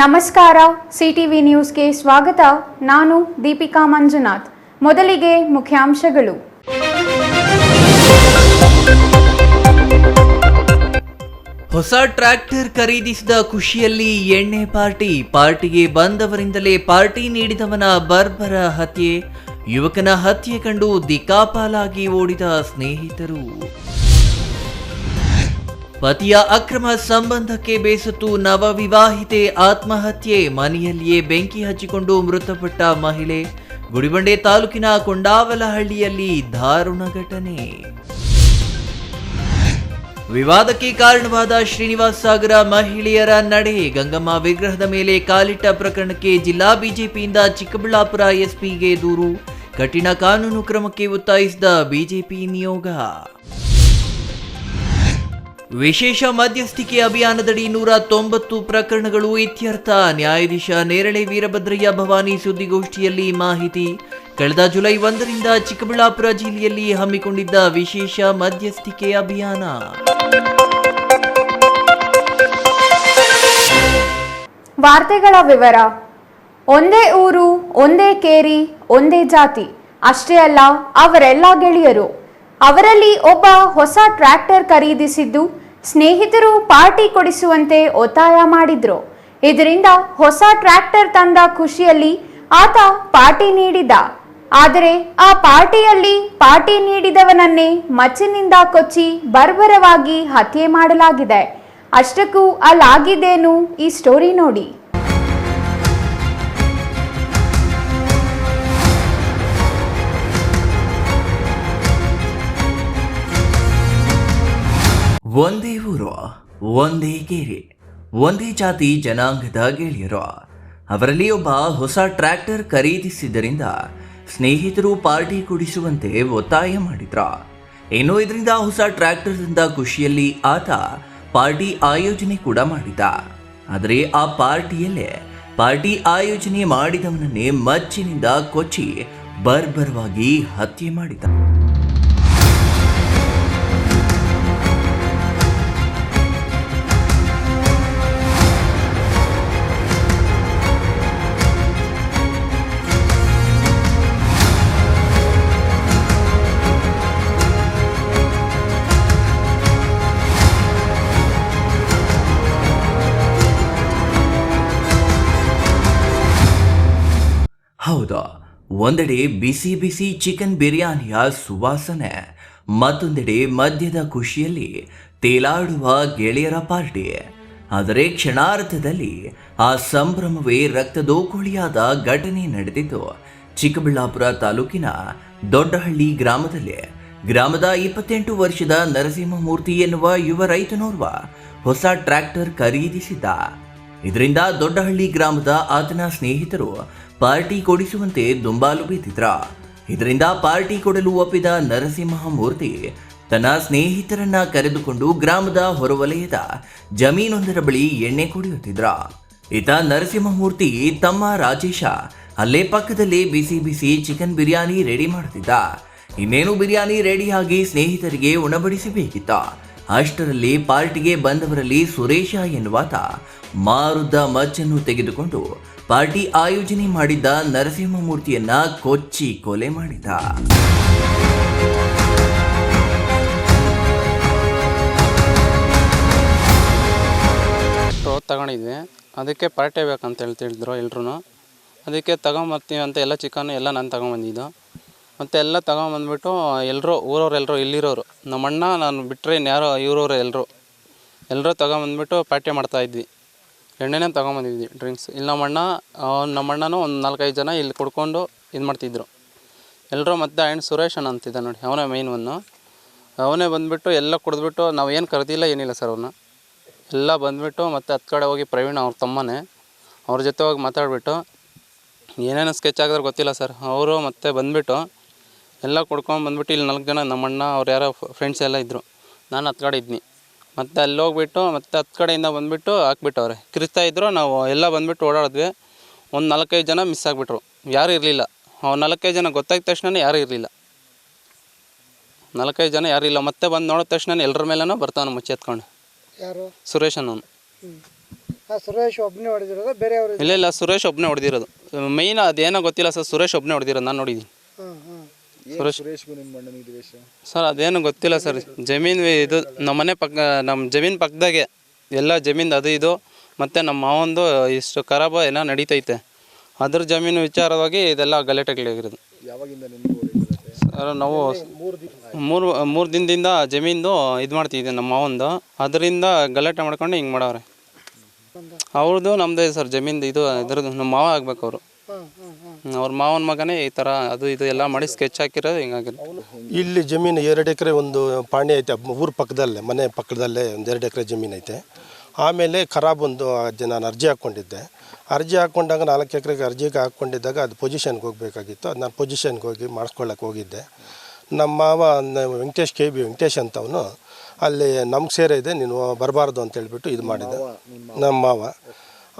ನಮಸ್ಕಾರ, ಸಿಟಿವಿ ನ್ಯೂಸ್ಗೆ ಸ್ವಾಗತ. ನಾನು ದೀಪಿಕಾ ಮಂಜುನಾಥ್. ಮೊದಲಿಗೆ ಮುಖ್ಯಾಂಶಗಳು. ಹೊಸ ಟ್ರ್ಯಾಕ್ಟರ್ ಖರೀದಿಸಿದ ಖುಷಿಯಲ್ಲಿ ಎಣ್ಣೆ ಪಾರ್ಟಿಗೆ ಬಂದವರಿಂದಲೇ ಪಾರ್ಟಿ ನೀಡಿದವನ ಬರ್ಬರ ಹತ್ಯೆ. ಯುವಕನ ಹತ್ಯೆ ಕಂಡು ದಿಕ್ಕಾಪಾಲಾಗಿ ಓಡಿದ ಸ್ನೇಹಿತರು. ಪತಿಯ ಅಕ್ರಮ ಸಂಬಂಧಕ್ಕೆ ಬೇಸತ್ತು ನವವಿವಾಹಿತೆ ಆತ್ಮಹತ್ಯೆ. ಮನೆಯಲ್ಲಿಯೇ ಬೆಂಕಿ ಹಚ್ಚಿಕೊಂಡು ಮೃತಪಟ್ಟ ಮಹಿಳೆ. ಗುಡಿಬಂಡೆ ತಾಲೂಕಿನ ಕೊಂಡಾವಲಹಳ್ಳಿಯಲ್ಲಿ ದಾರುಣ ಘಟನೆ. ವಿವಾದಕ್ಕೆ ಕಾರಣವಾದ ಶ್ರೀನಿವಾಸ ಸಾಗರ ಮಹಿಳೆಯರ ನಡೆ. ಗಂಗಮ್ಮ ವಿಗ್ರಹದ ಮೇಲೆ ಕಾಲಿಟ್ಟ ಪ್ರಕರಣಕ್ಕೆ ಜಿಲ್ಲಾ ಬಿಜೆಪಿಯಿಂದ ಚಿಕ್ಕಬಳ್ಳಾಪುರ ಎಸ್ಪಿಗೆ ದೂರು. ಕಠಿಣ ಕಾನೂನು ಕ್ರಮಕ್ಕೆ ಒತ್ತಾಯಿಸಿದ ಬಿಜೆಪಿ ನಿಯೋಗ. ವಿಶೇಷ ಮಧ್ಯಸ್ಥಿಕೆ ಅಭಿಯಾನದಡಿ 190 ಪ್ರಕರಣಗಳು ಇತ್ಯರ್ಥ. ನ್ಯಾಯಾಧೀಶ ನೇರಳೆ ವೀರಭದ್ರಯ್ಯ ಭವಾನಿ ಸುದ್ದಿಗೋಷ್ಠಿಯಲ್ಲಿ ಮಾಹಿತಿ. ಕಳೆದ ಜುಲೈ 1ರಿಂದ ಚಿಕ್ಕಬಳ್ಳಾಪುರ ಜಿಲ್ಲೆಯಲ್ಲಿ ಹಮ್ಮಿಕೊಂಡಿದ್ದ ವಿಶೇಷ ಮಧ್ಯಸ್ಥಿಕೆ ಅಭಿಯಾನ. ವಾರ್ತೆಗಳ ವಿವರ. ಒಂದೇ ಊರು, ಒಂದೇ ಕೇರಿ, ಒಂದೇ ಜಾತಿ. ಅಷ್ಟೇ ಅಲ್ಲ, ಅವರೆಲ್ಲ ಗೆಳೆಯರು. ಅವರಲ್ಲಿ ಒಬ್ಬ ಹೊಸ ಟ್ರ್ಯಾಕ್ಟರ್ ಖರೀದಿಸಿದ್ದು ಸ್ನೇಹಿತರು ಪಾರ್ಟಿ ಕೊಡಿಸುವಂತೆ ಒತ್ತಾಯ ಮಾಡಿದ್ರು. ಇದರಿಂದ ಹೊಸ ಟ್ರ್ಯಾಕ್ಟರ್ ತಂದ ಖುಷಿಯಲ್ಲಿ ಆತ ಪಾರ್ಟಿ ನೀಡಿದ. ಆದರೆ ಆ ಪಾರ್ಟಿಯಲ್ಲಿ ಪಾರ್ಟಿ ನೀಡಿದವನನ್ನೇ ಮಚ್ಚಿನಿಂದ ಕೊಚ್ಚಿ ಬರ್ಬರವಾಗಿ ಹತ್ಯೆ ಮಾಡಲಾಗಿದೆ. ಅಷ್ಟಕ್ಕೂ ಅಲ್ಲಾಗಿದ್ದೇನು, ಈ ಸ್ಟೋರಿ ನೋಡಿ. ಒಂದೇ ಊರು, ಒಂದೇ ಕೇರಿ, ಒಂದೇ ಜಾತಿ ಜನಾಂಗದ ಗೆಳೆಯರು. ಅವರಲ್ಲಿ ಒಬ್ಬ ಹೊಸ ಟ್ರ್ಯಾಕ್ಟರ್ ಖರೀದಿಸಿದ್ದರಿಂದ ಸ್ನೇಹಿತರು ಪಾರ್ಟಿ ಕೊಡಿಸುವಂತೆ ಒತ್ತಾಯ ಮಾಡಿದ್ರ. ಇನ್ನು ಇದರಿಂದ ಹೊಸ ಟ್ರ್ಯಾಕ್ಟರ್ನಿಂದ ಖುಷಿಯಲ್ಲಿ ಆತ ಪಾರ್ಟಿ ಆಯೋಜನೆ ಕೂಡ ಮಾಡಿದ. ಆದರೆ ಆ ಪಾರ್ಟಿಯಲ್ಲೇ ಪಾರ್ಟಿ ಆಯೋಜನೆ ಮಾಡಿದವನನ್ನೇ ಮಚ್ಚಿನಿಂದ ಕೊಚ್ಚಿ ಬರ್ಬರವಾಗಿ ಹತ್ಯೆ ಮಾಡಿದ. ಹೌದು, ಒಂದೆಡೆ ಬಿಸಿ ಬಿಸಿ ಚಿಕನ್ ಬಿರಿಯಾನಿಯ ಸುವಾಸನೆ, ಮತ್ತೊಂದೆಡೆ ಮದ್ಯದ ಖುಷಿಯಲ್ಲಿ ತೇಲಾಡುವ ಗೆಳೆಯರ ಪಾರ್ಟಿ. ಆದರೆ ಕ್ಷಣಾರ್ಧದಲ್ಲಿ ಆ ಸಂಭ್ರಮವೇ ರಕ್ತದೋಕುಳಿಯಾದ ಘಟನೆ ನಡೆದಿದ್ದು ಚಿಕ್ಕಬಳ್ಳಾಪುರ ತಾಲೂಕಿನ ದೊಡ್ಡಹಳ್ಳಿ ಗ್ರಾಮದಲ್ಲಿ. ಗ್ರಾಮದ 28 ವರ್ಷದ ನರಸಿಂಹಮೂರ್ತಿ ಎನ್ನುವ ಯುವ ರೈತನೋರ್ವ ಹೊಸ ಟ್ರ್ಯಾಕ್ಟರ್ ಖರೀದಿಸಿದ್ದ. ಇದರಿಂದ ದೊಡ್ಡಹಳ್ಳಿ ಗ್ರಾಮದ ಆತನ ಸ್ನೇಹಿತರು ಪಾರ್ಟಿ ಕೊಡಿಸುವಂತೆ ದುಂಬಾಲು ಬಿದ್ದಿದ್ರ. ಇದರಿಂದ ಪಾರ್ಟಿ ಕೊಡಲು ಒಪ್ಪಿದ ನರಸಿಂಹಮೂರ್ತಿ ತನ್ನ ಸ್ನೇಹಿತರನ್ನ ಕರೆದುಕೊಂಡು ಗ್ರಾಮದ ಹೊರವಲಯದ ಜಮೀನೊಂದರ ಬಳಿ ಎಣ್ಣೆ ಕುಡಿಯುತ್ತಿದ್ರ. ಈತ ನರಸಿಂಹಮೂರ್ತಿ ತಮ್ಮ ರಾಜೇಶ ಅಲ್ಲೇ ಪಕ್ಕದಲ್ಲಿ ಬಿಸಿ ಬಿಸಿ ಚಿಕನ್ ಬಿರಿಯಾನಿ ರೆಡಿ ಮಾಡುತ್ತಿದ್ದ. ಇನ್ನೇನು ಬಿರಿಯಾನಿ ರೆಡಿಯಾಗಿ ಸ್ನೇಹಿತರಿಗೆ ಉಣಬಡಿಸಬೇಕಿತ್ತ. ಅಷ್ಟರಲ್ಲಿ ಪಾರ್ಟಿಗೆ ಬಂದವರಲ್ಲಿ ಸುರೇಶ ಎನ್ನುವಾತ ಮಾರುದ್ದ ಮಚ್ಚನ್ನು ತೆಗೆದುಕೊಂಡು ಪಾರ್ಟಿ ಆಯೋಜನೆ ಮಾಡಿದ್ದ ನರಸಿಂಹಮೂರ್ತಿಯನ್ನ ಕೊಚ್ಚಿ ಕೊಲೆ ಮಾಡಿದ. ತಗೊಂಡಿದ್ವಿ, ಅದಕ್ಕೆ ಪಾರ್ಟಿ ಬೇಕಂತ ಹೇಳ್ತಿದ್ರು ಎಲ್ರು. ಅದಕ್ಕೆ ತಗೊಂಬರ್ತೀವಿ ಅಂತ ಎಲ್ಲ ಚಿಕನ್ ಎಲ್ಲ ನಾನು ತಗೊಂಬಂದಿದ್ದು. ಮತ್ತು ಎಲ್ಲ ತಗೊಂಬಂದ್ಬಿಟ್ಟು ಊರವರೆಲ್ಲರೂ ಇಲ್ಲಿರೋರು, ನಮ್ಮಣ್ಣ ನಾನು ಬಿಟ್ಟರೆ ಇನ್ಯಾರೋ ಇವ್ರವ್ರು ಎಲ್ಲರೂ ತಗೊಂಬಂದ್ಬಿಟ್ಟು ಪಾರ್ಟಿ ಮಾಡ್ತಾಯಿದ್ವಿ. ಎಣ್ಣೆನೇ ತಗೊಂಬಂದಿದ್ವಿ, ಡ್ರಿಂಕ್ಸ್. ಇಲ್ಲಿ ನಮ್ಮಣ್ಣನೂ ಒಂದು 4-5 ಜನ ಇಲ್ಲಿ ಕುಡ್ಕೊಂಡು ಇದು ಮಾಡ್ತಿದ್ರು ಎಲ್ಲರೂ. ಮತ್ತು ಸುರೇಶನ್ ಅಂತಿದ್ದ ನೋಡಿ, ಅವನೇ ಮೇಯ್ನ್ ಒನ್ನು. ಅವನೇ ಬಂದುಬಿಟ್ಟು ಎಲ್ಲ ಕುಡಿದ್ಬಿಟ್ಟು, ನಾವು ಏನು ಕರೆದಿಲ್ಲ ಏನಿಲ್ಲ ಸರ್ ಅವನ್ನ. ಎಲ್ಲ ಬಂದುಬಿಟ್ಟು ಮತ್ತು ಹತ್ತು ಕಡೆ ಹೋಗಿ ಪ್ರವೀಣ್ ಅವ್ರ ತಮ್ಮನೇ, ಅವ್ರ ಜೊತೆ ಹೋಗಿ ಮಾತಾಡಿಬಿಟ್ಟು ಏನೇನು ಸ್ಕೆಚ್ ಆಗಿದ್ರೆ ಗೊತ್ತಿಲ್ಲ ಸರ್. ಅವರು ಮತ್ತೆ ಬಂದುಬಿಟ್ಟು ಎಲ್ಲ ಕುಡ್ಕೊಂಡು ಬಂದುಬಿಟ್ಟು ಇಲ್ಲಿ 4 ಜನ ನಮ್ಮಣ್ಣ ಅವ್ರು ಯಾರೋ ಫ್ರೆಂಡ್ಸ್ ಎಲ್ಲ ಇದ್ದರು. ನಾನು ಹತ್ತು ಕಡೆ ಇದ್ನಿ. ಮತ್ತು ಅಲ್ಲಿ ಹೋಗ್ಬಿಟ್ಟು ಮತ್ತೆ 10 ಕಡೆಯಿಂದ ಬಂದುಬಿಟ್ಟು ಹಾಕ್ಬಿಟ್ಟವ್ರೆ, ಕಿರಿಸ್ತಾಯಿದ್ರು. ನಾವು ಎಲ್ಲ ಬಂದುಬಿಟ್ಟು ಓಡಾಡಿದ್ವಿ. ಒಂದು 4-5 ಜನ ಮಿಸ್ ಆಗಿಬಿಟ್ರು, ಯಾರೂ ಇರಲಿಲ್ಲ. 4-5 ಜನ ಗೊತ್ತಾಗಿದ ತಕ್ಷಣ ಯಾರೂ ಇರಲಿಲ್ಲ. 4-5 ಜನ ಯಾರೂ ಇಲ್ಲ. ಮತ್ತೆ ಬಂದು ನೋಡಿದ ತಕ್ಷಣ ಎಲ್ಲರ ಮೇಲೂ ಬರ್ತಾನೆ ಮುಚ್ಚಿ ಎತ್ಕೊಂಡು. ಯಾರು? ಸುರೇಶ್ ಅನ್ನೋನು. ಸುರೇಶ್ ಒಬ್ಬನೇ ಹೊಡೆದಿರೋದು ಬೇರೆಯವರು? ಇಲ್ಲ ಸುರೇಶ್ ಒಬ್ಬನೇ ಹೊಡೆದಿರೋದು. ಮೈನ್ ಅದೇನೋ ಗೊತ್ತಿಲ್ಲ ಸರ್, ಸುರೇಶ್ ಒಬ್ಬನೇ ಹೊಡೆದಿರೋದು, ನಾನು ನೋಡಿದ್ದೀನಿ. ಸುರೇಶ್ಗೂ ನಿಮ್ಮ ಅಣ್ಣನಿಗೆ ದ್ವೇಷ? ಸರ್ ಅದೇನು ಗೊತ್ತಿಲ್ಲ ಸರ್. ಜಮೀನು ಇದು ನಮ್ಮ ಮನೆ ಪಕ್ಕ, ನಮ್ಮ ಜಮೀನು ಪಕ್ಕದಾಗೆ ಎಲ್ಲ ಜಮೀನು ಅದು ಇದು, ಮತ್ತು ನಮ್ಮ ಮಾವಂದು ಇಷ್ಟು ಖರಾಬ ಏನೋ ನಡೀತೈತೆ, ಅದ್ರ ಜಮೀನು ವಿಚಾರವಾಗಿ ಇದೆಲ್ಲ ಗಲಾಟೆಗಳಾಗಿರೋದು. ಯಾವಾಗಿಂದ ನಿಮಗೂ ಸರ್ ನಾವು ಮೂರು ದಿನದಿಂದ ಜಮೀನ್ದು ಇದು ಮಾಡ್ತಿದ್ದೆ ನಮ್ಮ ಮಾವಂದು, ಅದರಿಂದ ಗಲಾಟೆ ಮಾಡ್ಕೊಂಡು ಹಿಂಗೆ ಮಾಡವ್ರೆ. ಅವ್ರದ್ದು ನಮ್ಮದೇ ಸರ್ ಜಮೀನ್ದು, ಇದು ಇದ್ರದ್ದು ನಮ್ಮ ಮಾವ ಆಗ್ಬೇಕು ಅವರು. ಅವ್ರ ಮಾವನ ಮಗನೇ ಈ ಥರ ಅದು ಇದು ಎಲ್ಲ ಮಾಡಿ ಸ್ಕೆಚ್ ಹಾಕಿರೋದು ಹಿಂಗಾಗಿದೆ. ಇಲ್ಲಿ ಜಮೀನು 2 ಎಕರೆ ಒಂದು ಪಾಣಿ ಐತೆ, ಊರ ಪಕ್ಕದಲ್ಲೇ, ಮನೆ ಪಕ್ಕದಲ್ಲೇ ಒಂದು 2 ಎಕರೆ ಜಮೀನು ಐತೆ. ಆಮೇಲೆ ಖರಾಬ್ ಒಂದು ನಾನು ಅರ್ಜಿ ಹಾಕ್ಕೊಂಡಿದ್ದೆ. ಅರ್ಜಿ ಹಾಕ್ಕೊಂಡಾಗ 4 ಎಕರೆಗೆ ಅರ್ಜಿಗೆ ಹಾಕ್ಕೊಂಡಿದ್ದಾಗ ಅದು ಪೊಸಿಷನ್ಗೆ ಹೋಗಬೇಕಾಗಿತ್ತು. ಅದು ನಾನು ಪೊಸಿಷನ್ಗೆ ಹೋಗಿ ಮಾಡಿಸ್ಕೊಳ್ಳೋಕೆ ಹೋಗಿದ್ದೆ. ನಮ್ಮ ಮಾವ ವೆಂಕಟೇಶ್ ಅಂತವನು ಅಲ್ಲಿ ನಮ್ಗೆ ಸೇರಿದೆ, ನೀನು ಬರಬಾರ್ದು ಅಂತೇಳ್ಬಿಟ್ಟು ಇದು ಮಾಡಿದ್ದೆ ನಮ್ಮ ಮಾವ.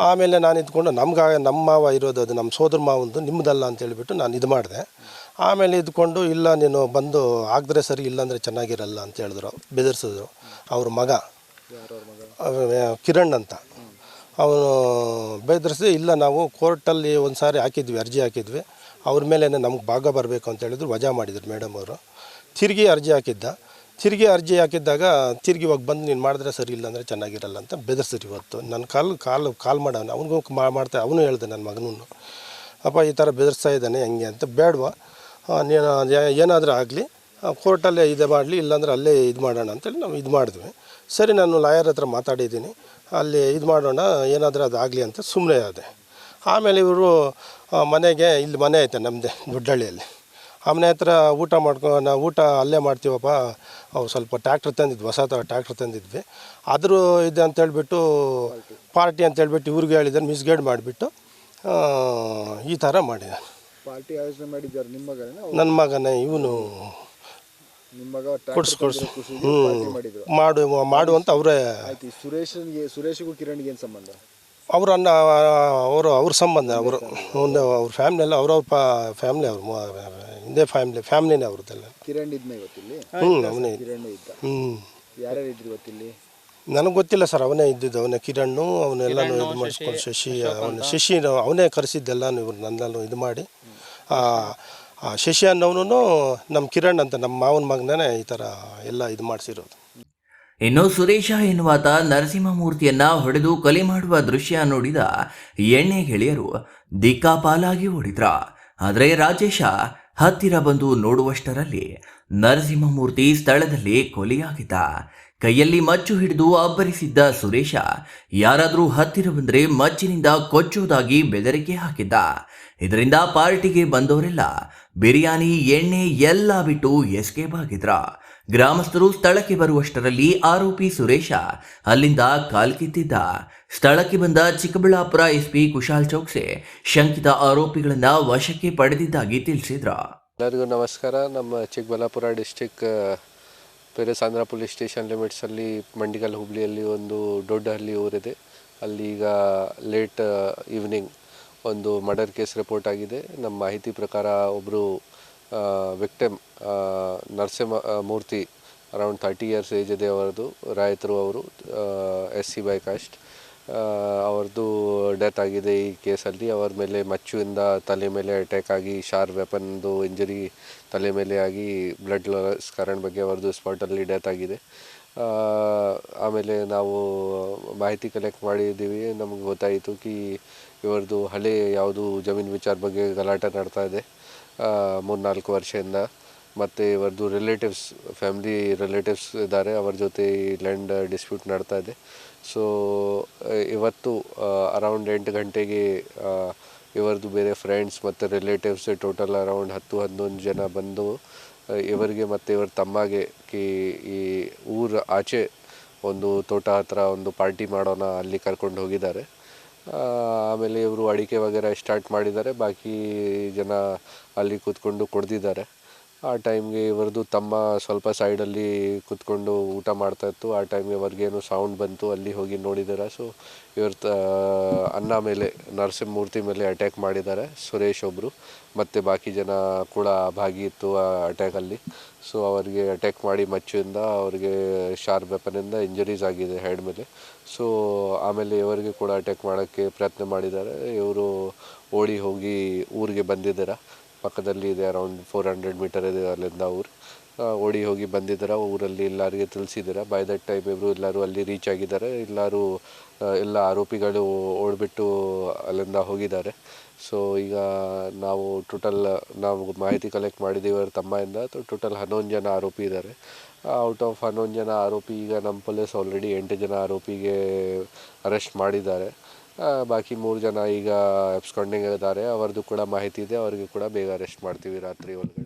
ಆಮೇಲೆ ನಾನು ಇದ್ಕೊಂಡು ನಮ್ಮ ಮಾವ ಇರೋದು ಅದು ನಮ್ಮ ಸೋದರ ಮಾವಂದು, ನಿಮ್ಮದಲ್ಲ ಅಂತೇಳ್ಬಿಟ್ಟು ನಾನು ಇದು ಮಾಡಿದೆ. ಆಮೇಲೆ ಇದ್ಕೊಂಡು ಇಲ್ಲ ನೀನು ಬಂದು ಆಗಿದ್ರೆ ಸರಿ, ಇಲ್ಲಾಂದರೆ ಚೆನ್ನಾಗಿರಲ್ಲ ಅಂತ ಹೇಳಿದ್ರು, ಬೆದರಿಸಿದ್ರು. ಅವ್ರ ಮಗ ಕಿರಣ್ ಅಂತ, ಅವನು ಬೆದರಿಸಿ ಇಲ್ಲ ನಾವು ಕೋರ್ಟಲ್ಲಿ ಒಂದು ಸಾರಿ ಹಾಕಿದ್ವಿ, ಅರ್ಜಿ ಹಾಕಿದ್ವಿ, ಅವ್ರ ಮೇಲೆ ನಮ್ಗೆ ಭಾಗ ಬರಬೇಕು ಅಂತ ಹೇಳಿದ್ರು, ವಜಾ ಮಾಡಿದ್ರು ಮೇಡಮ್ ಅವರು. ತಿರುಗಿ ಅರ್ಜಿ ಹಾಕಿದ್ದಾಗ ತಿರುಗಿ ಇವಾಗ ಬಂದು ನೀನು ಮಾಡಿದ್ರೆ ಸರಿ, ಇಲ್ಲ ಅಂದರೆ ಚೆನ್ನಾಗಿರಲ್ಲ ಅಂತ ಬೆದರಿಸಿದ್ರು. ಇವತ್ತು ನನ್ನ ಕಾಲ್ ಮಾಡೋನು, ಅವನಿಗೂ ಮಾಡ್ತಾ, ಅವನು ಹೇಳ್ದೆ ನನ್ನ ಮಗನೂ, ಅಪ್ಪ ಈ ಥರ ಬೆದರಿಸ್ತಾ ಇದ್ದಾನೆ ಹೆಂಗೆ ಅಂತ, ಬೇಡವಾ ನೀನು ಏನಾದರೂ ಆಗಲಿ ಕೋರ್ಟಲ್ಲೇ ಇದು ಮಾಡಲಿ, ಇಲ್ಲಾಂದ್ರೆ ಅಲ್ಲೇ ಇದು ಮಾಡೋಣ ಅಂತೇಳಿ ನಾವು ಇದು ಮಾಡಿದ್ವಿ. ಸರಿ ನಾನು ಲಾಯರ್ ಹತ್ರ ಮಾತಾಡಿದ್ದೀನಿ, ಅಲ್ಲಿ ಇದು ಮಾಡೋಣ ಏನಾದರೂ ಅದು ಆಗಲಿ ಅಂತ ಸುಮ್ಮನೆ ಆದೆ. ಆಮೇಲೆ ಇವರು ಮನೆಗೆ, ಇಲ್ಲಿ ಮನೆ ಐತೆ ನಮ್ಮದೇ ದೊಡ್ಡಹಳ್ಳಿಯಲ್ಲಿ, ಆ ಮನೆ ಹತ್ರ ನಾವು ಊಟ ಅಲ್ಲೇ ಮಾಡ್ತೀವಪ್ಪ, ಅವು ಸ್ವಲ್ಪ ಟ್ಯಾಕ್ಟ್ರ್ ತಂದಿದ್ವಿ, ಹೊಸ ಟ್ಯಾಕ್ಟ್ರ್ ತಂದಿದ್ವಿ, ಆದರೂ ಇದೆ ಅಂತೇಳ್ಬಿಟ್ಟು ಪಾರ್ಟಿ ಅಂತೇಳ್ಬಿಟ್ಟು ಇವ್ರಿಗೆ ಹೇಳಿದ್ದಾರೆ, ಮಿಸ್ಗೈಡ್ ಮಾಡಿಬಿಟ್ಟು ಈ ಥರ ಮಾಡಿದ್ದಾನೆ. ಪಾರ್ಟಿ ಆಯೋಜನೆ ಮಾಡಿದ್ದಾರೆ ನಿಮ್ಮ ಮಗನೇ? ನನ್ನ ಮಗನೇ ಇವನು. ನಿಮ್ಮ ಮಗ ಕೊಡ್ಸು ಮಾಡು ಅಂತ ಅವರೇ. ಆಯ್ತು, ಸುರೇಶ್ಗೂ ಕಿರಣ್ಗೆ ಏನು ಸಂಬಂಧ? ಅವ್ರ ಸಂಬಂಧ, ಅವ್ರ ಫ್ಯಾಮಿಲಿ ಎಲ್ಲ ಅವ್ರವ್ರ ಫ್ಯಾಮಿಲಿ, ಹಿಂದೆ ಫ್ಯಾಮಿಲಿನೇ ಅವ್ರದ್ದೆಲ್ಲ. ಕಿರಣ್ ಇದ್ನ ಇವತ್ತಿಲ್ಲಿ? ಅವನೇ ಕಿರಣ್ ಇದ್ದ. ಯಾರ್ಯಾರು ಇದ್ರು ಇವತ್ತಿಲ್ಲಿ? ನನಗೆ ಗೊತ್ತಿಲ್ಲ ಸರ್, ಅವನೇ ಇದ್ದಿದ್ದು, ಅವನೇ ಕಿರಣ್, ಅವನ್ನೆಲ್ಲನೂ ಇದು ಮಾಡಿಸ್ಕೊಂಡು ಶಶಿ ಅವನೇ ಕರೆಸಿದ್ದೆಲ್ಲನೂ ಇವ್ರು ನನ್ನೆಲ್ಲೂ ಇದು ಮಾಡಿ. ಶಶಿ ಅನ್ನೋನು ನಮ್ಮ ಕಿರಣ್ ಅಂತ ನಮ್ಮ ಮಾವನ ಮಗನೇ ಈ ಥರ ಎಲ್ಲ ಇದು ಮಾಡಿಸಿರೋದು. ಇನ್ನು ಸುರೇಶ ಎನ್ನುವಾತ ನರಸಿಂಹಮೂರ್ತಿಯನ್ನ ಹೊಡೆದು ಕೊಲೆ ಮಾಡುವ ದೃಶ್ಯ ನೋಡಿದ ಎಣ್ಣೆ ಗೆಳೆಯರು ದಿಕ್ಕಾಪಾಲಾಗಿ ಓಡಿದ್ರ. ಆದರೆ ರಾಜೇಶ ಹತ್ತಿರ ಬಂದು ನೋಡುವಷ್ಟರಲ್ಲಿ ನರಸಿಂಹಮೂರ್ತಿ ಸ್ಥಳದಲ್ಲಿ ಕೊಲೆಯಾಗಿದ್ದ. ಕೈಯಲ್ಲಿ ಮಚ್ಚು ಹಿಡಿದು ಅಬ್ಬರಿಸಿದ್ದ ಸುರೇಶ ಯಾರಾದರೂ ಹತ್ತಿರ ಬಂದರೆ ಮಚ್ಚಿನಿಂದ ಕೊಚ್ಚುವುದಾಗಿ ಬೆದರಿಕೆ ಹಾಕಿದ್ದ. ಇದರಿಂದ ಪಾರ್ಟಿಗೆ ಬಂದವರೆಲ್ಲ ಬಿರಿಯಾನಿ, ಎಣ್ಣೆ ಎಲ್ಲ ಬಿಟ್ಟು ಎಸ್ಕೇಪ್ ಆಗಿದ್ರ. ಗ್ರಾಮಸ್ಥರು ಸ್ಥಳಕ್ಕೆ ಬರುವಷ್ಟರಲ್ಲಿ ಆರೋಪಿ ಸುರೇಶ ಅಲ್ಲಿಂದ ಕಾಲ್ಕಿತ್ತಿದ್ದ. ಸ್ಥಳಕ್ಕೆ ಬಂದ ಚಿಕ್ಕಬಳ್ಳಾಪುರ ಎಸ್ಪಿ ಕುಶಾಲ್ ಚೌಕ್ಸೆ ಶಂಕಿತ ಆರೋಪಿಗಳನ್ನ ವಶಕ್ಕೆ ಪಡೆದಿದ್ದಾಗಿ ತಿಳಿಸಿದ್ರ. ಎಲ್ಲರಿಗೂ ನಮಸ್ಕಾರ. ನಮ್ಮ Chikkaballapur district Peresandra police station ಲಿಮಿಟ್ಸಲ್ಲಿ ಮಂಡಿಕಲ್ ಹುಬ್ಳಿಯಲ್ಲಿ ಒಂದು ದೊಡ್ಡಹಳ್ಳಿ ಊರಿದೆ. ಅಲ್ಲಿ ಈಗ ಲೇಟ್ ಈವ್ನಿಂಗ್ ಒಂದು ಮರ್ಡರ್ ಕೇಸ್ ರಿಪೋರ್ಟ್ ಆಗಿದೆ. ನಮ್ಮ ಮಾಹಿತಿ ಪ್ರಕಾರ ಒಬ್ಬರು victim Narasimhamurthy, around 30 years age ಇದೆ ಅವರದು, ರಾಯತರು ಅವರು, SC ಬೈ ಕಾಸ್ಟ್. ಅವ್ರದ್ದು ಡೆತ್ ಆಗಿದೆ ಈ ಕೇಸಲ್ಲಿ. ಅವ್ರ ಮೇಲೆ ಮಚ್ಚುವಿಂದ ತಲೆ ಮೇಲೆ ಅಟ್ಯಾಕ್ ಆಗಿ ಶಾರ್ಪ್ ವೆಪನ್ದು ಇಂಜರಿ ತಲೆ ಮೇಲೆ ಆಗಿ ಬ್ಲಡ್ ಲಾಸ್ ಕಾರಣ ಬಗ್ಗೆ ಅವ್ರದ್ದು ಸ್ಪಾಟಲ್ಲಿ ಡೆತ್ ಆಗಿದೆ. ಆಮೇಲೆ ನಾವು ಮಾಹಿತಿ ಕಲೆಕ್ಟ್ ಮಾಡಿದ್ದೀವಿ. ನಮಗೆ ಗೊತ್ತಾಯಿತು ಕಿ ಇವ್ರದ್ದು ಹಳೆ ಯಾವುದು ಜಮೀನು ವಿಚಾರ ಬಗ್ಗೆ ಗಲಾಟೆ ನಡ್ತಾ ಇದೆ 3-4 ವರ್ಷದಿಂದ. ಮತ್ತು ಇವ್ರದ್ದು ಫ್ಯಾಮಿಲಿ ರಿಲೇಟಿವ್ಸ್ ಇದ್ದಾರೆ, ಅವ್ರ ಜೊತೆ ಈ ಲ್ಯಾಂಡ್ ಡಿಸ್ಪ್ಯೂಟ್ ನಡ್ತಾ ಇದೆ. ಸೊ ಇವತ್ತು ಅರೌಂಡ್ 8 ಗಂಟೆಗೆ ಇವರದ್ದು ಬೇರೆ ಫ್ರೆಂಡ್ಸ್ ಮತ್ತು ರಿಲೇಟಿವ್ಸ್ ಟೋಟಲ್ ಅರೌಂಡ್ 10-11 ಜನ ಬಂದು ಇವರಿಗೆ ಮತ್ತು ಇವ್ರ ತಮ್ಮಗೆ ಈ ಊರ ಆಚೆ ಒಂದು ತೋಟ ಹತ್ರ ಒಂದು ಪಾರ್ಟಿ ಮಾಡೋಣ ಅಲ್ಲಿ ಕರ್ಕೊಂಡು ಹೋಗಿದ್ದಾರೆ. ಆಮೇಲೆ ಇವರು ಅಡಿಕೆ ವಗೇರೆ ಸ್ಟಾರ್ಟ್ ಮಾಡಿದ್ದಾರೆ, ಬಾಕಿ ಜನ ಅಲ್ಲಿ ಕೂತ್ಕೊಂಡು ಕುಡ್ದಿದ್ದಾರೆ. ಆ ಟೈಮ್ಗೆ ಇವ್ರದ್ದು ತಮ್ಮ ಸ್ವಲ್ಪ ಸೈಡಲ್ಲಿ ಕುತ್ಕೊಂಡು ಊಟ ಮಾಡ್ತಾಯಿತ್ತು. ಆ ಟೈಮ್ಗೆ ಅವ್ರಿಗೇನು ಸೌಂಡ್ ಬಂತು, ಅಲ್ಲಿ ಹೋಗಿ ನೋಡಿದ್ದಾರೆ. ಸೊ ಇವ್ರ ಅಣ್ಣ ಮೇಲೆ, ನರಸಿಂಹಮೂರ್ತಿ ಮೇಲೆ ಅಟ್ಯಾಕ್ ಮಾಡಿದ್ದಾರೆ ಸುರೇಶ್ ಒಬ್ಬರು, ಮತ್ತು ಬಾಕಿ ಜನ ಕೂಡ ಭಾಗಿಯಿತ್ತು ಆ ಅಟ್ಯಾಕಲ್ಲಿ. ಸೊ ಅವರಿಗೆ ಅಟ್ಯಾಕ್ ಮಾಡಿ ಮಚ್ಚಿಂದ ಅವ್ರಿಗೆ ಶಾರ್ಪ್ ವೆಪನಿಂದ ಇಂಜರೀಸ್ ಆಗಿದೆ ಹೆಡ್ ಮೇಲೆ. ಸೊ ಆಮೇಲೆ ಇವರಿಗೆ ಕೂಡ ಅಟ್ಯಾಕ್ ಮಾಡೋಕ್ಕೆ ಪ್ರಯತ್ನ ಮಾಡಿದ್ದಾರೆ. ಇವರು ಓಡಿ ಹೋಗಿ ಊರಿಗೆ ಬಂದಿದ್ದಾರೆ. ಪಕ್ಕದಲ್ಲಿ ಇದೆ, ಅರೌಂಡ್ 400 ಮೀಟರ್ ಇದೆ ಅಲ್ಲಿಂದ ಊರು. ಓಡಿ ಹೋಗಿ ಬಂದಿದ್ದಾರೆ, ಊರಲ್ಲಿ ಎಲ್ಲರಿಗೆ ತಿಳಿಸಿದ್ದಾರೆ. ಬೈ ದಟ್ ಟೈಮ್ ಇವರು ಎಲ್ಲರೂ ಅಲ್ಲಿ ರೀಚ್ ಆಗಿದ್ದಾರೆ. ಎಲ್ಲ ಆರೋಪಿಗಳು ಓಡಿಬಿಟ್ಟು ಅಲ್ಲಿಂದ ಹೋಗಿದ್ದಾರೆ. ಸೊ ಈಗ ನಾವು ಮಾಹಿತಿ ಕಲೆಕ್ಟ್ ಮಾಡಿದ್ದೀವಿ ಅವ್ರ ತಮ್ಮೆಯಿಂದ. ಟೋಟಲ್ 11 ಜನ ಆರೋಪಿ ಇದ್ದಾರೆ. ಔಟ್ ಆಫ್ 11 ಜನ ಆರೋಪಿ ಈಗ ನಮ್ಮ ಪೊಲೀಸ್ ಆಲ್ರೆಡಿ 8 ಜನ ಆರೋಪಿಗೆ ಅರೆಸ್ಟ್ ಮಾಡಿದ್ದಾರೆ. ಬಾಕಿ 3 ಜನ ಈಗ ಎಬ್ಸ್ಕೊಂಡಂಗೆ ಇದ್ದಾರೆ. ಅವರದ್ದು ಕೂಡ ಮಾಹಿತಿ ಇದೆ, ಅವರಿಗೆ ಕೂಡ ಬೇಗ ಅರೆಸ್ಟ್ ಮಾಡ್ತೀವಿ ರಾತ್ರಿ ಒಳಗಡೆ.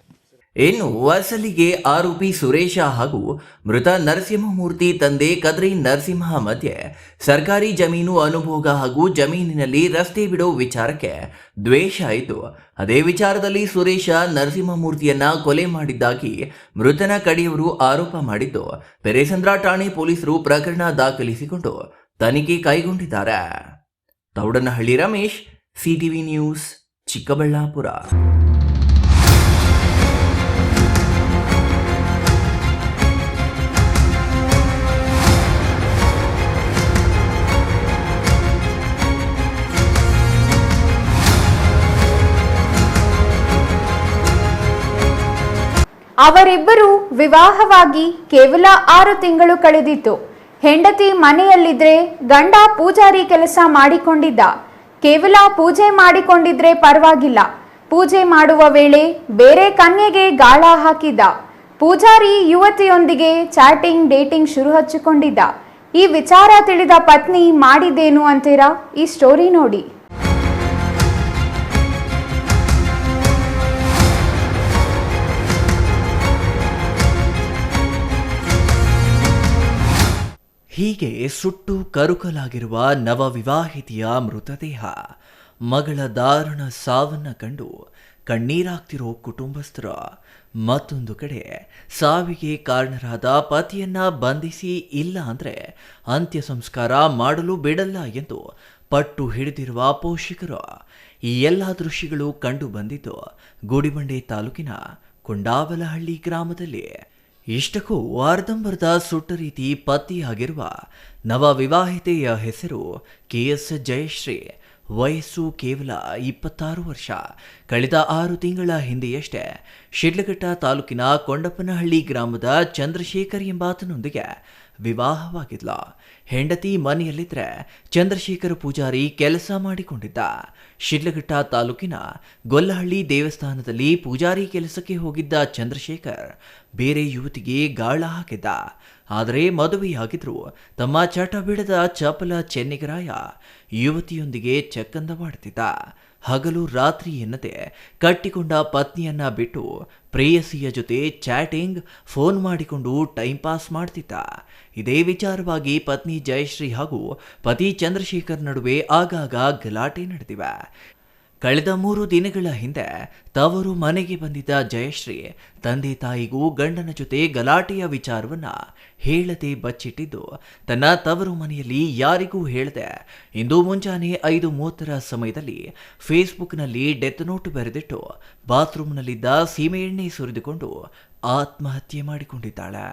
ಇನ್ನು ಅಸಲಿಗೆ ಆರೋಪಿ ಸುರೇಶ ಹಾಗೂ ಮೃತ ನರಸಿಂಹಮೂರ್ತಿ ತಂದೆ ಕದ್ರಿ ನರಸಿಂಹ ಮಧ್ಯೆ ಸರ್ಕಾರಿ ಜಮೀನು ಅನುಭೋಗ ಹಾಗೂ ಜಮೀನಿನಲ್ಲಿ ರಸ್ತೆ ಬಿಡೋ ವಿಚಾರಕ್ಕೆ ದ್ವೇಷ ಇದ್ದು, ಅದೇ ವಿಚಾರದಲ್ಲಿ ಸುರೇಶ ನರಸಿಂಹಮೂರ್ತಿಯನ್ನ ಕೊಲೆ ಮಾಡಿದ್ದಾಗಿ ಮೃತನ ಕಡೆಯವರು ಆರೋಪ ಮಾಡಿದ್ದು, ಪೆರೇಸಂದ್ರ ಠಾಣೆ ಪೊಲೀಸರು ಪ್ರಕರಣ ದಾಖಲಿಸಿಕೊಂಡು ತನಿಖೆ ಕೈಗೊಂಡಿದ್ದಾರೆ. Thoudanahalli Ramesh, CTV news, Chikkaballapur. ಅವರಿಬ್ಬರು ವಿವಾಹವಾಗಿ ಕೇವಲ 6 ತಿಂಗಳು ಕಳೆದಿತ್ತು. ಹೆಂಡತಿ ಮನೆಯಲ್ಲಿದ್ರೆ ಗಂಡ ಪೂಜಾರಿ ಕೆಲಸ ಮಾಡಿಕೊಂಡಿದ್ದ. ಕೇವಲ ಪೂಜೆ ಮಾಡಿಕೊಂಡಿದ್ರೆ ಪರವಾಗಿಲ್ಲ, ಪೂಜೆ ಮಾಡುವ ವೇಳೆ ಬೇರೆ ಕನ್ಯೆಗೆ ಗಾಳ ಹಾಕಿದ್ದ. ಪೂಜಾರಿ ಯುವತಿಯೊಂದಿಗೆ ಚಾಟಿಂಗ್, ಡೇಟಿಂಗ್ ಶುರು ಹಚ್ಚಿಕೊಂಡಿದ್ದ. ಈ ವಿಚಾರ ತಿಳಿದ ಪತ್ನಿ ಮಾಡಿದ್ದೇನು ಅಂತೀರಾ? ಈ ಸ್ಟೋರಿ ನೋಡಿ. ಹೀಗೆ ಸುಟ್ಟು ಕರುಕಲಾಗಿರುವ ನವವಿವಾಹಿತೆಯ ಮೃತದೇಹ, ಮಗಳ ದಾರುಣ ಸಾವನ್ನ ಕಂಡು ಕಣ್ಣೀರಾಗ್ತಿರೋ ಕುಟುಂಬಸ್ಥರು, ಮತ್ತೊಂದು ಕಡೆ ಸಾವಿಗೆ ಕಾರಣರಾದ ಪತಿಯನ್ನ ಬಂಧಿಸಿ ಇಲ್ಲ ಅಂದರೆ ಅಂತ್ಯ ಸಂಸ್ಕಾರ ಮಾಡಲು ಬಿಡಲ್ಲ ಎಂದು ಪಟ್ಟು ಹಿಡಿದಿರುವ ಪೋಷಕರು. ಈ ಎಲ್ಲ ದೃಶ್ಯಗಳು ಕಂಡು ಬಂದಿದ್ದು ಗುಡಿಬಂಡೆ ತಾಲೂಕಿನ ಕೊಂಡಾವಲಹಳ್ಳಿ ಗ್ರಾಮದಲ್ಲಿ. ಇಷ್ಟಕ್ಕೂ ಅರ್ಧಂಬರ್ಧ ಸುಟ್ಟ ರೀತಿ ಪತ್ತೆಯಾಗಿರುವ ನವವಿವಾಹಿತೆಯ ಹೆಸರು KS ಜಯಶ್ರೀ. ವಯಸ್ಸು ಕೇವಲ 26 ವರ್ಷ. ಕಳೆದ 6 ತಿಂಗಳ ಹಿಂದೆಯಷ್ಟೇ ಶಿಡ್ಲಘಟ್ಟ ತಾಲೂಕಿನ ಕೊಂಡಪ್ಪನಹಳ್ಳಿ ಗ್ರಾಮದ ಚಂದ್ರಶೇಖರ್ ಎಂಬಾತನೊಂದಿಗೆ ವಿವಾಹವಾಗಿದ್ಲ. ಹೆಂಡತಿ ಮನೆಯಲ್ಲಿದ್ದರೆ ಚಂದ್ರಶೇಖರ್ ಪೂಜಾರಿ ಕೆಲಸ ಮಾಡಿಕೊಂಡಿದ್ದ. ಶಿಡ್ಲಘಟ್ಟ ತಾಲೂಕಿನ ಗೊಲ್ಲಹಳ್ಳಿ ದೇವಸ್ಥಾನದಲ್ಲಿ ಪೂಜಾರಿ ಕೆಲಸಕ್ಕೆ ಹೋಗಿದ್ದ ಚಂದ್ರಶೇಖರ್ ಬೇರೆ ಯುವತಿಗೆ ಗಾಳ ಹಾಕಿದ್ದ. ಆದರೆ ಮದುವೆಯಾಗಿದ್ರು ತಮ್ಮ ಚಟ ಬಿಡದ ಚಪಲ ಚೆನ್ನಿಗರಾಯ ಯುವತಿಯೊಂದಿಗೆ ಚಕ್ಕಂದ ಮಾಡ್ತಿದ್ದ. ಹಗಲು ರಾತ್ರಿ ಎನ್ನದೆ ಕಟ್ಟಿಕೊಂಡ ಪತ್ನಿಯನ್ನ ಬಿಟ್ಟು ಪ್ರೇಯಸಿಯ ಜೊತೆ ಚಾಟಿಂಗ್, ಫೋನ್ ಮಾಡಿಕೊಂಡು ಟೈಮ್ ಪಾಸ್ ಮಾಡ್ತಿದ್ದ. ಇದೇ ವಿಚಾರವಾಗಿ ಪತ್ನಿ ಜಯಶ್ರೀ ಹಾಗೂ ಪತಿ ಚಂದ್ರಶೇಖರ್ ನಡುವೆ ಆಗಾಗ ಗಲಾಟೆ ನಡೆದಿವೆ. ಕಳೆದ 3 ದಿನಗಳ ಹಿಂದೆ ತವರು ಮನೆಗೆ ಬಂದಿದ್ದ ಜಯಶ್ರೀ ತಂದೆ ತಾಯಿಗೂ ಗಂಡನ ಜೊತೆ ಗಲಾಟೆಯ ವಿಚಾರವನ್ನ ಹೇಳದೆ ಬಚ್ಚಿಟ್ಟಿದ್ದು, ತನ್ನ ತವರು ಮನೆಯಲ್ಲಿ ಯಾರಿಗೂ ಹೇಳದೆ ಇಂದು ಮುಂಜಾನೆ 5:30 ಸಮಯದಲ್ಲಿ ಫೇಸ್ಬುಕ್ನಲ್ಲಿ ಡೆತ್ ನೋಟ್ ಬರೆದಿಟ್ಟು ಬಾತ್ರೂಮ್ನಲ್ಲಿದ್ದ ಸೀಮೆ ಎಣ್ಣೆ ಸುರಿದುಕೊಂಡು ಆತ್ಮಹತ್ಯೆ ಮಾಡಿಕೊಂಡಿದ್ದಾಳೆ.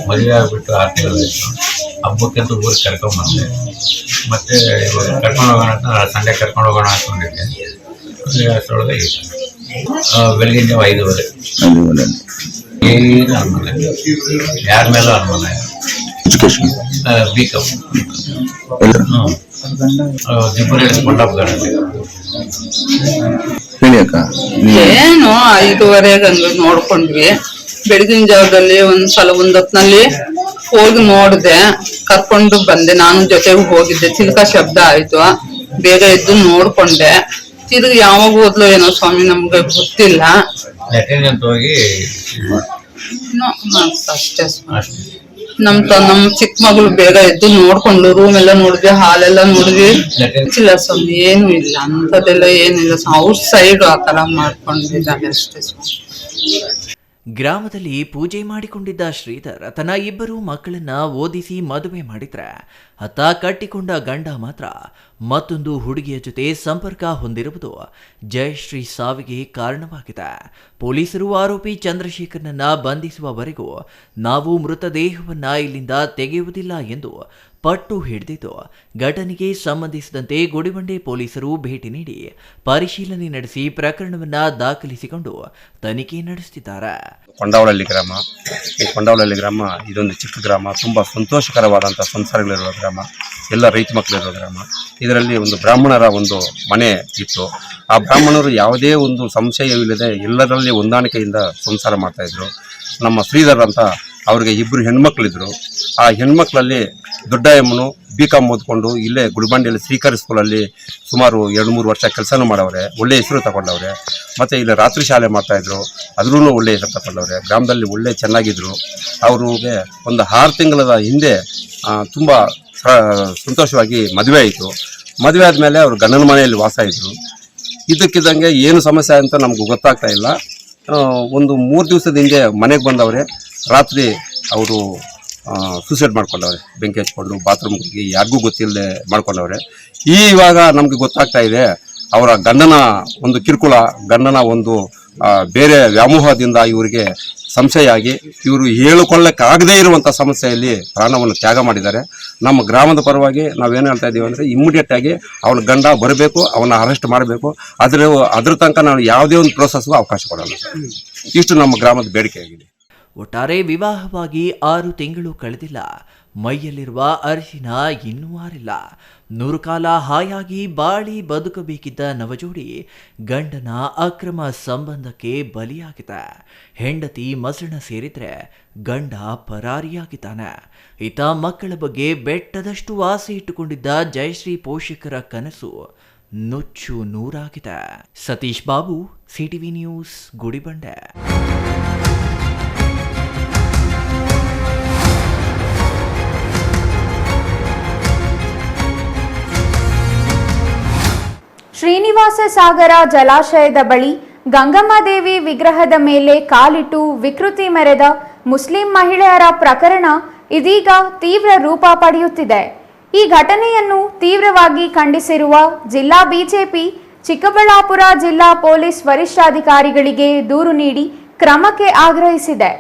ಮದುವೆ ಆಗ್ಬಿಟ್ಟು 6 ತಿಂಗಳಾಯಿತು. ಹಬ್ಬಕ್ಕಂತೂ ಊರಿಗೆ ಕರ್ಕೊಂಡ್ಬಂದೆ. ಮತ್ತೆ ಇವಾಗ ಕರ್ಕೊಂಡು ಹೋಗೋಣ ಅಂತ ಸಂಡೆ ಕರ್ಕೊಂಡು ಹೋಗೋಣ ಅಂದ್ಕೊಂಡಿದ್ದೆ. ಅಷ್ಟರೊಳಗೆ ಬೆಳಗಿನ ಜಾವ 5:15 ಏನು ಅನುಮಾನ, ಯಾರ ಮೇಲೂ ಅನುಮಾನ ಇಲ್ಲ. Education B.Com ಜಿಬ್ಬರು Kondappa. ಏನು 5:15 ಹಂಗ ನೋಡ್ಕೊಂಡ್ವಿ. ಬೆಳಗಿನ ಜಾವದಲ್ಲಿ ಒಂದ್ಸಲ 1 ಹೊತ್ನಲ್ಲಿ ಹೋಗಿ ನೋಡ್ದೆ, ಕರ್ಕೊಂಡು ಬಂದೆ. ನಾನು ಜೊತೆಗೆ ಹೋಗಿದ್ದೆ. ಚಿಲ್ಕ ಶಬ್ದ ಆಯ್ತು, ಬೇಗ ಎದ್ದು ನೋಡ್ಕೊಂಡೆ. ತಿರುಗಿ ಯಾವಾಗ ಹೋದ್ಲು ಏನೋ ಸ್ವಾಮಿ, ನಮ್ಗೆ ಗೊತ್ತಿಲ್ಲ. ಹೋಗಿ ಅಷ್ಟೇ. ನಮ್ ಚಿಕ್ಕ ಮಗಳು ಬೇಗ ಎದ್ದು ನೋಡ್ಕೊಂಡು ರೂಮ್ ಎಲ್ಲ ನೋಡಿದ್ವಿ, ಹಾಲೆಲ್ಲ ನೋಡಿದ್ವಿ. ಇಲ್ಲ ಸ್ವಾಮಿ, ಏನು ಇಲ್ಲ ಅಂತದೆಲ್ಲ ಏನಿಲ್ಲ. ಔಟ್ ಸೈಡ್ ಆತರ ಮಾಡ್ಕೊಂಡಿದ್ದಾರೆ ಅಷ್ಟೇ ಸ್ವಾಮಿ. ಗ್ರಾಮದಲ್ಲಿ ಪೂಜೆ ಮಾಡಿಕೊಂಡಿದ್ದ ಶ್ರೀಧರ್ ತನ್ನ ಇಬ್ಬರು ಮಕ್ಕಳನ್ನ ಓದಿಸಿ ಮದುವೆ ಮಾಡಿದ್ರೆ ಆತ ಕಟ್ಟಿಕೊಂಡ ಗಂಡ ಮಾತ್ರ ಮತ್ತೊಂದು ಹುಡುಗಿಯ ಜೊತೆ ಸಂಪರ್ಕ ಹೊಂದಿರುವುದು ಜಯಶ್ರೀ ಸಾವಿಗೆ ಕಾರಣವಾಗಿದೆ. ಪೊಲೀಸರು ಆರೋಪಿ ಚಂದ್ರಶೇಖರ್ನನ್ನ ಬಂಧಿಸುವವರೆಗೂ ನಾವು ಮೃತದೇಹವನ್ನ ಇಲ್ಲಿಂದ ತೆಗೆಯುವುದಿಲ್ಲ ಎಂದು ಪಟ್ಟು ಹಿಡಿದಿದ್ದು, ಘಟನೆಗೆ ಸಂಬಂಧಿಸಿದಂತೆ ಗುಡಿಬಂಡೆ ಪೊಲೀಸರು ಭೇಟಿ ನೀಡಿ ಪರಿಶೀಲನೆ ನಡೆಸಿ ಪ್ರಕರಣವನ್ನ ದಾಖಲಿಸಿಕೊಂಡು ತನಿಖೆ ನಡೆಸುತ್ತಿದ್ದಾರೆ. ಕೊಂಡಾವಳಹಳ್ಳಿ ಗ್ರಾಮ, ಈ ಕೊಂಡಾವಳಹಳ್ಳಿ ಗ್ರಾಮ ಇದೊಂದು ಚಿಕ್ಕ ಗ್ರಾಮ, ತುಂಬ ಸಂತೋಷಕರವಾದಂಥ ಸಂಸಾರಗಳಿರುವ ಗ್ರಾಮ, ಎಲ್ಲ ರೈತ ಮಕ್ಕಳಿರುವ ಗ್ರಾಮ. ಇದರಲ್ಲಿ ಒಂದು ಬ್ರಾಹ್ಮಣರ ಒಂದು ಮನೆ ಇತ್ತು. ಆ ಬ್ರಾಹ್ಮಣರು ಯಾವುದೇ ಒಂದು ಸಂಶಯವಿಲ್ಲದೆ ಎಲ್ಲರಲ್ಲಿ ಹೊಂದಾಣಿಕೆಯಿಂದ ಸಂಸಾರ ಮಾಡ್ತಾಯಿದ್ರು. ನಮ್ಮ ಶ್ರೀಧರ್ ಅಂತ ಅವ್ರಿಗೆ ಇಬ್ಬರು ಹೆಣ್ಮಕ್ಳಿದ್ರು. ಆ ಹೆಣ್ಮಕ್ಳಲ್ಲಿ ದೊಡ್ಡ ಎಮ್ಮನು BCom ಓದ್ಕೊಂಡು ಇಲ್ಲೇ ಗುಡಿಬಂಡೆಯಲ್ಲಿ ಶ್ರೀಕರ್ ಸ್ಕೂಲಲ್ಲಿ ಸುಮಾರು 2-3 ವರ್ಷ ಕೆಲಸನೂ ಮಾಡವ್ರೆ, ಒಳ್ಳೆ ಹೆಸರು ತಗೊಂಡವ್ರೆ. ಮತ್ತು ಇಲ್ಲಿ ರಾತ್ರಿ ಶಾಲೆ ಮಾಡ್ತಾಯಿದ್ರು, ಅದ್ರೂ ಒಳ್ಳೆ ಹೆಸರು ತಗೊಂಡವ್ರೆ. ಗ್ರಾಮದಲ್ಲಿ ಒಳ್ಳೆ ಚೆನ್ನಾಗಿದ್ರು. ಅವ್ರಿಗೆ ಒಂದು 6 ತಿಂಗಳ ಹಿಂದೆ ತುಂಬ ಸಂತೋಷವಾಗಿ ಮದುವೆ ಆಯಿತು. ಮದುವೆ ಆದಮೇಲೆ ಅವರು ಗಂಡನ ಮನೆಯಲ್ಲಿ ವಾಸ ಇದ್ದರು. ಇದಕ್ಕಿದ್ದಂಗೆ ಏನು ಸಮಸ್ಯೆ ಅಂತ ನಮ್ಗೆ ಗೊತ್ತಾಗ್ತಾ ಇಲ್ಲ. ಒಂದು 3 ದಿವಸದ ಹಿಂದೆ ಮನೆಗೆ ಬಂದವ್ರೆ. ರಾತ್ರಿ ಅವರು ಸೂಸೈಡ್ ಮಾಡ್ಕೊಂಡವ್ರೆ, ಬೆಂಕಿ ಹಚ್ಕೊಂಡು ಬಾತ್ರೂಮ್ಗೆ ಹೋಗಿ, ಯಾರಿಗೂ ಗೊತ್ತಿಲ್ಲದೆ ಮಾಡ್ಕೊಂಡವ್ರೆ. ಇವಾಗ ನಮಗೆ ಗೊತ್ತಾಗ್ತಾ ಇದೆ ಅವರ ಗಂಡನ ಒಂದು ಕಿರುಕುಳ, ಗಂಡನ ಒಂದು ಬೇರೆ ವ್ಯಾಮೋಹದಿಂದ ಇವರಿಗೆ ಸಂಶಯ ಆಗಿ ಇವರು ಹೇಳಿಕೊಳ್ಳಕ್ಕಾಗದೇ ಇರುವಂಥ ಸಮಸ್ಯೆಯಲ್ಲಿ ಪ್ರಾಣವನ್ನು ತ್ಯಾಗ ಮಾಡಿದ್ದಾರೆ. ನಮ್ಮ ಗ್ರಾಮದ ಪರವಾಗಿ ನಾವೇನು ಹೇಳ್ತಾ ಇದ್ದೀವಿ ಅಂದರೆ, ಇಮ್ಮಿಡಿಯೇಟಾಗಿ ಅವನ ಗಂಡ ಬರಬೇಕು, ಅವನ ಅರೆಸ್ಟ್ ಮಾಡಬೇಕು. ಅದ್ರ ತನಕ ನಾವು ಯಾವುದೇ ಒಂದು ಪ್ರೋಸೆಸ್ಗೂ ಅವಕಾಶ ಕೊಡೋಣ. ಇಷ್ಟು ನಮ್ಮ ಗ್ರಾಮದ ಬೇಡಿಕೆ ಆಗಿದೆ. ಒಟ್ಟಾರೆ ವಿವಾಹವಾಗಿ 6 ತಿಂಗಳು ಕಳೆದಿಲ್ಲ, ಮೈಯಲ್ಲಿರುವ ಅರಿಶಿನ ಇನ್ನೂ ಆರಿಲ್ಲ. 100 ಕಾಲ ಹಾಯಾಗಿ ಬಾಳಿ ಬದುಕಬೇಕಿದ್ದ ನವಜೋಡಿ ಗಂಡನ ಅಕ್ರಮ ಸಂಬಂಧಕ್ಕೆ ಬಲಿಯಾಗಿದೆ. ಹೆಂಡತಿ ಮಸಣ ಸೇರಿದ್ರೆ ಗಂಡ ಪರಾರಿಯಾಗಿದ್ದಾನೆ. ಈತ ಮಕ್ಕಳ ಬಗ್ಗೆ ಬೆಟ್ಟದಷ್ಟು ಆಸೆ ಇಟ್ಟುಕೊಂಡಿದ್ದ ಜಯಶ್ರೀ ಪೋಷಕರ ಕನಸು ನುಚ್ಚು ನೂರಾಗಿದೆ. Satish Babu, CTV news, Gudibande. ಶ್ರೀನಿವಾಸ ಸಾಗರ ಜಲಾಶಯದ ಬಳಿ ಗಂಗಮ್ಮದೇವಿ ವಿಗ್ರಹದ ಮೇಲೆ ಕಾಲಿಟ್ಟು ವಿಕೃತಿ ಮೆರೆದ ಮುಸ್ಲಿಂ ಮಹಿಳೆಯರ ಪ್ರಕರಣ ಇದೀಗ ತೀವ್ರ ರೂಪ ಪಡೆಯುತ್ತಿದೆ. ಈ ಘಟನೆಯನ್ನು ತೀವ್ರವಾಗಿ ಖಂಡಿಸಿರುವ ಜಿಲ್ಲಾ ಬಿಜೆಪಿ ಚಿಕ್ಕಬಳ್ಳಾಪುರ ಜಿಲ್ಲಾ ಪೊಲೀಸ್ ವರಿಷ್ಠಾಧಿಕಾರಿಗಳಿಗೆ ದೂರು ನೀಡಿ ಕ್ರಮಕ್ಕೆ ಆಗ್ರಹಿಸಿದೆ.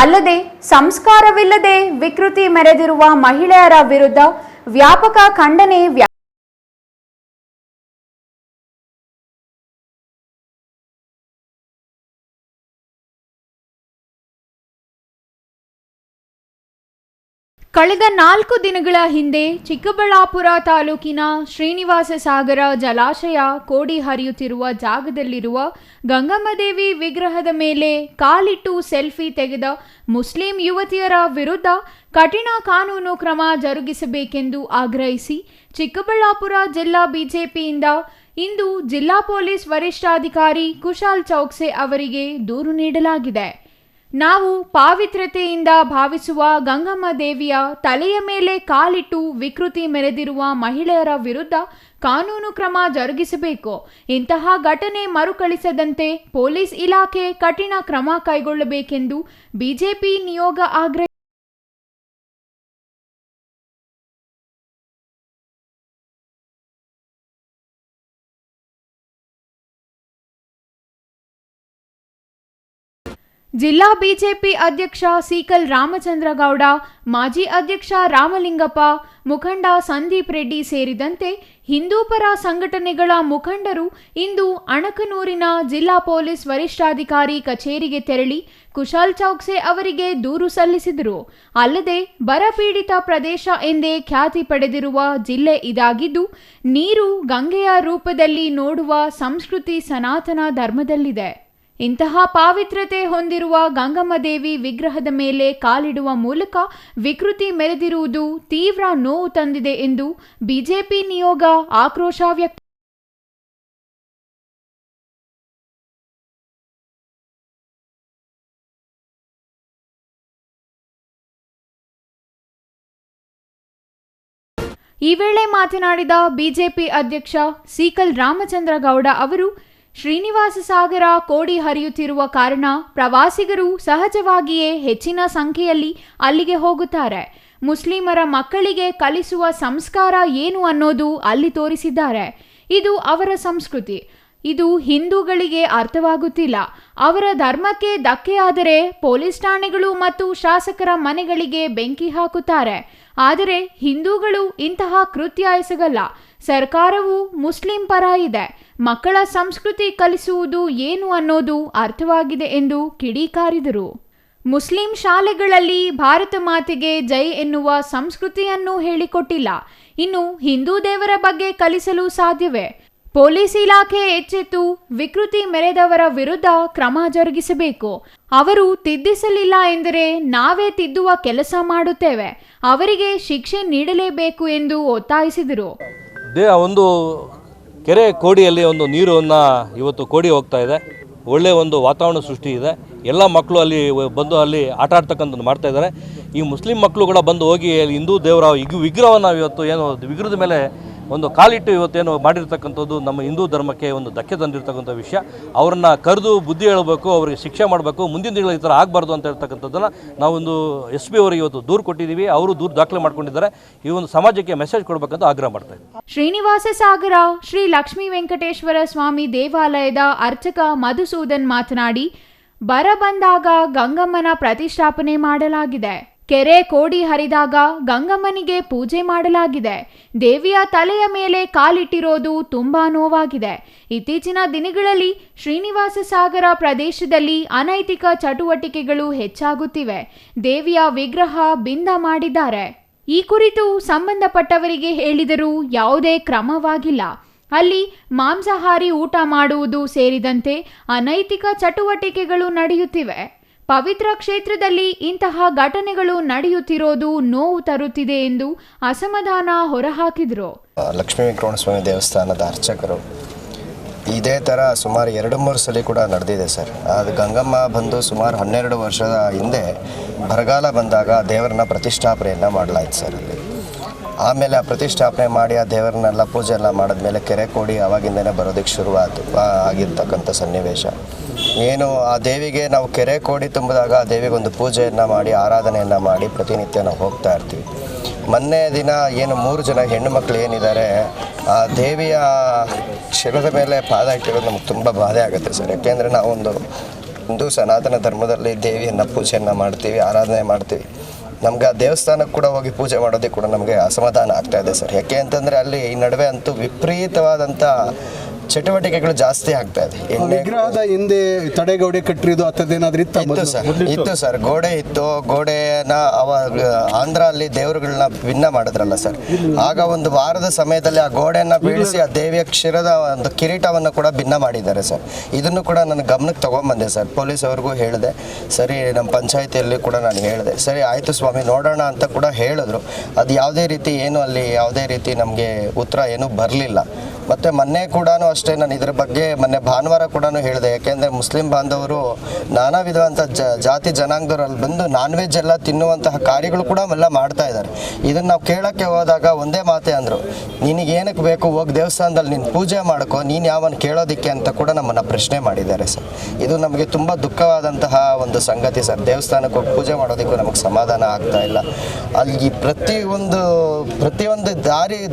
ಅಲ್ಲದೆ ಸಂಸ್ಕಾರವಿಲ್ಲದೆ ವಿಕೃತಿ ಮೆರೆದಿರುವ ಮಹಿಳೆಯರ ವಿರುದ್ಧ ವ್ಯಾಪಕ ಖಂಡನೆ ಕಳೆದ 4 ದಿನಗಳ ಹಿಂದೆ ಚಿಕ್ಕಬಳ್ಳಾಪುರ ತಾಲೂಕಿನ ಶ್ರೀನಿವಾಸ ಸಾಗರ ಜಲಾಶಯ ಕೋಡಿ ಹರಿಯುತ್ತಿರುವ ಜಾಗದಲ್ಲಿರುವ ಗಂಗಮ್ಮದೇವಿ ವಿಗ್ರಹದ ಮೇಲೆ ಕಾಲಿಟ್ಟು ಸೆಲ್ಫಿ ತೆಗೆದ ಮುಸ್ಲಿಂ ಯುವತಿಯರ ವಿರುದ್ಧ ಕಠಿಣ ಕಾನೂನು ಕ್ರಮ ಜರುಗಿಸಬೇಕೆಂದು ಆಗ್ರಹಿಸಿ ಚಿಕ್ಕಬಳ್ಳಾಪುರ ಜಿಲ್ಲಾ ಬಿಜೆಪಿಯಿಂದ ಇಂದು ಜಿಲ್ಲಾ ಪೊಲೀಸ್ ವರಿಷ್ಠಾಧಿಕಾರಿ ಕುಶಾಲ್ ಚೌಕ್ಸೆ ಅವರಿಗೆ ದೂರು ನೀಡಲಾಗಿದೆ. ನಾವು ಪಾವಿತ್ರ್ಯತೆಯಿಂದ ಭಾವಿಸುವ ಗಂಗಮ್ಮ ದೇವಿಯ ತಲೆಯ ಮೇಲೆ ಕಾಲಿಟ್ಟು ವಿಕೃತಿ ಮೆರೆದಿರುವ ಮಹಿಳೆಯರ ವಿರುದ್ಧ ಕಾನೂನು ಕ್ರಮ ಜರುಗಿಸಬೇಕು. ಇಂತಹ ಘಟನೆ ಮರುಕಳಿಸದಂತೆ ಪೊಲೀಸ್ ಇಲಾಖೆ ಕಠಿಣ ಕ್ರಮ ಕೈಗೊಳ್ಳಬೇಕೆಂದು ಬಿಜೆಪಿ ನಿಯೋಗ ಆಗ್ರಹಿಸಿದೆ. ಜಿಲ್ಲಾ ಬಿಜೆಪಿ ಅಧ್ಯಕ್ಷ ಸೀಕಲ್ ರಾಮಚಂದ್ರ ಗೌಡ, ಮಾಜಿ ಅಧ್ಯಕ್ಷ ರಾಮಲಿಂಗಪ್ಪ, ಮುಖಂಡ ಸಂದೀಪ್ ರೆಡ್ಡಿ ಸೇರಿದಂತೆ ಹಿಂದೂಪರ ಸಂಘಟನೆಗಳ ಮುಖಂಡರು ಇಂದು ಅಣಕನೂರಿನ ಜಿಲ್ಲಾ ಪೊಲೀಸ್ ವರಿಷ್ಠಾಧಿಕಾರಿ ಕಚೇರಿಗೆ ತೆರಳಿ ಕುಶಾಲ್ ಚೌಕ್ಸೆ ಅವರಿಗೆ ದೂರು ಸಲ್ಲಿಸಿದರು. ಅಲ್ಲದೆ ಬರಪೀಡಿತ ಪ್ರದೇಶ ಎಂದೇ ಖ್ಯಾತಿ ಪಡೆದಿರುವ ಜಿಲ್ಲೆ ಇದಾಗಿದ್ದು, ನೀರು ಗಂಗೆಯ ರೂಪದಲ್ಲಿ ನೋಡುವ ಸಂಸ್ಕೃತಿ ಸನಾತನ ಧರ್ಮದಲ್ಲಿದೆ. ಇಂತಹ ಪಾವಿತ್ರ್ಯತೆ ಹೊಂದಿರುವ ಗಂಗಮ್ಮದೇವಿ ವಿಗ್ರಹದ ಮೇಲೆ ಕಾಲಿಡುವ ಮೂಲಕ ವಿಕೃತಿ ಮೆರೆದಿರುವುದು ತೀವ್ರ ನೋವು ತಂದಿದೆ ಎಂದು ಬಿಜೆಪಿ ನಿಯೋಗ ಆಕ್ರೋಶ ವ್ಯಕ್ತ ಈ ವೇಳೆ ಮಾತನಾಡಿದ ಬಿಜೆಪಿ ಅಧ್ಯಕ್ಷ ಸೀಕಲ್ ರಾಮಚಂದ್ರ ಗೌಡ ಅವರು, ಶ್ರೀನಿವಾಸ ಸಾಗರ ಕೋಡಿ ಹರಿಯುತ್ತಿರುವ ಕಾರಣ ಪ್ರವಾಸಿಗರು ಸಹಜವಾಗಿಯೇ ಹೆಚ್ಚಿನ ಸಂಖ್ಯೆಯಲ್ಲಿ ಅಲ್ಲಿಗೆ ಹೋಗುತ್ತಾರೆ. ಮುಸ್ಲಿಮರ ಮಕ್ಕಳಿಗೆ ಕಲಿಸುವ ಸಂಸ್ಕಾರ ಏನು ಅನ್ನೋದು ಅಲ್ಲಿ ತೋರಿಸಿದ್ದಾರೆ. ಇದು ಅವರ ಸಂಸ್ಕೃತಿ. ಇದು ಹಿಂದೂಗಳಿಗೆ ಅರ್ಥವಾಗುತ್ತಿಲ್ಲ. ಅವರ ಧರ್ಮಕ್ಕೆ ಧಕ್ಕೆಯಾದರೆ ಪೊಲೀಸ್ ಠಾಣೆಗಳು ಮತ್ತು ಶಾಸಕರ ಮನೆಗಳಿಗೆ ಬೆಂಕಿ ಹಾಕುತ್ತಾರೆ. ಆದರೆ ಹಿಂದೂಗಳು ಇಂತಹ ಕೃತ್ಯ ಎಸಗಲ್ಲ. ಸರ್ಕಾರವು ಮುಸ್ಲಿಂ ಪರ ಇದೆ. ಮಕ್ಕಳ ಸಂಸ್ಕೃತಿ ಕಲಿಸುವುದು ಏನು ಅನ್ನೋದು ಅರ್ಥವಾಗಿದೆ ಎಂದು ಕಿಡಿಕಾರಿದರು. ಮುಸ್ಲಿಂ ಶಾಲೆಗಳಲ್ಲಿ ಭಾರತ ಮಾತೆಗೆ ಜೈ ಎನ್ನುವ ಸಂಸ್ಕೃತಿಯನ್ನು ಹೇಳಿಕೊಟ್ಟಿಲ್ಲ. ಇನ್ನು ಹಿಂದೂ ದೇವರ ಬಗ್ಗೆ ಕಲಿಸಲು ಸಾಧ್ಯವೇ? ಪೊಲೀಸ್ ಇಲಾಖೆ ಎಚ್ಚೆತ್ತು ವಿಕೃತಿ ಮೆರೆದವರ ವಿರುದ್ಧ ಕ್ರಮ ಜರುಗಿಸಬೇಕು. ಅವರು ತಿದ್ದಿಸಲಿಲ್ಲ ಎಂದರೆ ನಾವೇ ತಿದ್ದುವ ಕೆಲಸ ಮಾಡುತ್ತೇವೆ. ಅವರಿಗೆ ಶಿಕ್ಷೆ ನೀಡಲೇಬೇಕು ಎಂದು ಒತ್ತಾಯಿಸಿದರು. ಒಂದು ಕೆರೆ ಕೋಡಿಯಲ್ಲಿ ಒಂದು ನೀರನ್ನು ಇವತ್ತು ಕೋಡಿ ಹೋಗ್ತಾ ಇದೆ. ಒಳ್ಳೆಯ ಒಂದು ವಾತಾವರಣ ಸೃಷ್ಟಿ ಇದೆ. ಎಲ್ಲ ಮಕ್ಕಳು ಅಲ್ಲಿ ಬಂದು ಅಲ್ಲಿ ಆಟ ಆಡ್ತಕ್ಕಂಥದ್ದು ಮಾಡ್ತಾ ಇದ್ದಾರೆ. ಈ ಮುಸ್ಲಿಂ ಮಕ್ಕಳು ಕೂಡ ಬಂದು ಹೋಗಿ ಹಿಂದೂ ದೇವರ ವಿಗ್ರಹವನ್ನು ಇವತ್ತು ಏನು ವಿಗ್ರಹದ ಮೇಲೆ ಒಂದು ಕಾಲಿಟ್ಟು ಇವತ್ತೇನು ಮಾಡಿರ್ತಕ್ಕಂಥದ್ದು ನಮ್ಮ ಹಿಂದೂ ಧರ್ಮಕ್ಕೆ ಒಂದು ಧಕ್ಕೆ ತಂದಿರ್ತಕ್ಕಂಥ ವಿಷಯ. ಅವ್ರನ್ನ ಕರೆದು ಬುದ್ಧಿ ಹೇಳಬೇಕು, ಅವರಿಗೆ ಶಿಕ್ಷೆ ಮಾಡಬೇಕು. ಮುಂದಿನ ದಿನಗಳು ಈ ಥರ ಆಗಬಾರ್ದು ಅಂತ ಹೇಳ್ತಕ್ಕಂಥದ್ದನ್ನು ನಾವೊಂದು SP ಅವರಿಗೆ ಇವತ್ತು ದೂರು ಕೊಟ್ಟಿದ್ದೀವಿ. ಅವರು ದೂರು ದಾಖಲೆ ಮಾಡ್ಕೊಂಡಿದ್ದಾರೆ. ಈ ಒಂದು ಸಮಾಜಕ್ಕೆ ಮೆಸೇಜ್ ಕೊಡಬೇಕಂತ ಆಗ್ರಹ ಮಾಡ್ತಾ ಇದ್ದೀವಿ. ಶ್ರೀನಿವಾಸ ಸಾಗರ ಶ್ರೀ ಲಕ್ಷ್ಮೀ ವೆಂಕಟೇಶ್ವರ ಸ್ವಾಮಿ ದೇವಾಲಯದ ಅರ್ಚಕ ಮಧುಸೂದನ್ ಮಾತನಾಡಿ, ಬರ ಬಂದಾಗ ಗಂಗಮ್ಮನ ಪ್ರತಿಷ್ಠಾಪನೆ ಮಾಡಲಾಗಿದೆ. ಕೆರೆ ಕೋಡಿ ಹರಿದಾಗ ಗಂಗಮ್ಮನಿಗೆ ಪೂಜೆ ಮಾಡಲಾಗಿದೆ. ದೇವಿಯ ತಲೆಯ ಮೇಲೆ ಕಾಲಿಟ್ಟಿರೋದು ತುಂಬಾ ನೋವಾಗಿದೆ. ಇತ್ತೀಚಿನ ದಿನಗಳಲ್ಲಿ ಶ್ರೀನಿವಾಸ ಸಾಗರ ಪ್ರದೇಶದಲ್ಲಿ ಅನೈತಿಕ ಚಟುವಟಿಕೆಗಳು ಹೆಚ್ಚಾಗುತ್ತಿವೆ. ದೇವಿಯ ವಿಗ್ರಹ ಬಿಂದ ಮಾಡಿದ್ದಾರೆ. ಈ ಕುರಿತು ಸಂಬಂಧಪಟ್ಟವರಿಗೆ ಹೇಳಿದರೂ ಯಾವುದೇ ಕ್ರಮವಾಗಿಲ್ಲ. ಅಲ್ಲಿ ಮಾಂಸಾಹಾರಿ ಊಟ ಮಾಡುವುದು ಸೇರಿದಂತೆ ಅನೈತಿಕ ಚಟುವಟಿಕೆಗಳು ನಡೆಯುತ್ತಿವೆ. ಪವಿತ್ರ ಕ್ಷೇತ್ರದಲ್ಲಿ ಇಂತಹ ಘಟನೆಗಳು ನಡೆಯುತ್ತಿರೋದು ನೋವು ತರುತ್ತಿದೆ ಎಂದು ಅಸಮಾಧಾನ ಹೊರಹಾಕಿದರು. ಲಕ್ಷ್ಮೀ ವೆಂಕಟೇಶ್ವರ ದೇವಸ್ಥಾನದ ಅರ್ಚಕರು ಇದೇ ಥರ ಸುಮಾರು 2-3 ಸಲ ಕೂಡ ನಡೆದಿದೆ ಸರ್. ಅದು ಗಂಗಮ್ಮ ಬಂದು ಸುಮಾರು 12 ವರ್ಷದ ಹಿಂದೆ ಬರಗಾಲ ಬಂದಾಗ ದೇವರನ್ನ ಪ್ರತಿಷ್ಠಾಪನೆಯನ್ನು ಮಾಡಲಾಯಿತು ಸರ್. ಅಲ್ಲಿ ಆಮೇಲೆ ಆ ಪ್ರತಿಷ್ಠಾಪನೆ ಮಾಡಿ ಆ ದೇವರನ್ನೆಲ್ಲ ಪೂಜೆ ಎಲ್ಲ ಮಾಡಿದ್ಮೇಲೆ ಕೆರೆ ಕೋಡಿ ಆವಾಗಿಂದನೇ ಬರೋದಕ್ಕೆ ಶುರುವಾಯಿತು ಆಗಿರ್ತಕ್ಕಂಥ ಸನ್ನಿವೇಶ. ಏನು ಆ ದೇವಿಗೆ ನಾವು ಕೆರೆ ಕೋಡಿ ತುಂಬಿದಾಗ ಆ ದೇವಿಗೊಂದು ಪೂಜೆಯನ್ನು ಮಾಡಿ ಆರಾಧನೆಯನ್ನು ಮಾಡಿ ಪ್ರತಿನಿತ್ಯ ನಾವು ಹೋಗ್ತಾ ಇರ್ತೀವಿ. ಮೊನ್ನೆ ದಿನ ಏನು 3 ಜನ ಹೆಣ್ಣು ಮಕ್ಕಳು ಏನಿದ್ದಾರೆ ಆ ದೇವಿಯ ಶಿರದ ಮೇಲೆ ಪಾದ ಇಟ್ಟಿರೋದು ನಮ್ಗೆ ತುಂಬ ಬಾಧೆ ಆಗುತ್ತೆ ಸರ್. ಯಾಕೆಂದರೆ ನಾವೊಂದು ಹಿಂದೂ ಸನಾತನ ಧರ್ಮದಲ್ಲಿ ದೇವಿಯನ್ನು ಪೂಜೆಯನ್ನು ಮಾಡ್ತೀವಿ, ಆರಾಧನೆ ಮಾಡ್ತೀವಿ. ನಮ್ಗೆ ಆ ದೇವಸ್ಥಾನಕ್ಕೆ ಕೂಡ ಹೋಗಿ ಪೂಜೆ ಮಾಡೋದಕ್ಕೆ ಕೂಡ ನಮಗೆ ಅಸಮಾಧಾನ ಆಗ್ತಾ ಇದೆ ಸರ್. ಯಾಕೆ ಅಂತಂದರೆ ಅಲ್ಲಿ ಈ ನಡುವೆ ಅಂತೂ ವಿಪರೀತವಾದಂಥ ಚಟುವಟಿಕೆಗಳು ಜಾಸ್ತಿ ಆಗ್ತಾ ಇದೆ. ವಿಗ್ರಹದ ಹಿಂದೆ ತಡೆಗೋಡೆ ಕಟ್ಟಿರೋದು ಅಂತದ್ದೇನಾದ್ರೂ ಇತ್ತು ಸರ್. ಗೋಡೆ ಇತ್ತು. ಗೋಡೆನ ಆಂಧ್ರ ಅಲ್ಲಿ ದೇವರುಗಳನ್ನ ಭಿನ್ನ ಮಾಡಿದ್ರಲ್ಲ ಸರ್. ಆಗ ಒಂದು ವಾರದ ಸಮಯದಲ್ಲಿ ಆ ಗೋಡೆಯನ್ನ ಬೀಳಿಸಿ ಆ ದೇವಿಯ ಕ್ಷೀರದ ಒಂದು ಕಿರೀಟವನ್ನು ಕೂಡ ಭಿನ್ನ ಮಾಡಿದ್ದಾರೆ ಸರ್. ಇದನ್ನು ಕೂಡ ನನ್ನ ಗಮನಕ್ಕೆ ತಗೊಂಡ್ಬಂದೆ ಸರ್. ಪೊಲೀಸ್ ಅವ್ರಿಗೂ ಹೇಳಿದೆ. ಸರಿ, ನಮ್ಮ ಪಂಚಾಯತಿಯಲ್ಲಿ ಕೂಡ ನಾನು ಹೇಳಿದೆ. ಸರಿ ಆಯಿತು ಸ್ವಾಮಿ, ನೋಡೋಣ ಅಂತ ಕೂಡ ಹೇಳಿದ್ರು. ಅದು ಯಾವುದೇ ರೀತಿ ಏನು ಅಲ್ಲಿ ಯಾವುದೇ ರೀತಿ ನಮಗೆ ಉತ್ತರ ಏನೂ ಬರಲಿಲ್ಲ. ಮತ್ತು ಮೊನ್ನೆ ಕೂಡ ಅಷ್ಟೇ ನಾನು ಇದ್ರ ಬಗ್ಗೆ ಮೊನ್ನೆ ಭಾನುವಾರ ಕೂಡ ಹೇಳಿದೆ. ಯಾಕೆಂದರೆ ಮುಸ್ಲಿಂ ಬಾಂಧವರು ನಾನಾ ವಿಧವಂಥ ಜಾತಿ ಜನಾಂಗದವರಲ್ಲಿ ಬಂದು ನಾನ್ ವೆಜ್ ಎಲ್ಲ ತಿನ್ನುವಂತಹ ಕಾರ್ಯಗಳು ಕೂಡ ಎಲ್ಲ ಮಾಡ್ತಾ ಇದ್ದಾರೆ. ಇದನ್ನು ನಾವು ಕೇಳೋಕ್ಕೆ ಹೋದಾಗ ಒಂದೇ ಮಾತೇ ಅಂದರು, ನಿನಗೇನಕ್ಕೆ ಬೇಕು, ಹೋಗಿ ದೇವಸ್ಥಾನದಲ್ಲಿ ನೀನು ಪೂಜೆ ಮಾಡ್ಕೋ, ನೀನು ಯಾವನು ಕೇಳೋದಕ್ಕೆ ಅಂತ ಕೂಡ ನಮ್ಮನ್ನು ಪ್ರಶ್ನೆ ಮಾಡಿದ್ದಾರೆ ಸರ್. ಇದು ನಮಗೆ ತುಂಬ ದುಃಖವಾದಂತಹ ಒಂದು ಸಂಗತಿ ಸರ್. ದೇವಸ್ಥಾನಕ್ಕೆ ಹೋಗಿ ಪೂಜೆ ಮಾಡೋದಕ್ಕೂ ನಮಗೆ ಸಮಾಧಾನ ಆಗ್ತಾ ಇಲ್ಲ. ಅಲ್ಲಿ ಪ್ರತಿಯೊಂದು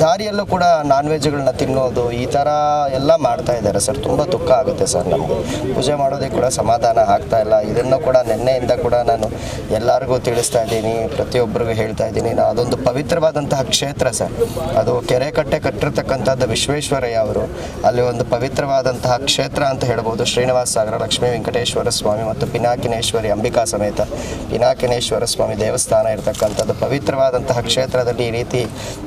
ದಾರಿಯಲ್ಲೂ ಕೂಡ ನಾನ್ ವೆಜ್ಗಳನ್ನ ತಿನ್ನೋದು ಈ ಥರ ಎಲ್ಲ ಮಾಡ್ತಾ ಇದ್ದಾರೆ ಸರ್. ತುಂಬ ದುಃಖ ಆಗುತ್ತೆ ಸರ್. ನಮಗೆ ಪೂಜೆ ಮಾಡೋದಕ್ಕೆ ಕೂಡ ಸಮಾಧಾನ ಆಗ್ತಾ ಇಲ್ಲ. ಇದನ್ನು ಕೂಡ ನಿನ್ನೆಯಿಂದ ಕೂಡ ನಾನು ಎಲ್ಲರಿಗೂ ತಿಳಿಸ್ತಾ ಇದ್ದೀನಿ, ಪ್ರತಿಯೊಬ್ಬರಿಗೂ ಹೇಳ್ತಾ ಇದ್ದೀನಿ. ಅದೊಂದು ಪವಿತ್ರವಾದಂತಹ ಕ್ಷೇತ್ರ ಸರ್. ಅದು ಕೆರೆ ಕಟ್ಟಿರ್ತಕ್ಕಂಥದ್ದು ವಿಶ್ವೇಶ್ವರಯ್ಯ ಅವರು. ಅಲ್ಲಿ ಒಂದು ಪವಿತ್ರವಾದಂತಹ ಕ್ಷೇತ್ರ ಅಂತ ಹೇಳ್ಬೋದು. ಶ್ರೀನಿವಾಸ ಸಾಗರ ಲಕ್ಷ್ಮೀ ವೆಂಕಟೇಶ್ವರ ಸ್ವಾಮಿ ಮತ್ತು ಪಿನಾಕಿನೇಶ್ವರಿ ಅಂಬಿಕಾ ಸಮೇತ ಪಿನಾಕಿನೇಶ್ವರ ಸ್ವಾಮಿ ದೇವಸ್ಥಾನ ಇರತಕ್ಕಂಥದ್ದು ಪವಿತ್ರವಾದಂತಹ ಕ್ಷೇತ್ರದಲ್ಲಿ ಈ ರೀತಿ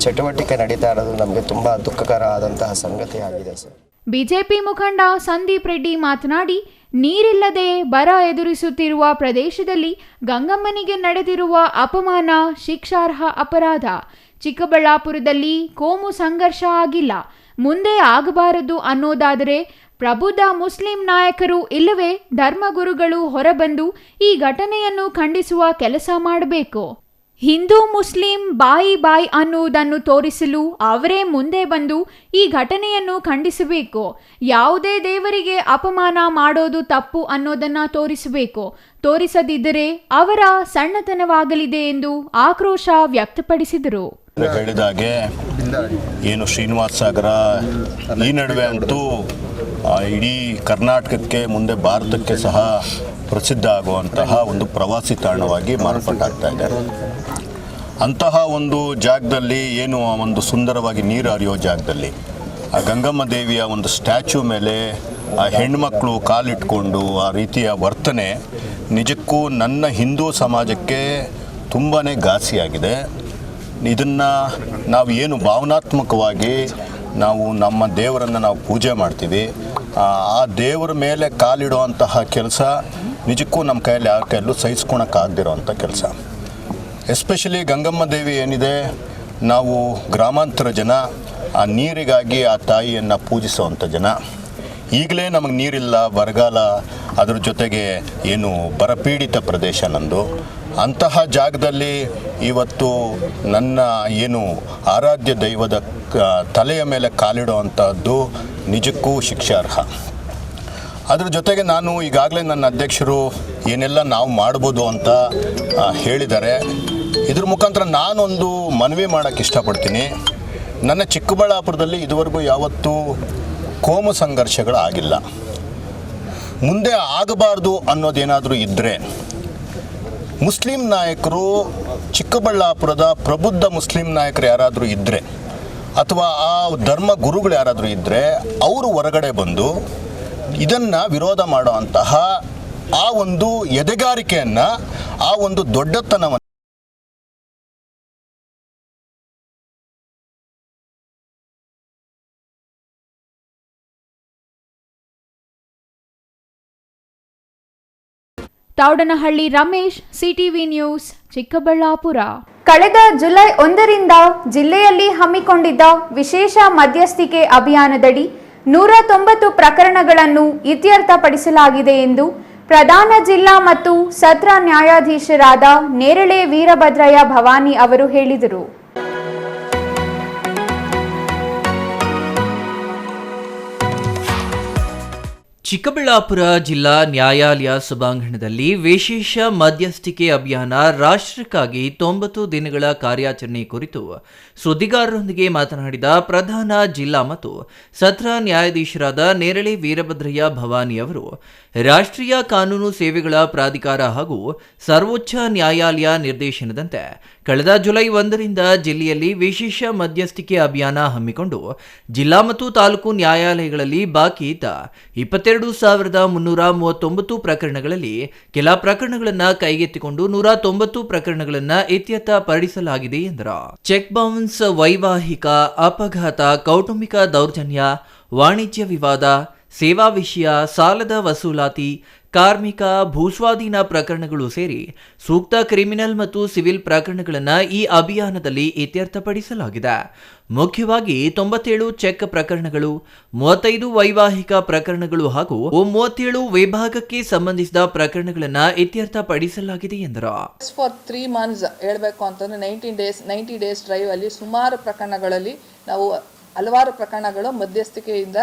ಚಟುವಟಿಕೆ ನಡೀತಾ ಇರೋದು ನಮಗೆ ತುಂಬ ದುಃಖಕರ ಆದಂತಹ ಸಂಗತಿ ಆಗಿದೆ ಸರ್. ಬಿಜೆಪಿ ಮುಖಂಡ ಸಂದೀಪ್ ರೆಡ್ಡಿ ಮಾತನಾಡಿ, ನೀರಿಲ್ಲದೆ ಬರ ಎದುರಿಸುತ್ತಿರುವ ಪ್ರದೇಶದಲ್ಲಿ ಗಂಗಮ್ಮನಿಗೆ ನಡೆದಿರುವ ಅಪಮಾನ ಶಿಕ್ಷಾರ್ಹ ಅಪರಾಧ. ಚಿಕ್ಕಬಳ್ಳಾಪುರದಲ್ಲಿ ಕೋಮು ಸಂಘರ್ಷ ಆಗಿಲ್ಲ, ಮುಂದೆ ಆಗಬಾರದು ಅನ್ನೋದಾದರೆ ಪ್ರಬುದ್ಧ ಮುಸ್ಲಿಂ ನಾಯಕರು ಇಲ್ಲವೇ ಧರ್ಮಗುರುಗಳು ಹೊರಬಂದು ಈ ಘಟನೆಯನ್ನು ಖಂಡಿಸುವ ಕೆಲಸ ಮಾಡಬೇಕು. ಹಿಂದೂ ಮುಸ್ಲಿಂ ಬಾಯಿ ಬಾಯಿ ಅನ್ನುವುದನ್ನು ತೋರಿಸಲು ಅವರೇ ಮುಂದೆ ಬಂದು ಈ ಘಟನೆಯನ್ನು ಖಂಡಿಸಬೇಕು. ಯಾವುದೇ ದೇವರಿಗೆ ಅಪಮಾನ ಮಾಡೋದು ತಪ್ಪು ಅನ್ನೋದನ್ನ ತೋರಿಸಬೇಕು. ತೋರಿಸದಿದ್ದರೆ ಅವರ ಸಣ್ಣತನವಾಗಲಿದೆ ಎಂದು ಆಕ್ರೋಶ ವ್ಯಕ್ತಪಡಿಸಿದರು. ಹೇಳಿದಾಗೆ ಏನು ಶ್ರೀನಿವಾಸ ಸಾಗರ ಈ ನಡುವೆ ಅಂತೂ ಇಡೀ ಕರ್ನಾಟಕಕ್ಕೆ ಮುಂದೆ ಭಾರತಕ್ಕೆ ಸಹ ಪ್ರಸಿದ್ಧ ಆಗುವಂತಹ ಒಂದು ಪ್ರವಾಸಿ ತಾಣವಾಗಿ ಮಾರ್ಪಾಟಾಗ್ತಾ ಇದೆ. ಅಂತಹ ಒಂದು ಜಾಗದಲ್ಲಿ ಏನು ಒಂದು ಸುಂದರವಾಗಿ ನೀರು ಹರಿಯೋ ಜಾಗದಲ್ಲಿ ಆ ಗಂಗಮ್ಮ ದೇವಿಯ ಒಂದು ಸ್ಟ್ಯಾಚ್ಯೂ ಮೇಲೆ ಆ ಹೆಣ್ಮಕ್ಳು ಕಾಲಿಟ್ಕೊಂಡು ಆ ರೀತಿಯ ವರ್ತನೆ ನಿಜಕ್ಕೂ ನನ್ನ ಹಿಂದೂ ಸಮಾಜಕ್ಕೆ ತುಂಬಾ ಘಾಸಿಯಾಗಿದೆ. ಇದನ್ನು ನಾವು ಏನು ಭಾವನಾತ್ಮಕವಾಗಿ ನಾವು ನಮ್ಮ ದೇವರನ್ನು ನಾವು ಪೂಜೆ ಮಾಡ್ತೀವಿ, ಆ ದೇವರ ಮೇಲೆ ಕಾಲಿಡುವಂತಹ ಕೆಲಸ ನಿಜಕ್ಕೂ ನಮ್ಮ ಕೈಯಲ್ಲಿ ಯಾರ ಕೈಯಲ್ಲೂ ಸಹಿಸ್ಕೊಳಕ್ಕಾಗದಿರೋವಂಥ ಕೆಲಸ. ಎಸ್ಪೆಷಲಿ ಗಂಗಮ್ಮ ದೇವಿ ಏನಿದೆ, ನಾವು ಗ್ರಾಮಾಂತರ ಜನ ಆ ನೀರಿಗಾಗಿ ಆ ತಾಯಿಯನ್ನು ಪೂಜಿಸುವಂಥ ಜನ. ಈಗಲೇ ನಮಗೆ ನೀರಿಲ್ಲ, ಬರಗಾಲ, ಅದ್ರ ಜೊತೆಗೆ ಏನು ಬರಪೀಡಿತ ಪ್ರದೇಶ ನಂದು. ಅಂತಹ ಜಾಗದಲ್ಲಿ ಇವತ್ತು ನನ್ನ ಏನು ಆರಾಧ್ಯ ದೈವದ ತಲೆಯ ಮೇಲೆ ಕಾಲಿಡುವಂಥದ್ದು ನಿಜಕ್ಕೂ ಶಿಕ್ಷಾರ್ಹ. ಅದ್ರ ಜೊತೆಗೆ ನಾನು ಈಗಾಗಲೇ ನನ್ನ ಅಧ್ಯಕ್ಷರು ಏನೆಲ್ಲ ನಾವು ಮಾಡ್ಬೋದು ಅಂತ ಹೇಳಿದ್ದಾರೆ. ಇದ್ರ ಮುಖಾಂತರ ನಾನೊಂದು ಮನವಿ ಮಾಡೋಕ್ಕೆ ಇಷ್ಟಪಡ್ತೀನಿ. ನನ್ನ ಚಿಕ್ಕಬಳ್ಳಾಪುರದಲ್ಲಿ ಇದುವರೆಗೂ ಯಾವತ್ತೂ ಕೋಮು ಸಂಘರ್ಷಗಳಾಗಿಲ್ಲ. ಮುಂದೆ ಆಗಬಾರ್ದು ಅನ್ನೋದೇನಾದರೂ ಇದ್ದರೆ ಮುಸ್ಲಿಂ ನಾಯಕರು, ಚಿಕ್ಕಬಳ್ಳಾಪುರದ ಪ್ರಬುದ್ಧ ಮುಸ್ಲಿಂ ನಾಯಕರು ಯಾರಾದರೂ ಇದ್ದರೆ ಅಥವಾ ಆ ಧರ್ಮ ಗುರುಗಳು ಯಾರಾದರೂ ಇದ್ದರೆ ಅವರು ಹೊರಗಡೆ ಬಂದು ಇದನ್ನು ವಿರೋಧ ಮಾಡುವಂತಹ ಆ ಒಂದು ಎದೆಗಾರಿಕೆಯನ್ನು, ಆ ಒಂದು ದೊಡ್ಡತನವನ್ನು ತೌಡನಹಳ್ಳಿ ರಮೇಶ್, ಸಿಟಿವಿ ನ್ಯೂಸ್, ಚಿಕ್ಕಬಳ್ಳಾಪುರ. ಕಳೆದ ಜುಲೈ 1ರಿಂದ ಜಿಲ್ಲೆಯಲ್ಲಿ ಹಮ್ಮಿಕೊಂಡಿದ್ದ ವಿಶೇಷ ಮಧ್ಯಸ್ಥಿಕೆ ಅಭಿಯಾನದಡಿ 190 ಪ್ರಕರಣಗಳನ್ನು ಇತ್ಯರ್ಥಪಡಿಸಲಾಗಿದೆ ಎಂದು ಪ್ರಧಾನ ಜಿಲ್ಲಾ ಮತ್ತು ಸತ್ರ ನ್ಯಾಯಾಧೀಶರಾದ ನೇರಳೆ ವೀರಭದ್ರಯ್ಯ ಭವಾನಿ ಅವರು ಹೇಳಿದರು. ಚಿಕ್ಕಬಳ್ಳಾಪುರ ಜಿಲ್ಲಾ ನ್ಯಾಯಾಲಯ ಸಭಾಂಗಣದಲ್ಲಿ ವಿಶೇಷ ಮಧ್ಯಸ್ಥಿಕೆ ಅಭಿಯಾನ ರಾಷ್ಟ್ರಕ್ಕಾಗಿ 90 ದಿನಗಳ ಕಾರ್ಯಾಚರಣೆ ಕುರಿತು ಸುದ್ದಿಗಾರರೊಂದಿಗೆ ಮಾತನಾಡಿದ ಪ್ರಧಾನ ಜಿಲ್ಲಾ ಮತ್ತು ಸತ್ರ ನ್ಯಾಯಾಧೀಶರಾದ ನೇರಳೆ ವೀರಭದ್ರಯ್ಯ ಭವಾನಿ ಅವರು, ರಾಷ್ಟ್ರೀಯ ಕಾನೂನು ಸೇವೆಗಳ ಪ್ರಾಧಿಕಾರ ಹಾಗೂ ಸರ್ವೋಚ್ಚ ನ್ಯಾಯಾಲಯ ನಿರ್ದೇಶನದಂತೆ ಕಳೆದ ಜುಲೈ 1ರಿಂದ ಜಿಲ್ಲೆಯಲ್ಲಿ ವಿಶೇಷ ಮಧ್ಯಸ್ಥಿಕೆ ಅಭಿಯಾನ ಹಮ್ಮಿಕೊಂಡು ಜಿಲ್ಲಾ ಮತ್ತು ತಾಲೂಕು ನ್ಯಾಯಾಲಯಗಳಲ್ಲಿ ಬಾಕಿ ಇದ್ದ 22,339 ಪ್ರಕರಣಗಳಲ್ಲಿ ಕೆಲ ಪ್ರಕರಣಗಳನ್ನು ಕೈಗೆತ್ತಿಕೊಂಡು 190 ಪ್ರಕರಣಗಳನ್ನು ಇತ್ಯರ್ಥಪಡಿಸಲಾಗಿದೆ ಎಂದರು. ಚೆಕ್ ಬೌನ್ಸ್, ವೈವಾಹಿಕ, ಅಪಘಾತ, ಕೌಟುಂಬಿಕ ದೌರ್ಜನ್ಯ, ವಾಣಿಜ್ಯ ವಿವಾದ, ಸೇವಾ ವಿಷಯ, ಸಾಲದ ವಸೂಲಾತಿ, ಕಾರ್ಮಿಕ, ಭೂಸ್ವಾಧೀನ ಪ್ರಕರಣಗಳು ಸೇರಿ ಸೂಕ್ತ ಕ್ರಿಮಿನಲ್ ಮತ್ತು ಸಿವಿಲ್ ಪ್ರಕರಣಗಳನ್ನು ಈ ಅಭಿಯಾನದಲ್ಲಿ ಇತ್ಯರ್ಥಪಡಿಸಲಾಗಿದೆ. ಮುಖ್ಯವಾಗಿ 97 ಚೆಕ್ ಪ್ರಕರಣಗಳು, 35 ವೈವಾಹಿಕ ಪ್ರಕರಣಗಳು ಹಾಗೂ 37 ವಿಭಾಗಕ್ಕೆ ಸಂಬಂಧಿಸಿದ ಪ್ರಕರಣಗಳನ್ನು ಇತ್ಯರ್ಥಪಡಿಸಲಾಗಿದೆ ಎಂದರು. ಫಾರ್ 3 ಮಂತ್ಸ್ ಹೇಳಬೇಕು ಅಂತಂದ್ರೆ 90 ಡೇಸ್ ಡ್ರೈವ್ ಅಲ್ಲಿ ಸುಮಾರು ಪ್ರಕರಣಗಳಲ್ಲಿ ನಾವು ಹಲವಾರು ಪ್ರಕರಣಗಳು ಮಧ್ಯಸ್ಥಿಕೆಯಿಂದ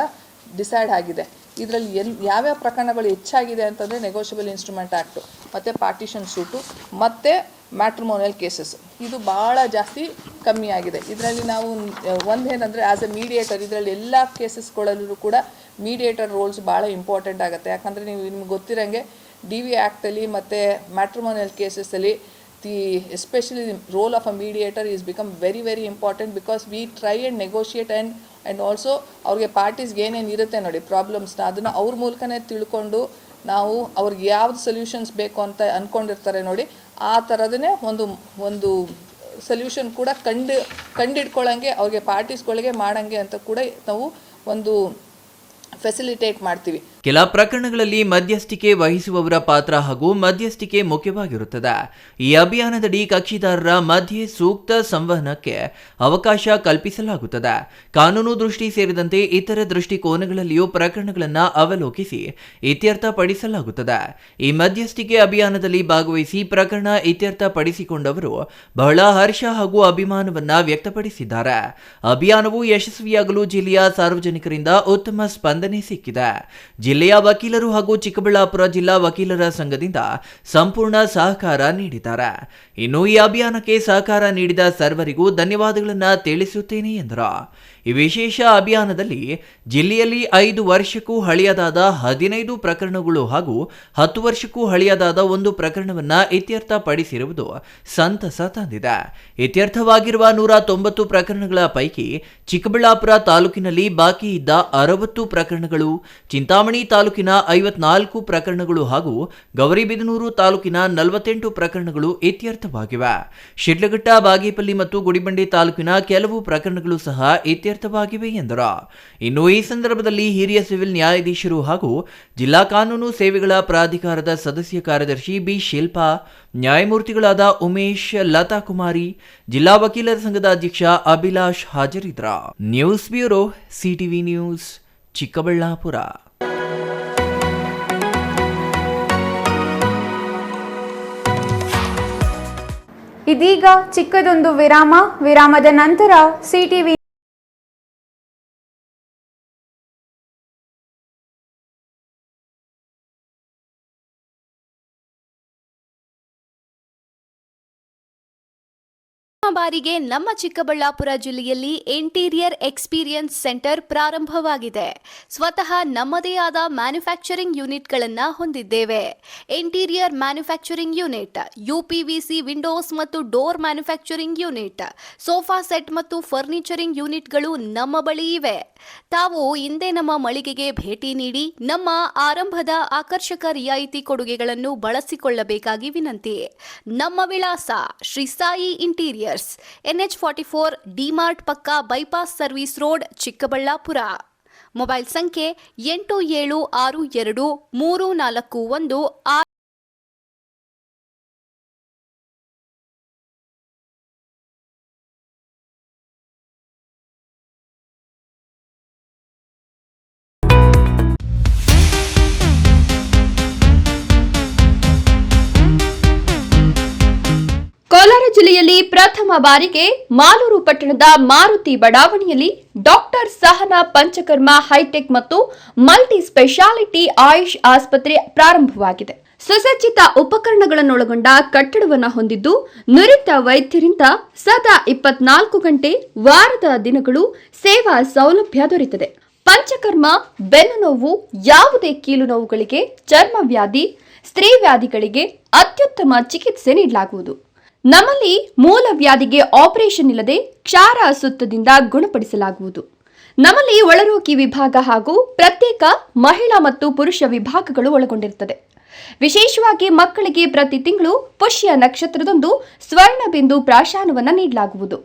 ಡಿಸೈಡ್ ಆಗಿದೆ. ಇದರಲ್ಲಿ ಯಾವ್ಯಾವ ಪ್ರಕರಣಗಳು ಹೆಚ್ಚಾಗಿದೆ ಅಂತಂದರೆ ನೆಗೋಷಿಯಬಲ್ ಇನ್ಸ್ಟ್ರೂಮೆಂಟ್ ಆ್ಯಕ್ಟು ಮತ್ತು ಪಾರ್ಟಿಷನ್ ಸೂಟು ಮತ್ತು ಮ್ಯಾಟ್ರಿಮೋನಿಯಲ್ ಕೇಸಸ್, ಇದು ಭಾಳ ಜಾಸ್ತಿ ಕಮ್ಮಿ ಆಗಿದೆ. ಇದರಲ್ಲಿ ನಾವು ಒಂದೇನೆಂದರೆ ಆ್ಯಸ್ ಎ ಮೀಡಿಯೇಟರ್ ಇದರಲ್ಲಿ ಎಲ್ಲ ಕೇಸಸ್ಗಳಲ್ಲೂ ಕೂಡ ಮೀಡಿಯೇಟರ್ ರೋಲ್ಸ್ ಭಾಳ ಇಂಪಾರ್ಟೆಂಟ್ ಆಗುತ್ತೆ. ಯಾಕಂದರೆ ನಿಮ್ಗೆ ಗೊತ್ತಿರೋಂಗೆ DV ಆ್ಯಕ್ಟಲ್ಲಿ ಮತ್ತು matrimonial ಕೇಸಸ್ಸಲ್ಲಿ especially the role of a mediator is become very, very important because we try and negotiate and also ಅವ್ರಿಗೆ ಪಾರ್ಟೀಸ್ಗೆ ಏನೇನು ಇರುತ್ತೆ ನೋಡಿ ಪ್ರಾಬ್ಲಮ್ಸ್ನ ಅದನ್ನು ಅವ್ರ ಮೂಲಕನೇ ತಿಳ್ಕೊಂಡು ನಾವು ಅವ್ರಿಗೆ ಯಾವ್ದು ಸೊಲ್ಯೂಷನ್ಸ್ ಬೇಕು ಅಂತ ಅಂದ್ಕೊಂಡಿರ್ತಾರೆ ನೋಡಿ, ಆ ಥರದನ್ನೇ ಒಂದು ಸೊಲ್ಯೂಷನ್ ಕೂಡ ಕಂಡಿಡ್ಕೊಳ್ಳೋಂಗೆ ಅವ್ರಿಗೆ ಪಾರ್ಟೀಸ್ಗಳಿಗೆ ಮಾಡೋಂಗೆ ಅಂತ ಕೂಡ ನಾವು ಒಂದು ಫೆಸಿಲಿಟೇಟ್ ಮಾಡ್ತೀವಿ. ಕೆಲ ಪ್ರಕರಣಗಳಲ್ಲಿ ಮಧ್ಯಸ್ಥಿಕೆ ವಹಿಸುವವರ ಪಾತ್ರ ಹಾಗೂ ಮಧ್ಯಸ್ಥಿಕೆ ಮುಖ್ಯವಾಗಿರುತ್ತದೆ. ಈ ಅಭಿಯಾನದಡಿ ಕಕ್ಷಿದಾರರ ಮಧ್ಯೆ ಸೂಕ್ತ ಸಂವಹನಕ್ಕೆ ಅವಕಾಶ ಕಲ್ಪಿಸಲಾಗುತ್ತದೆ. ಕಾನೂನು ದೃಷ್ಟಿ ಸೇರಿದಂತೆ ಇತರೆ ದೃಷ್ಟಿಕೋನಗಳಲ್ಲಿಯೂ ಪ್ರಕರಣಗಳನ್ನು ಅವಲೋಕಿಸಿ ಇತ್ಯರ್ಥಪಡಿಸಲಾಗುತ್ತದೆ. ಈ ಮಧ್ಯಸ್ಥಿಕೆ ಅಭಿಯಾನದಲ್ಲಿ ಭಾಗವಹಿಸಿ ಪ್ರಕರಣ ಇತ್ಯರ್ಥಪಡಿಸಿಕೊಂಡವರು ಬಹಳ ಹರ್ಷ ಹಾಗೂ ಅಭಿಮಾನವನ್ನ ವ್ಯಕ್ತಪಡಿಸಿದ್ದಾರೆ. ಅಭಿಯಾನವು ಯಶಸ್ವಿಯಾಗಲು ಜಿಲ್ಲೆಯ ಸಾರ್ವಜನಿಕರಿಂದ ಉತ್ತಮ ಸ್ಪಂದನೆ ಸಿಕ್ಕಿದೆ. ಜಿಲ್ಲೆಯ ವಕೀಲರು ಹಾಗೂ ಚಿಕ್ಕಬಳ್ಳಾಪುರ ಜಿಲ್ಲಾ ವಕೀಲರ ಸಂಘದಿಂದ ಸಂಪೂರ್ಣ ಸಹಕಾರ ನೀಡಿದ್ದಾರೆ. ಇನ್ನು ಈ ಅಭಿಯಾನಕ್ಕೆ ಸಹಕಾರ ನೀಡಿದ ಸರ್ವರಿಗೂ ಧನ್ಯವಾದಗಳನ್ನು ತಿಳಿಸುತ್ತೇನೆ ಎಂದರು. ಈ ವಿಶೇಷ ಅಭಿಯಾನದಲ್ಲಿ ಜಿಲ್ಲೆಯಲ್ಲಿ 5 ವರ್ಷಕ್ಕೂ ಹಳೆಯದಾದ 15 ಪ್ರಕರಣಗಳು ಹಾಗೂ 10 ವರ್ಷಕ್ಕೂ ಹಳೆಯದಾದ 1 ಪ್ರಕರಣವನ್ನು ಇತ್ಯರ್ಥಪಡಿಸಿರುವುದು ಸಂತಸ ತಂದಿದೆ. ಇತ್ಯರ್ಥವಾಗಿರುವ 190 ಪ್ರಕರಣಗಳ ಪೈಕಿ ಚಿಕ್ಕಬಳ್ಳಾಪುರ ತಾಲೂಕಿನಲ್ಲಿ ಬಾಕಿ ಇದ್ದ 60 ಪ್ರಕರಣಗಳು, ಚಿಂತಾಮಣಿ ತಾಲೂಕಿನ 54 ಪ್ರಕರಣಗಳು ಹಾಗೂ ಗೌರಿಬಿದನೂರು ತಾಲೂಕಿನ 48 ಪ್ರಕರಣಗಳು ಇತ್ಯರ್ಥವಾಗಿವೆ. ಶಿಡ್ಲಘಟ್ಟ, ಬಾಗೇಪಲ್ಲಿ ಮತ್ತು ಗುಡಿಬಂಡೆ ತಾಲೂಕಿನ ಕೆಲವು ಪ್ರಕರಣಗಳು ಸಹ ಇತ್ಯರ್ಥವಾಗಿವೆ ಎಂದರು. ಇನ್ನು ಈ ಸಂದರ್ಭದಲ್ಲಿ ಹಿರಿಯ ಸಿವಿಲ್ ನ್ಯಾಯಾಧೀಶರು ಹಾಗೂ ಜಿಲ್ಲಾ ಕಾನೂನು ಸೇವೆಗಳ ಪ್ರಾಧಿಕಾರದ ಸದಸ್ಯ ಕಾರ್ಯದರ್ಶಿ ಬಿ ಶಿಲ್ಪಾ, ನ್ಯಾಯಮೂರ್ತಿಗಳಾದ ಉಮೇಶ್, ಲತಾ ಕುಮಾರಿ, ಜಿಲ್ಲಾ ವಕೀಲರ ಸಂಘದ ಅಧ್ಯಕ್ಷ ಅಭಿಲಾಷ್ ಹಾಜರಿದ್ದರು. News bureau, CTV news, Chikkaballapur. ಇದೀಗ ಚಿಕ್ಕದೊಂದು ವಿರಾಮದ ನಂತರ ಸಿಟಿವಿ ಬಾರಿಗೆ ನಮ್ಮ ಚಿಕ್ಕಬಳ್ಳಾಪುರ ಜಿಲ್ಲೆಯಲ್ಲಿ ಇಂಟೀರಿಯರ್ ಎಕ್ಸ್ಪೀರಿಯನ್ಸ್ ಸೆಂಟರ್ ಪ್ರಾರಂಭವಾಗಿದೆ. ಸ್ವತಃ ನಮ್ಮದೇ ಆದ ಮ್ಯಾನುಫ್ಯಾಕ್ಚರಿಂಗ್ ಯೂನಿಟ್ಗಳನ್ನು ಹೊಂದಿದ್ದೇವೆ. ಇಂಟೀರಿಯರ್ ಮ್ಯಾನುಫ್ಯಾಕ್ಚರಿಂಗ್ ಯೂನಿಟ್, ಯುಪಿವಿಸಿ ವಿಂಡೋಸ್ ಮತ್ತು door manufacturing unit, sofa set ಮತ್ತು ಫರ್ನಿಚರಿಂಗ್ ಯೂನಿಟ್ಗಳು ನಮ್ಮ ಬಳಿ ಇವೆ. ತಾವು ಹಿಂದೆ ನಮ್ಮ ಮಳಿಗೆಗೆ ಭೇಟಿ ನೀಡಿ ನಮ್ಮ ಆರಂಭದ ಆಕರ್ಷಕ ರಿಯಾಯಿತಿ ಕೊಡುಗೆಗಳನ್ನು ಬಳಸಿಕೊಳ್ಳಬೇಕಾಗಿ ವಿನಂತಿ. ನಮ್ಮ ವಿಳಾಸ Shri Sai interiors, NH44, DMart ಪಕ್ಕ, bypass service road, Chikkaballapur. Mobile ಸಂಖ್ಯೆ 87623416. ಕೋಲಾರ ಜಿಲ್ಲೆಯಲ್ಲಿ ಪ್ರಥಮ ಬಾರಿಗೆ ಮಾಲೂರು ಪಟ್ಟಣದ ಮಾರುತಿ ಬಡಾವಣೆಯಲ್ಲಿ ಡಾಕ್ಟರ್ ಸಹನಾ ಪಂಚಕರ್ಮ ಹೈಟೆಕ್ ಮತ್ತು ಮಲ್ಟಿ ಸ್ಪೆಷಾಲಿಟಿ ಆಯುಷ್ ಆಸ್ಪತ್ರೆ ಪ್ರಾರಂಭವಾಗಿದೆ. ಸುಸಜ್ಜಿತ ಉಪಕರಣಗಳನ್ನೊಳಗೊಂಡ ಕಟ್ಟಡವನ್ನು ಹೊಂದಿದ್ದು ನುರಿತ ವೈದ್ಯರಿಂದ ಸದಾ 24 ಗಂಟೆ ವಾರದ ದಿನಗಳು ಸೇವಾ ಸೌಲಭ್ಯ ದೊರೆಯುತ್ತದೆ. ಪಂಚಕರ್ಮ, ಬೆನ್ನು ನೋವು, ಯಾವುದೇ ಕೀಲು ನೋವುಗಳಿಗೆ, ಚರ್ಮ ವ್ಯಾಧಿ, ಸ್ತ್ರೀ ವ್ಯಾಧಿಗಳಿಗೆ ಅತ್ಯುತ್ತಮ ಚಿಕಿತ್ಸೆ ನೀಡಲಾಗುವುದು. ನಮ್ಮಲ್ಲಿ ಮೂಲ ವ್ಯಾಧಿಗೆ ಆಪರೇಷನ್ ಇಲ್ಲದೆ ಕ್ಷಾರ ಸುತ್ತದಿಂದ ಗುಣಪಡಿಸಲಾಗುವುದು. ನಮ್ಮಲ್ಲಿ ಒಳರೋಗಿ ವಿಭಾಗ ಹಾಗೂ ಪ್ರತ್ಯೇಕ ಮಹಿಳಾ ಮತ್ತು ಪುರುಷ ವಿಭಾಗಗಳು ಒಳಗೊಂಡಿರುತ್ತದೆ. ವಿಶೇಷವಾಗಿ ಮಕ್ಕಳಿಗೆ ಪ್ರತಿ ತಿಂಗಳು ಪುಷ್ಯ ನಕ್ಷತ್ರದಂದು ಸ್ವರ್ಣಬಿಂದು ಪ್ರಾಶಾನವನ್ನು ನೀಡಲಾಗುವುದು.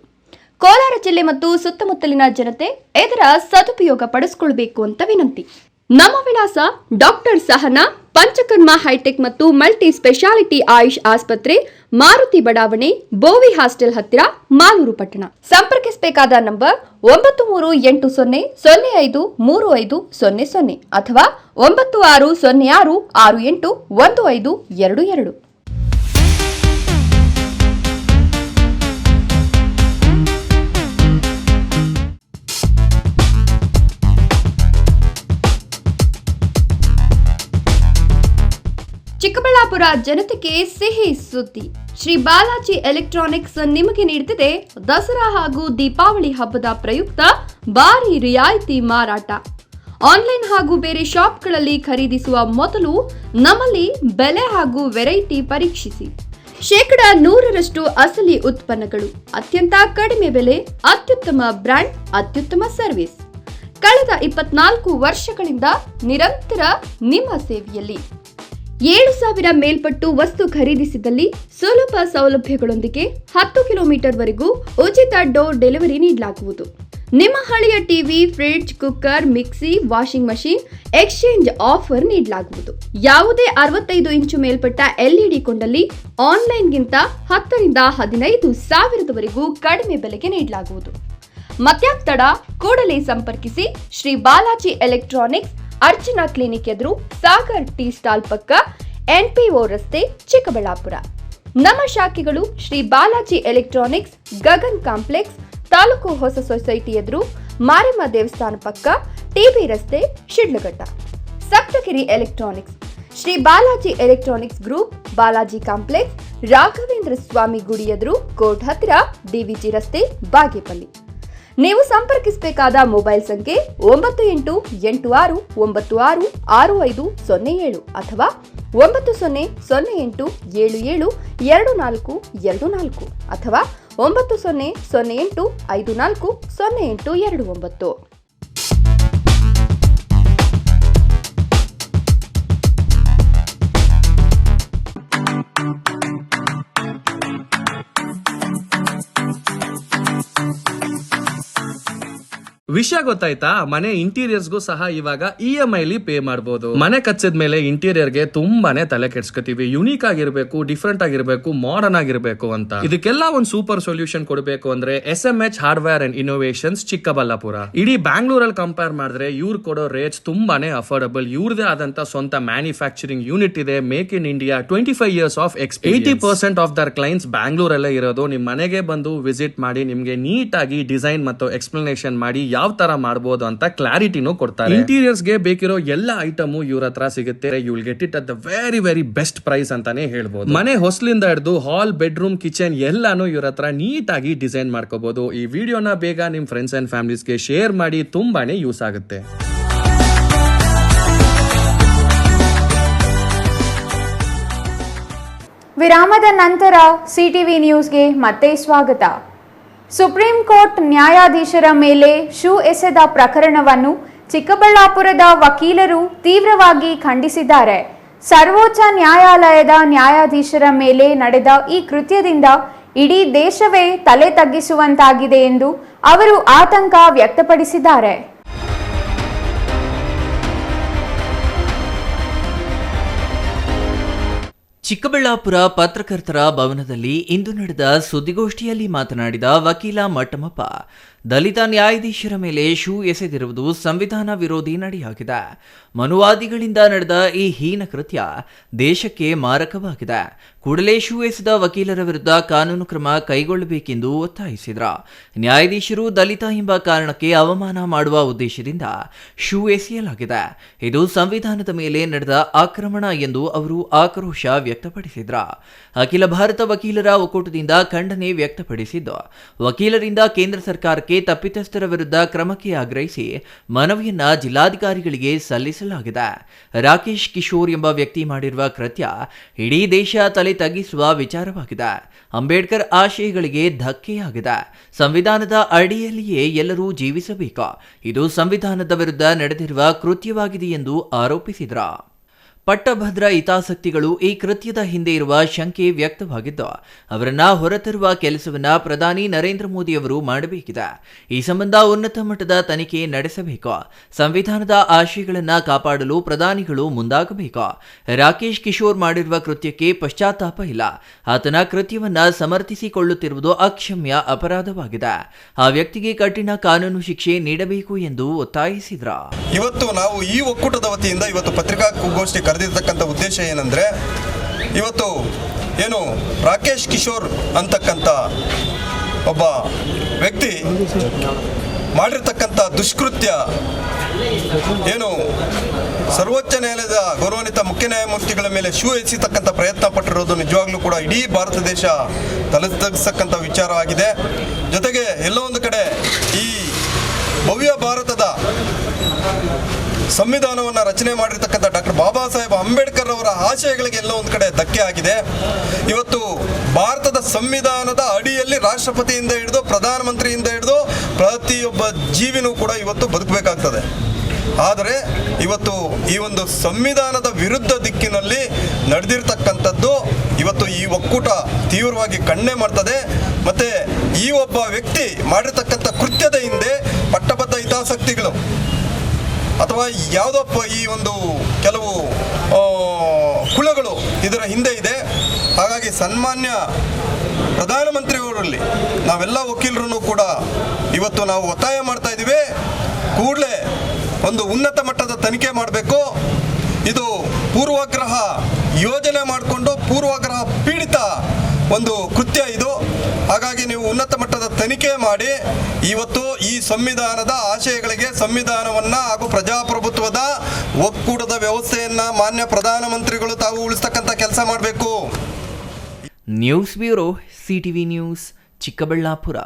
ಕೋಲಾರ ಜಿಲ್ಲೆ ಮತ್ತು ಸುತ್ತಮುತ್ತಲಿನ ಜನತೆ ಇದರ ಸದುಪಯೋಗ ಪಡಿಸಿಕೊಳ್ಳಬೇಕು ಅಂತ ವಿನಂತಿ. ನಮ್ಮ ವಿಳಾಸ ಡಾಕ್ಟರ್ ಸಹನಾ ಪಂಚಕರ್ಮ ಹೈಟೆಕ್ ಮತ್ತು ಮಲ್ಟಿ ಸ್ಪೆಷಾಲಿಟಿ ಆಯುಷ್ ಆಸ್ಪತ್ರೆ, ಮಾರುತಿ ಬಡಾವಣೆ, ಬೋವಿ ಹಾಸ್ಟೆಲ್ ಹತ್ತಿರ, ಮಾಲೂರು ಪಟ್ಟಣ. ಸಂಪರ್ಕಿಸಬೇಕಾದ ನಂಬರ್ 9380053500 ಅಥವಾ 9606681522. ಚಿಕ್ಕಬಳ್ಳಾಪುರ ಜನತೆಗೆ ಸಿಹಿ ಸುದ್ದಿ. ಶ್ರೀ ಬಾಲಾಜಿ ಎಲೆಕ್ಟ್ರಾನಿಕ್ಸ್ ನಿಮಗೆ ನೀಡುತ್ತಿದೆ ದಸರಾ ಹಾಗೂ ದೀಪಾವಳಿ ಹಬ್ಬದ ಪ್ರಯುಕ್ತ ಭಾರಿ ರಿಯಾಯಿತಿ ಮಾರಾಟ. ಆನ್ಲೈನ್ ಹಾಗೂ ಬೇರೆ ಶಾಪ್ಗಳಲ್ಲಿ ಖರೀದಿಸುವ ಮೊದಲು ನಮ್ಮಲ್ಲಿ ಬೆಲೆ ಹಾಗೂ ವೆರೈಟಿ ಪರೀಕ್ಷಿಸಿ. 100% ಅಸಲಿ ಉತ್ಪನ್ನಗಳು, ಅತ್ಯಂತ ಕಡಿಮೆ ಬೆಲೆ, ಅತ್ಯುತ್ತಮ ಬ್ರ್ಯಾಂಡ್, ಅತ್ಯುತ್ತಮ ಸರ್ವಿಸ್. ಕಳೆದ 24 ವರ್ಷಗಳಿಂದ ನಿರಂತರ ನಿಮ್ಮ ಸೇವೆಯಲ್ಲಿ. 7,000 ಮೇಲ್ಪಟ್ಟು ವಸ್ತು ಖರೀದಿಸಿದಲ್ಲಿ ಸುಲಭ ಸೌಲಭ್ಯಗಳೊಂದಿಗೆ 10 ಕಿಲೋಮೀಟರ್ ವರೆಗೂ ಉಚಿತ ಡೋರ್ ಡೆಲಿವರಿ ನೀಡಲಾಗುವುದು. ನಿಮ್ಮ ಹಳೆಯ TV, fridge, cooker, mixie, washing machine exchange offer ನೀಡಲಾಗುವುದು. ಯಾವುದೇ 65 ಇಂಚು ಮೇಲ್ಪಟ್ಟ LED ಕೊಂಡಲ್ಲಿ ಆನ್ಲೈನ್ಗಿಂತ 10 ರಿಂದ 15 ಸಾವಿರದವರೆಗೂ ಕಡಿಮೆ ಬೆಲೆಗೆ ನೀಡಲಾಗುವುದು. ಮತ್ಯಾಕ್ ತಡ, ಕೂಡಲೇ ಸಂಪರ್ಕಿಸಿ ಶ್ರೀ ಬಾಲಾಜಿ ಎಲೆಕ್ಟ್ರಾನಿಕ್ಸ್, ಅರ್ಚನಾ ಕ್ಲಿನಿಕ್ ಎದುರು, ಸಾಗರ್ ಟೀ ಸ್ಟಾಲ್ ಪಕ್ಕ, NPO ರಸ್ತೆ, ಚಿಕ್ಕಬಳ್ಳಾಪುರ. ನಮ್ಮ ಶಾಖೆಗಳು ಶ್ರೀ ಬಾಲಾಜಿ ಎಲೆಕ್ಟ್ರಾನಿಕ್ಸ್, ಗಗನ್ ಕಾಂಪ್ಲೆಕ್ಸ್, ತಾಲೂಕು ಹೊಸ ಸೊಸೈಟಿ ಎದುರು, ಮಾರಿಮ್ಮ ದೇವಸ್ಥಾನ ಪಕ್ಕ, TB ರಸ್ತೆ, Shidlaghatta. Saptagiri electronics, Shri Balaji electronics group, Balaji complex, Raghavendra Swamy ಗುಡಿ ಎದುರು, ಕೋರ್ಟ್ ಹತ್ತಿರ, DVG ರಸ್ತೆ, ಬಾಗೇಪಲ್ಲಿ. ನೀವು ಸಂಪರ್ಕಿಸಬೇಕಾದ ಮೊಬೈಲ್ ಸಂಖ್ಯೆ 9886966507 ಅಥವಾ 9008772424 ಅಥವಾ 9008540829. ವಿಷಯ ಗೊತ್ತಾಯ್ತಾ? ಮನೆ ಇಂಟೀರಿಯರ್ಸ್ಗೂ ಸಹ ಇವಾಗ EMI ಪೇ ಮಾಡಬಹುದು. ಮನೆ ಕಚ್ಚಿದ ಮೇಲೆ ಇಂಟೀರಿಯರ್ಗೆ ತುಂಬಾನೇ ತಲೆ ಕೆಡ್ಸ್ಕೊತೀವಿ. ಯುನೀಕ್ ಆಗಿರ್ಬೇಕು, ಡಿಫ್ರೆಂಟ್ ಆಗಿರ್ಬೇಕು, ಮಾಡರ್ನ್ ಆಗಿರ್ಬೇಕು ಅಂತ. ಇದಕ್ಕೆಲ್ಲ ಒಂದು ಸೂಪರ್ ಸೊಲ್ಯೂಷನ್ ಕೊಡಬೇಕು ಅಂದ್ರೆ SMH hardware and innovations Chikkaballapur. ಇಡೀ ಬ್ಯಾಂಗ್ಳೂರಲ್ಲಿ ಕಂಪೇರ್ ಮಾಡಿದ್ರೆ ಇವ್ರು ಕೊಡೋ ರೇಟ್ಸ್ ತುಂಬಾನೇ ಅಫೋರ್ಡಬಲ್. ಇವ್ರದೇ ಆದಂತ ಸ್ವಂತ ಮ್ಯಾನುಫ್ಯಾಕ್ಚರಿಂಗ್ ಯೂನಿಟ್ ಇದೆ. Make in India, 25 years of experience. 80% of their clients ಬ್ಯಾಂಗ್ಳೂರಲ್ಲೇ ಇರೋದು. ನಿಮ್ ಮನೆಗೆ ಬಂದು ವಿಸಿಟ್ ಮಾಡಿ ನಿಮ್ಗೆ ನೀಟ್ ಆಗಿ ಡಿಸೈನ್ ಮತ್ತು ಎಕ್ಸ್ಪ್ಲನೇಷನ್ ಮಾಡಿ ಯಾವ ತರ ಮಾಡಬಹುದು ಅಂತ ಕ್ಲಾರಿಟಿನೂ ಕೊಡ್ತಾರೆ. ಇಂಟೀರಿಯರ್ಸ್ ಗೆ ಬೇಕಿರೋ ಎಲ್ಲ ಐಟಮ್ ಇವ್ರ ಹತ್ರ ಸಿಗುತ್ತೆ. You will get it at the very best price ಅಂತಾನೆ ಹೇಳ್ಬೋದು. ಮನೆ ಹೊಸ್ಲಿಂದ ಹಿಡಿದು ಹಾಲ್, ಬೆಡ್ರೂಮ್, ಕಿಚನ್ ಎಲ್ಲಾನು ಇವ್ರ ಹತ್ರ ನೀಟ್ ಆಗಿ ಡಿಸೈನ್ ಮಾಡ್ಕೋಬಹುದು. ಈ ವಿಡಿಯೋನ ಬೇಗ ನಿಮ್ ಫ್ರೆಂಡ್ಸ್ ಅಂಡ್ ಫ್ಯಾಮಿಲೀಸ್ಗೆ ಶೇರ್ ಮಾಡಿ, ತುಂಬಾನೇ ಯೂಸ್ ಆಗುತ್ತೆ. ವಿರಾಮದ ನಂತರ CTV ನ್ಯೂಸ್ಗೆ ಮತ್ತೆ ಸ್ವಾಗತ. ಸುಪ್ರೀಂ ಕೋರ್ಟ್ ನ್ಯಾಯಾಧೀಶರ ಮೇಲೆ ಶೂ ಎಸೆದ ಪ್ರಕರಣವನ್ನು ಚಿಕ್ಕಬಳ್ಳಾಪುರದ ವಕೀಲರು ತೀವ್ರವಾಗಿ ಖಂಡಿಸಿದ್ದಾರೆ. ಸರ್ವೋಚ್ಚ ನ್ಯಾಯಾಲಯದ ನ್ಯಾಯಾಧೀಶರ ಮೇಲೆ ನಡೆದ ಈ ಕೃತ್ಯದಿಂದ ಇಡೀ ದೇಶವೇ ತಲೆ ತಗ್ಗಿಸುವಂತಾಗಿದೆ ಎಂದು ಅವರು ಆತಂಕ ವ್ಯಕ್ತಪಡಿಸಿದ್ದಾರೆ. ಚಿಕ್ಕಬಳ್ಳಾಪುರ ಪತ್ರಕರ್ತರ ಭವನದಲ್ಲಿ ಇಂದು ನಡೆದ ಸುದ್ದಿಗೋಷ್ಠಿಯಲ್ಲಿ ಮಾತನಾಡಿದ ವಕೀಲ ಮಟ್ಟಮಪ್ಪ, ದಲಿತ ನ್ಯಾಯಾಧೀಶರ ಮೇಲೆ ಶೂ ಎಸೆದಿರುವುದು ಸಂವಿಧಾನ ವಿರೋಧಿ ನಡೆಯಾಗಿದೆ. ಮನುವಾದಿಗಳಿಂದ ನಡೆದ ಈ ಹೀನ ಕೃತ್ಯ ದೇಶಕ್ಕೆ ಮಾರಕವಾಗಿದೆ. ಕೂಡಲೇ ಶೂ ಎಸೆದ ವಕೀಲರ ವಿರುದ್ಧ ಕಾನೂನು ಕ್ರಮ ಕೈಗೊಳ್ಳಬೇಕೆಂದು ಒತ್ತಾಯಿಸಿದರು. ನ್ಯಾಯಾಧೀಶರು ದಲಿತ ಎಂಬ ಕಾರಣಕ್ಕೆ ಅವಮಾನ ಮಾಡುವ ಉದ್ದೇಶದಿಂದ ಶೂ ಎಸೆಯಲಾಗಿದೆ. ಇದು ಸಂವಿಧಾನದ ಮೇಲೆ ನಡೆದ ಆಕ್ರಮಣ ಎಂದು ಅವರು ಆಕ್ರೋಶ ವ್ಯಕ್ತಪಡಿಸಿದರು. ಅಖಿಲ ಭಾರತ ವಕೀಲರ ಒಕ್ಕೂಟದಿಂದ ಖಂಡನೆ ವ್ಯಕ್ತಪಡಿಸಿದ್ದು, ವಕೀಲರಿಂದ ಕೇಂದ್ರ ಸರ್ಕಾರಕ್ಕೆ ತಪ್ಪಿತಸ್ಥರ ವಿರುದ್ಧ ಕ್ರಮಕ್ಕೆ ಆಗ್ರಹಿಸಿ ಮನವಿಯನ್ನ ಜಿಲ್ಲಾಧಿಕಾರಿಗಳಿಗೆ ಸಲ್ಲಿಸಲಾಗಿದೆ. ರಾಕೇಶ್ ಕಿಶೋರ್ ಎಂಬ ವ್ಯಕ್ತಿ ಮಾಡಿರುವ ಕೃತ್ಯ ಇಡೀ ದೇಶ ತಲೆ ತಗ್ಗಿಸುವ ವಿಚಾರವಾಗಿದೆ. ಅಂಬೇಡ್ಕರ್ ಆಶಯಗಳಿಗೆ ಧಕ್ಕೆಯಾಗಿದೆ. ಸಂವಿಧಾನದ ಅಡಿಯಲ್ಲಿಯೇ ಎಲ್ಲರೂ ಜೀವಿಸಬೇಕು. ಇದು ಸಂವಿಧಾನದ ವಿರುದ್ಧ ನಡೆದಿರುವ ಕೃತ್ಯವಾಗಿದೆ ಎಂದು ಆರೋಪಿಸಿದರು. ಪಟ್ಟಭದ್ರ ಹಿತಾಸಕ್ತಿಗಳು ಈ ಕೃತ್ಯದ ಹಿಂದೆ ಇರುವ ಶಂಕೆ ವ್ಯಕ್ತವಾಗಿದ್ದು, ಅವರನ್ನ ಹೊರತರುವ ಕೆಲಸವನ್ನ ಪ್ರಧಾನಿ ನರೇಂದ್ರ ಮೋದಿ ಅವರು ಮಾಡಬೇಕಿದೆ. ಈ ಸಂಬಂಧ ಉನ್ನತ ಮಟ್ಟದ ತನಿಖೆ ನಡೆಸಬೇಕು. ಸಂವಿಧಾನದ ಆಶಯಗಳನ್ನು ಕಾಪಾಡಲು ಪ್ರಧಾನಿಗಳು ಮುಂದಾಗಬೇಕು. ರಾಕೇಶ್ ಕಿಶೋರ್ ಮಾಡಿರುವ ಕೃತ್ಯಕ್ಕೆ ಪಶ್ಚಾತ್ತಾಪ ಇಲ್ಲ. ಆತನ ಕೃತ್ಯವನ್ನ ಸಮರ್ಥಿಸಿಕೊಳ್ಳುತ್ತಿರುವುದು ಅಕ್ಷಮ್ಯ ಅಪರಾಧವಾಗಿದೆ. ಆ ವ್ಯಕ್ತಿಗೆ ಕಠಿಣ ಕಾನೂನು ಶಿಕ್ಷೆ ನೀಡಬೇಕು ಎಂದು ಒತ್ತಾಯಿಸಿದರು. ಇವತ್ತು ನಾವು ಈ ಒಕ್ಕೂಟದ ವತಿಯಿಂದ ಇವತ್ತು ಪತ್ರಿಕಾಗೋಷ್ಠಿ ಕರೆದಿರ್ತಕ್ಕಂಥ ಉದ್ದೇಶ ಏನಂದರೆ, ಇವತ್ತು ಏನು ರಾಕೇಶ್ ಕಿಶೋರ್ ಅಂತಕ್ಕಂಥ ಒಬ್ಬ ವ್ಯಕ್ತಿ ಮಾಡಿರ್ತಕ್ಕಂಥ ದುಷ್ಕೃತ್ಯ ಏನು ಸರ್ವೋಚ್ಚ ನ್ಯಾಯಾಲಯದ ಗೌರವಾನ್ವಿತ ಮುಖ್ಯ ನ್ಯಾಯಮೂರ್ತಿಗಳ ಮೇಲೆ ಶೂ ಎಸೆತಕ್ಕಂಥ ಪ್ರಯತ್ನ ಪಟ್ಟಿರೋದು ನಿಜವಾಗ್ಲೂ ಕೂಡ ಇಡೀ ಭಾರತ ದೇಶ ತಲೆ ತಗ್ಗಿಸತಕ್ಕಂಥ ವಿಚಾರ ಆಗಿದೆ. ಜೊತೆಗೆ ಎಲ್ಲೋ ಒಂದು ಕಡೆ ಈ ಭವ್ಯ ಭಾರತದ ಸಂವಿಧಾನವನ್ನು ರಚನೆ ಮಾಡಿರ್ತಕ್ಕಂಥ ಡಾಕ್ಟರ್ ಬಾಬಾ ಸಾಹೇಬ್ ಅಂಬೇಡ್ಕರ್ ಅವರ ಆಶಯಗಳಿಗೆ ಎಲ್ಲೋ ಒಂದು ಕಡೆ ಧಕ್ಕೆ ಆಗಿದೆ. ಇವತ್ತು ಭಾರತದ ಸಂವಿಧಾನದ ಅಡಿಯಲ್ಲಿ ರಾಷ್ಟ್ರಪತಿಯಿಂದ ಹಿಡಿದು ಪ್ರಧಾನಮಂತ್ರಿಯಿಂದ ಹಿಡಿದು ಪ್ರತಿಯೊಬ್ಬ ಜೀವಿನೂ ಕೂಡ ಇವತ್ತು ಬದುಕಬೇಕಾಗ್ತದೆ. ಆದರೆ ಇವತ್ತು ಈ ಒಂದು ಸಂವಿಧಾನದ ವಿರುದ್ಧ ದಿಕ್ಕಿನಲ್ಲಿ ನಡೆದಿರ್ತಕ್ಕಂಥದ್ದು ಇವತ್ತು ಈ ಒಕ್ಕೂಟ ತೀವ್ರವಾಗಿ ಖಂಡನೆ ಮಾಡ್ತದೆ. ಮತ್ತು ಈ ಒಬ್ಬ ವ್ಯಕ್ತಿ ಮಾಡಿರ್ತಕ್ಕಂಥ ಕೃತ್ಯದ ಹಿಂದೆ ಪಟ್ಟಬದ್ಧ ಹಿತಾಸಕ್ತಿಗಳು ಅಥವಾ ಯಾವುದಪ್ಪ ಈ ಒಂದು ಕೆಲವು ಕುಳಗಳು ಇದರ ಹಿಂದೆ ಇದೆ. ಹಾಗಾಗಿ ಸನ್ಮಾನ್ಯ ಪ್ರಧಾನಮಂತ್ರಿಯವರಲ್ಲಿ ನಾವೆಲ್ಲ ವಕೀಲರು ಕೂಡ ಇವತ್ತು ನಾವು ಒತ್ತಾಯ ಮಾಡ್ತಾ ಇದ್ದೀವಿ, ಕೂಡಲೇ ಒಂದು ಉನ್ನತ ಮಟ್ಟದ ತನಿಖೆ ಮಾಡಬೇಕು. ಇದು ಪೂರ್ವಗ್ರಹ ಯೋಜನೆ ಮಾಡಿಕೊಂಡು ಪೂರ್ವಗ್ರಹ ಪೀಡಿತ ಒಂದು ಕೃತ್ಯ ಇದು. ಹಾಗಾಗಿ ನೀವು ಉನ್ನತ ಮಟ್ಟದ ತನಿಖೆ ಮಾಡಿ ಇವತ್ತು ಈ ಸಂವಿಧಾನದ ಆಶಯಗಳಿಗೆ, ಸಂವಿಧಾನವನ್ನು ಹಾಗೂ ಪ್ರಜಾಪ್ರಭುತ್ವದ ಒಕ್ಕೂಟದ ವ್ಯವಸ್ಥೆಯನ್ನು ಮಾನ್ಯ ಪ್ರಧಾನಮಂತ್ರಿಗಳು ತಾವು ಉಳಿಸ್ತಕ್ಕಂಥ ಕೆಲಸ ಮಾಡಬೇಕು. News bureau, CTV news, Chikkaballapur.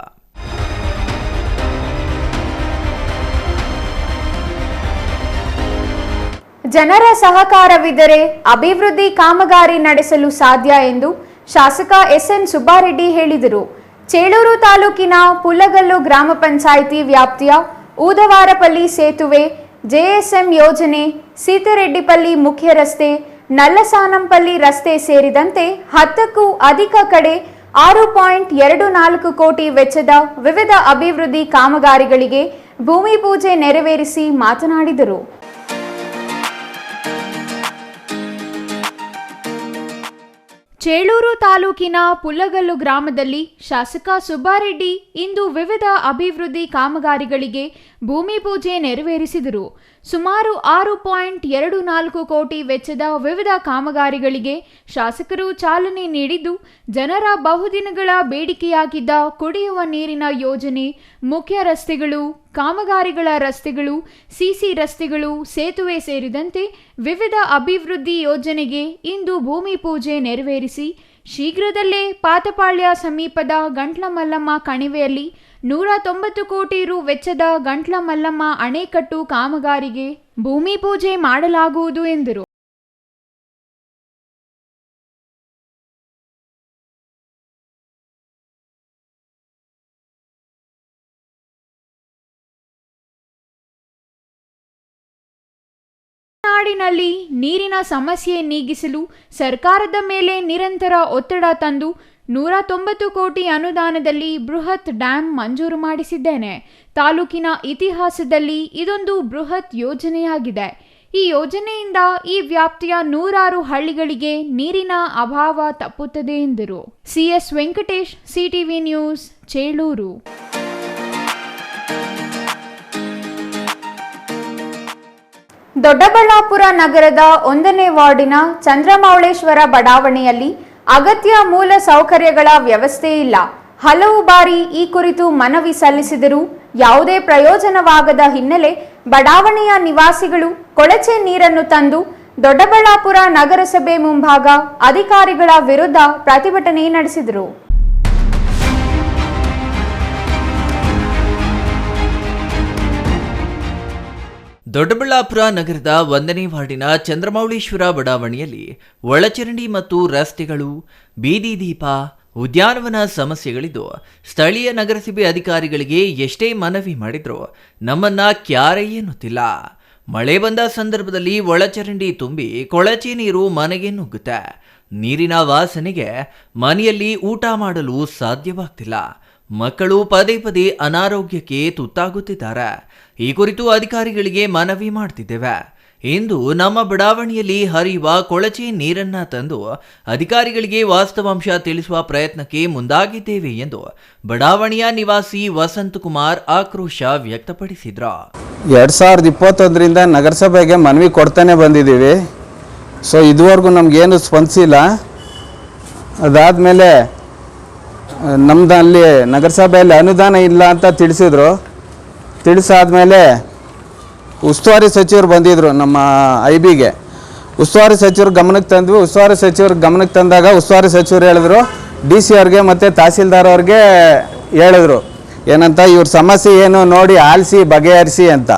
ಜನರ ಸಹಕಾರವಿದ್ದರೆ ಅಭಿವೃದ್ಧಿ ಕಾಮಗಾರಿ ನಡೆಸಲು ಸಾಧ್ಯ ಎಂದು ಶಾಸಕ ಎಸ್ಎನ್ ಸುಬ್ಬಾರೆಡ್ಡಿ ಹೇಳಿದರು. ಚೇಳೂರು ತಾಲೂಕಿನ ಪುಲ್ಲಗಲ್ಲು ಗ್ರಾಮ ಪಂಚಾಯಿತಿ ವ್ಯಾಪ್ತಿಯ ಊದವಾರಪಲ್ಲಿ ಸೇತುವೆ, ಜೆಎಸ್ಎಂ ಯೋಜನೆ, ಸೀತೆರೆಡ್ಡಿಪಲ್ಲಿ ಮುಖ್ಯ ರಸ್ತೆ, ನಲ್ಲಸಾನಂಪಲ್ಲಿ ರಸ್ತೆ ಸೇರಿದಂತೆ 10ಕ್ಕೂ ಅಧಿಕ ಕಡೆ 6.24 ಕೋಟಿ ವೆಚ್ಚದ ವಿವಿಧ ಅಭಿವೃದ್ಧಿ ಕಾಮಗಾರಿಗಳಿಗೆ ಭೂಮಿ ಪೂಜೆ ನೆರವೇರಿಸಿ ಮಾತನಾಡಿದರು. ಚೇಳೂರು ತಾಲೂಕಿನ ಪುಲ್ಲಗಲ್ಲು ಗ್ರಾಮದಲ್ಲಿ ಶಾಸಕ ಸುಬ್ಬಾರೆಡ್ಡಿ ಇಂದು ವಿವಿಧ ಅಭಿವೃದ್ಧಿ ಕಾಮಗಾರಿಗಳಿಗೆ ಭೂಮಿ ಪೂಜೆ ನೆರವೇರಿಸಿದರು. ಸುಮಾರು 6.24 ಕೋಟಿ ವೆಚ್ಚದ ವಿವಿಧ ಕಾಮಗಾರಿಗಳಿಗೆ ಶಾಸಕರು ಚಾಲನೆ ನೀಡಿದ್ದು, ಜನರ ಬಹುದಿನಗಳ ಬೇಡಿಕೆಯಾಗಿದ್ದ ಕುಡಿಯುವ ನೀರಿನ ಯೋಜನೆ, ಮುಖ್ಯ ರಸ್ತೆಗಳು, ಕಾಮಗಾರಿಗಳ ರಸ್ತೆಗಳು, ಸಿಸಿ ರಸ್ತೆಗಳು, ಸೇತುವೆ ಸೇರಿದಂತೆ ವಿವಿಧ ಅಭಿವೃದ್ಧಿ ಯೋಜನೆಗೆ ಇಂದು ಭೂಮಿ ಪೂಜೆ ನೆರವೇರಿಸಿ ಶೀಘ್ರದಲ್ಲೇ ಪಾತಪಾಳ್ಯ ಸಮೀಪದ ಗಂಟ್ಲ ಮಲ್ಲಮ್ಮ ಕಣಿವೆಯಲ್ಲಿ 190 ಕೋಟಿ ರು ವೆಚ್ಚದ ಗಂಟ್ಲ ಮಲ್ಲಮ್ಮ ಅಣೆಕಟ್ಟು ಕಾಮಗಾರಿಗೆ ಭೂಮಿ ಪೂಜೆ ಮಾಡಲಾಗುವುದು ಎಂದರು. ನಾಡಿನಲ್ಲಿ ನೀರಿನ ಸಮಸ್ಯೆ ನೀಗಿಸಲು ಸರ್ಕಾರದ ಮೇಲೆ ನಿರಂತರ ಒತ್ತಡ ತಂದು 190 ಕೋಟಿ ಅನುದಾನದಲ್ಲಿ ಬೃಹತ್ ಡ್ಯಾಂ ಮಂಜೂರು ಮಾಡಿಸಿದ್ದೇನೆ. ತಾಲೂಕಿನ ಇತಿಹಾಸದಲ್ಲಿ ಇದೊಂದು ಬೃಹತ್ ಯೋಜನೆಯಾಗಿದೆ. ಈ ಯೋಜನೆಯಿಂದ ಈ ವ್ಯಾಪ್ತಿಯ 100 ಹಳ್ಳಿಗಳಿಗೆ ನೀರಿನ ಅಭಾವ ತಪ್ಪುತ್ತದೆ ಎಂದರು. CS Venkatesh, CTV news, Chelur. Doddaballapur ನಗರದ 1ನೇ ವಾರ್ಡಿನ ಚಂದ್ರಮೌಳೇಶ್ವರ ಬಡಾವಣೆಯಲ್ಲಿ ಅಗತ್ಯ ಮೂಲ ಸೌಕರ್ಯಗಳ ವ್ಯವಸ್ಥೆ ಇಲ್ಲ. ಹಲವು ಬಾರಿ ಈ ಕುರಿತು ಮನವಿ ಸಲ್ಲಿಸಿದರೂ ಯಾವುದೇ ಪ್ರಯೋಜನವಾಗದ ಹಿನ್ನೆಲೆ ಬಡಾವಣೆಯ ನಿವಾಸಿಗಳು ಕೊಳಚೆ ನೀರನ್ನು ತಂದು ದೊಡ್ಡಬಳ್ಳಾಪುರ ನಗರಸಭೆ ಮುಂಭಾಗ ಅಧಿಕಾರಿಗಳ ವಿರುದ್ಧ ಪ್ರತಿಭಟನೆ ನಡೆಸಿದರು. ದೊಡ್ಡಬಳ್ಳಾಪುರ ನಗರದ 1ನೇ ವಾರ್ಡಿನ ಚಂದ್ರಮೌಳೇಶ್ವರ ಬಡಾವಣೆಯಲ್ಲಿ ಒಳಚರಂಡಿ ಮತ್ತು ರಸ್ತೆಗಳು, ಬೀದಿ ದೀಪ, ಉದ್ಯಾನವನ ಸಮಸ್ಯೆಗಳಿದ್ದು ಸ್ಥಳೀಯ ನಗರಸಭೆ ಅಧಿಕಾರಿಗಳಿಗೆ ಎಷ್ಟೇ ಮನವಿ ಮಾಡಿದ್ರೂ ನಮ್ಮನ್ನ ಕ್ಯಾರೆ ಎನ್ನುತ್ತಿಲ್ಲ. ಮಳೆ ಬಂದ ಸಂದರ್ಭದಲ್ಲಿ ಒಳಚರಂಡಿ ತುಂಬಿ ಕೊಳಚೆ ನೀರು ಮನೆಗೆ ನುಗ್ಗುತ್ತೆ. ನೀರಿನ ವಾಸನೆಗೆ ಮನೆಯಲ್ಲಿ ಊಟ ಮಾಡಲು ಸಾಧ್ಯವಾಗ್ತಿಲ್ಲ. ಮಕ್ಕಳು ಪದೇ ಪದೇ ಅನಾರೋಗ್ಯಕ್ಕೆ ತುತ್ತಾಗುತ್ತಿದ್ದಾರೆ. ಈ ಕುರಿತು ಅಧಿಕಾರಿಗಳಿಗೆ ಮನವಿ ಮಾಡ್ತಿದ್ದೇವೆ. ಇಂದು ನಮ್ಮ ಬಡಾವಣೆಯಲ್ಲಿ ಹರಿಯುವ ಕೊಳಚೆ ನೀರನ್ನ ತಂದು ಅಧಿಕಾರಿಗಳಿಗೆ ವಾಸ್ತವಾಂಶ ತಿಳಿಸುವ ಪ್ರಯತ್ನಕ್ಕೆ ಮುಂದಾಗಿದ್ದೇವೆ ಎಂದು ಬಡಾವಣೆಯ ನಿವಾಸಿ ವಸಂತಕುಮಾರ್ ಆಕ್ರೋಶ ವ್ಯಕ್ತಪಡಿಸಿದ್ರು. 2021ರಿಂದ ನಗರಸಭೆಗೆ ಮನವಿ ಕೊಡ್ತಾನೆ ಬಂದಿದ್ದೀವಿ. ಸೊ ಇದುವರೆಗೂ ನಮಗೇನು ಸ್ಪಂದಿಸಿಲ್ಲ. ಅದಾದಮೇಲೆ ನಮ್ಮದಲ್ಲಿ ನಗರಸಭೆಯಲ್ಲಿ ಅನುದಾನ ಇಲ್ಲ ಅಂತ ತಿಳಿಸಿದ್ರು. ತಿಳಿಸಾದ್ಮೇಲೆ ಉಸ್ತುವಾರಿ ಸಚಿವರು ಬಂದಿದ್ದರು ನಮ್ಮ IBಗೆ. ಉಸ್ತುವಾರಿ ಸಚಿವರು ಗಮನಕ್ಕೆ ತಂದ್ವಿ. ಉಸ್ತುವಾರಿ ಸಚಿವರು ಗಮನಕ್ಕೆ ತಂದಾಗ ಉಸ್ತುವಾರಿ ಸಚಿವರು ಹೇಳಿದ್ರು, DC ಅವ್ರಿಗೆ ಮತ್ತು ತಹಸೀಲ್ದಾರ್ ಅವ್ರಿಗೆ ಹೇಳಿದ್ರು ಏನಂತ, ಇವ್ರ ಸಮಸ್ಯೆ ಏನು ನೋಡಿ ಆಲಿಸಿ ಬಗೆಹರಿಸಿ ಅಂತ.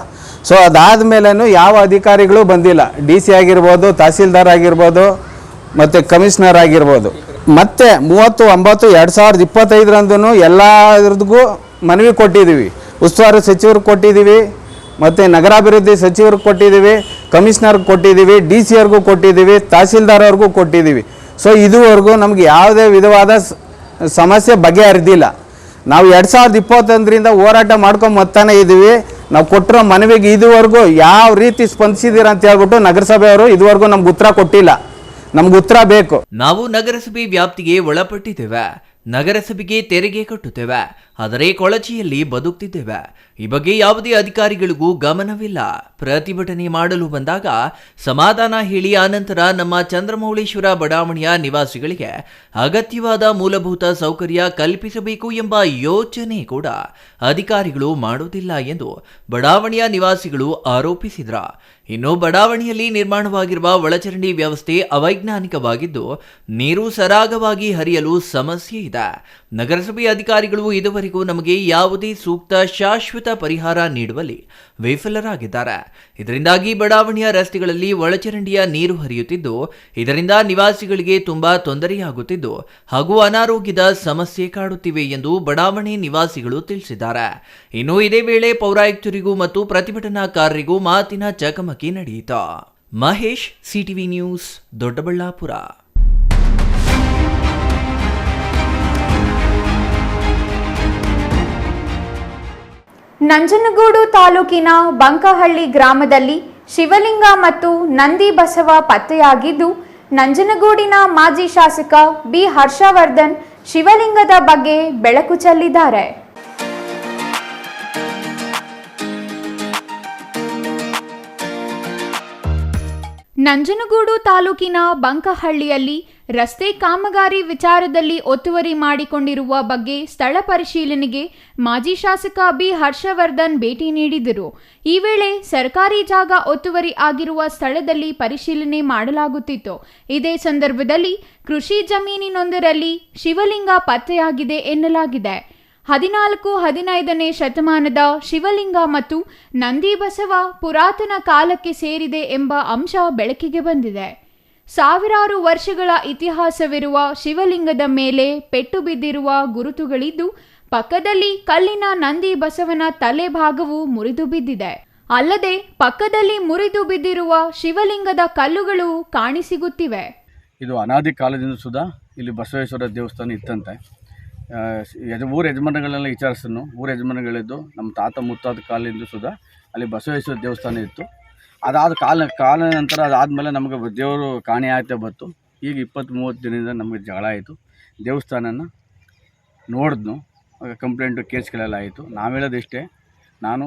ಸೊ ಅದಾದಮೇಲೂ ಯಾವ ಅಧಿಕಾರಿಗಳು ಬಂದಿಲ್ಲ. DC ಆಗಿರ್ಬೋದು, ತಹಸೀಲ್ದಾರ್ ಆಗಿರ್ಬೋದು ಮತ್ತು ಕಮಿಷನರ್ ಆಗಿರ್ಬೋದು. ಮತ್ತು 30/9/2025 ಎಲ್ಲರಿಗೂ ಮನವಿ ಕೊಟ್ಟಿದ್ದೀವಿ. ಉಸ್ತುವಾರಿ ಸಚಿವರು ಕೊಟ್ಟಿದ್ದೀವಿ, ಮತ್ತು ನಗರಾಭಿವೃದ್ಧಿ ಸಚಿವರಿಗೆ ಕೊಟ್ಟಿದ್ದೀವಿ, ಕಮಿಷನರ್ಗೆ ಕೊಟ್ಟಿದ್ದೀವಿ, DC ಅವ್ರಿಗೂ ಕೊಟ್ಟಿದ್ದೀವಿ, ತಹಸೀಲ್ದಾರ್ ಅವ್ರಿಗೂ ಕೊಟ್ಟಿದ್ದೀವಿ. ಸೊ ಇದುವರೆಗೂ ನಮಗೆ ಯಾವುದೇ ವಿಧವಾದ ಸಮಸ್ಯೆ ಬಗೆಹರಿದಿಲ್ಲ. ನಾವು 2021ರಿಂದ ಹೋರಾಟ ಮಾಡ್ಕೊಂಡು ಬರ್ತಾನೆ ಇದ್ದೀವಿ. ನಾವು ಕೊಟ್ಟಿರೋ ಮನವಿಗೆ ಇದುವರೆಗೂ ಯಾವ ರೀತಿ ಸ್ಪಂದಿಸಿದ್ದೀರ ಅಂತ ಹೇಳ್ಬಿಟ್ಟು ನಗರಸಭೆಯವರು ಇದುವರೆಗೂ ನಮ್ಗೆ ಉತ್ತರ ಕೊಟ್ಟಿಲ್ಲ. ನಮ್ಗೆ ಉತ್ತರ ಬೇಕು. ನಾವು ನಗರಸಭೆ ವ್ಯಾಪ್ತಿಗೆ ಒಳಪಟ್ಟಿದ್ದೇವೆ, ನಗರಸಭೆಗೆ ತೆರಿಗೆ ಕಟ್ಟುತ್ತೇವೆ, ಆದರೆ ಕೊಳಚೆಯಲ್ಲಿ ಬದುಕ್ತಿದ್ದೇವೆ. ಈ ಬಗ್ಗೆ ಯಾವುದೇ ಅಧಿಕಾರಿಗಳಿಗೂ ಗಮನವಿಲ್ಲ. ಪ್ರತಿಭಟನೆ ಮಾಡಲು ಬಂದಾಗ ಸಮಾಧಾನ ಹೇಳಿ ಆನಂತರ ನಮ್ಮ ಚಂದ್ರಮೌಳೇಶ್ವರ ಬಡಾವಣೆಯ ನಿವಾಸಿಗಳಿಗೆ ಅಗತ್ಯವಾದ ಮೂಲಭೂತ ಸೌಕರ್ಯ ಕಲ್ಪಿಸಬೇಕು ಎಂಬ ಯೋಚನೆ ಕೂಡ ಅಧಿಕಾರಿಗಳು ಮಾಡುವುದಿಲ್ಲ ಎಂದು ಬಡಾವಣೆಯ ನಿವಾಸಿಗಳು ಆರೋಪಿಸಿದ್ರ. ಇನ್ನು ಬಡಾವಣೆಯಲ್ಲಿ ನಿರ್ಮಾಣವಾಗಿರುವ ಒಳಚರಂಡಿ ವ್ಯವಸ್ಥೆ ಅವೈಜ್ಞಾನಿಕವಾಗಿದ್ದು ನೀರು ಸರಾಗವಾಗಿ ಹರಿಯಲು ಸಮಸ್ಯೆ ಇದೆ. ನಗರಸಭೆ ಅಧಿಕಾರಿಗಳು ಇದುವರೆಗೂ ನಮಗೆ ಯಾವುದೇ ಸೂಕ್ತ ಶಾಶ್ವತ ಪರಿಹಾರ ನೀಡುವಲ್ಲಿ ವಿಫಲರಾಗಿದ್ದಾರೆ. ಇದರಿಂದಾಗಿ ಬಡಾವಣೆಯ ರಸ್ತೆಗಳಲ್ಲಿ ಒಳಚರಂಡಿಯ ನೀರು ಹರಿಯುತ್ತಿದ್ದು ಇದರಿಂದ ನಿವಾಸಿಗಳಿಗೆ ತುಂಬಾ ತೊಂದರೆಯಾಗುತ್ತಿದ್ದು ಹಾಗೂ ಅನಾರೋಗ್ಯದ ಸಮಸ್ಯೆ ಕಾಡುತ್ತಿವೆ ಎಂದು ಬಡಾವಣೆ ನಿವಾಸಿಗಳು ತಿಳಿಸಿದ್ದಾರೆ. ಇನ್ನು ಇದೇ ವೇಳೆ ಪೌರಾಯುಕ್ತರಿಗೂ ಮತ್ತು ಪ್ರತಿಭಟನಾಕಾರರಿಗೂ ಮಾತಿನ ಚಕಮಕಿ ನಡೆಯಿತು. Mahesh, CTV news, Doddaballapur. ನಂಜನಗೂಡು ತಾಲೂಕಿನ ಬಂಕಹಳ್ಳಿ ಗ್ರಾಮದಲ್ಲಿ ಶಿವಲಿಂಗ ಮತ್ತು ನಂದಿ ಬಸವ ಪತ್ತೆಯಾಗಿದ್ದು, ನಂಜನಗೂಡಿನ ಮಾಜಿ ಶಾಸಕ ಬಿ ಹರ್ಷವರ್ಧನ್ ಶಿವಲಿಂಗದ ಬಗ್ಗೆ ಬೆಳಕು ಚೆಲ್ಲಿದ್ದಾರೆ. ನಂಜನಗೂಡು ತಾಲೂಕಿನ ಬಂಕಹಳ್ಳಿಯಲ್ಲಿ ರಸ್ತೆ ಕಾಮಗಾರಿ ವಿಚಾರದಲ್ಲಿ ಒತ್ತುವರಿ ಮಾಡಿಕೊಂಡಿರುವ ಬಗ್ಗೆ ಸ್ಥಳ ಪರಿಶೀಲನೆಗೆ ಮಾಜಿ ಶಾಸಕ ಬಿ ಹರ್ಷವರ್ಧನ್ ಭೇಟಿ ನೀಡಿದರು. ಈ ವೇಳೆ ಸರ್ಕಾರಿ ಜಾಗ ಒತ್ತುವರಿ ಆಗಿರುವ ಸ್ಥಳದಲ್ಲಿ ಪರಿಶೀಲನೆ ಮಾಡಲಾಗುತ್ತಿತ್ತು. ಇದೇ ಸಂದರ್ಭದಲ್ಲಿ ಕೃಷಿ ಜಮೀನಿನೊಂದರಲ್ಲಿ ಶಿವಲಿಂಗ ಪತ್ತೆಯಾಗಿದೆ ಎನ್ನಲಾಗಿದೆ. 14-15ನೇ ಶತಮಾನದ ಶಿವಲಿಂಗ ಮತ್ತು ನಂದಿ ಬಸವ ಪುರಾತನ ಕಾಲಕ್ಕೆ ಸೇರಿದೆ ಎಂಬ ಅಂಶ ಬೆಳಕಿಗೆ ಬಂದಿದೆ. ಸಾವಿರಾರು ವರ್ಷಗಳ ಇತಿಹಾಸವಿರುವ ಶಿವಲಿಂಗದ ಮೇಲೆ ಪೆಟ್ಟು ಬಿದ್ದಿರುವ ಗುರುತುಗಳಿದ್ದು, ಪಕ್ಕದಲ್ಲಿ ಕಲ್ಲಿನ ನಂದಿ ಬಸವನ ತಲೆ ಭಾಗವು ಮುರಿದು ಬಿದ್ದಿದೆ. ಅಲ್ಲದೆ ಪಕ್ಕದಲ್ಲಿ ಮುರಿದು ಬಿದ್ದಿರುವ ಶಿವಲಿಂಗದ ಕಲ್ಲುಗಳು ಕಾಣಿಸಿಗುತ್ತಿವೆ. ಇದು ಅನಾದಿ ಕಾಲದಿಂದ ಸುಧಾ ಇಲ್ಲಿ ಬಸವೇಶ್ವರ ದೇವಸ್ಥಾನ ಇತ್ತಂತೆ. ಊರ ಯಜಮಾನಗಳನ್ನೆಲ್ಲ ವಿಚಾರಿಸಿದ್ನು. ಊರ ಯಜಮಾನಗಳಿದ್ದು ನಮ್ಮ ತಾತ ಮುತ್ತಾದ ಕಾಲದಿಂದ ಸುಧಾ ಅಲ್ಲಿ ಬಸವೇಶ್ವರ ದೇವಸ್ಥಾನ ಇತ್ತು. ಅದಾದ ಕಾಲ ನಂತರ ಅದಾದಮೇಲೆ ನಮಗೆ ದೇವರು ಕಾಣೆ ಆಯ್ತಾ ಬಂತು. ಈಗ 20-30 ದಿನದಿಂದ ನಮಗೆ ಜಗಳ ಆಯಿತು. ದೇವಸ್ಥಾನನ ನೋಡಿದ್ನು, ಕಂಪ್ಲೇಂಟು ಕೇಸ್ಗಳೆಲ್ಲ ಆಯಿತು. ನಾವು ಹೇಳೋದಿಷ್ಟೇ, ನಾನು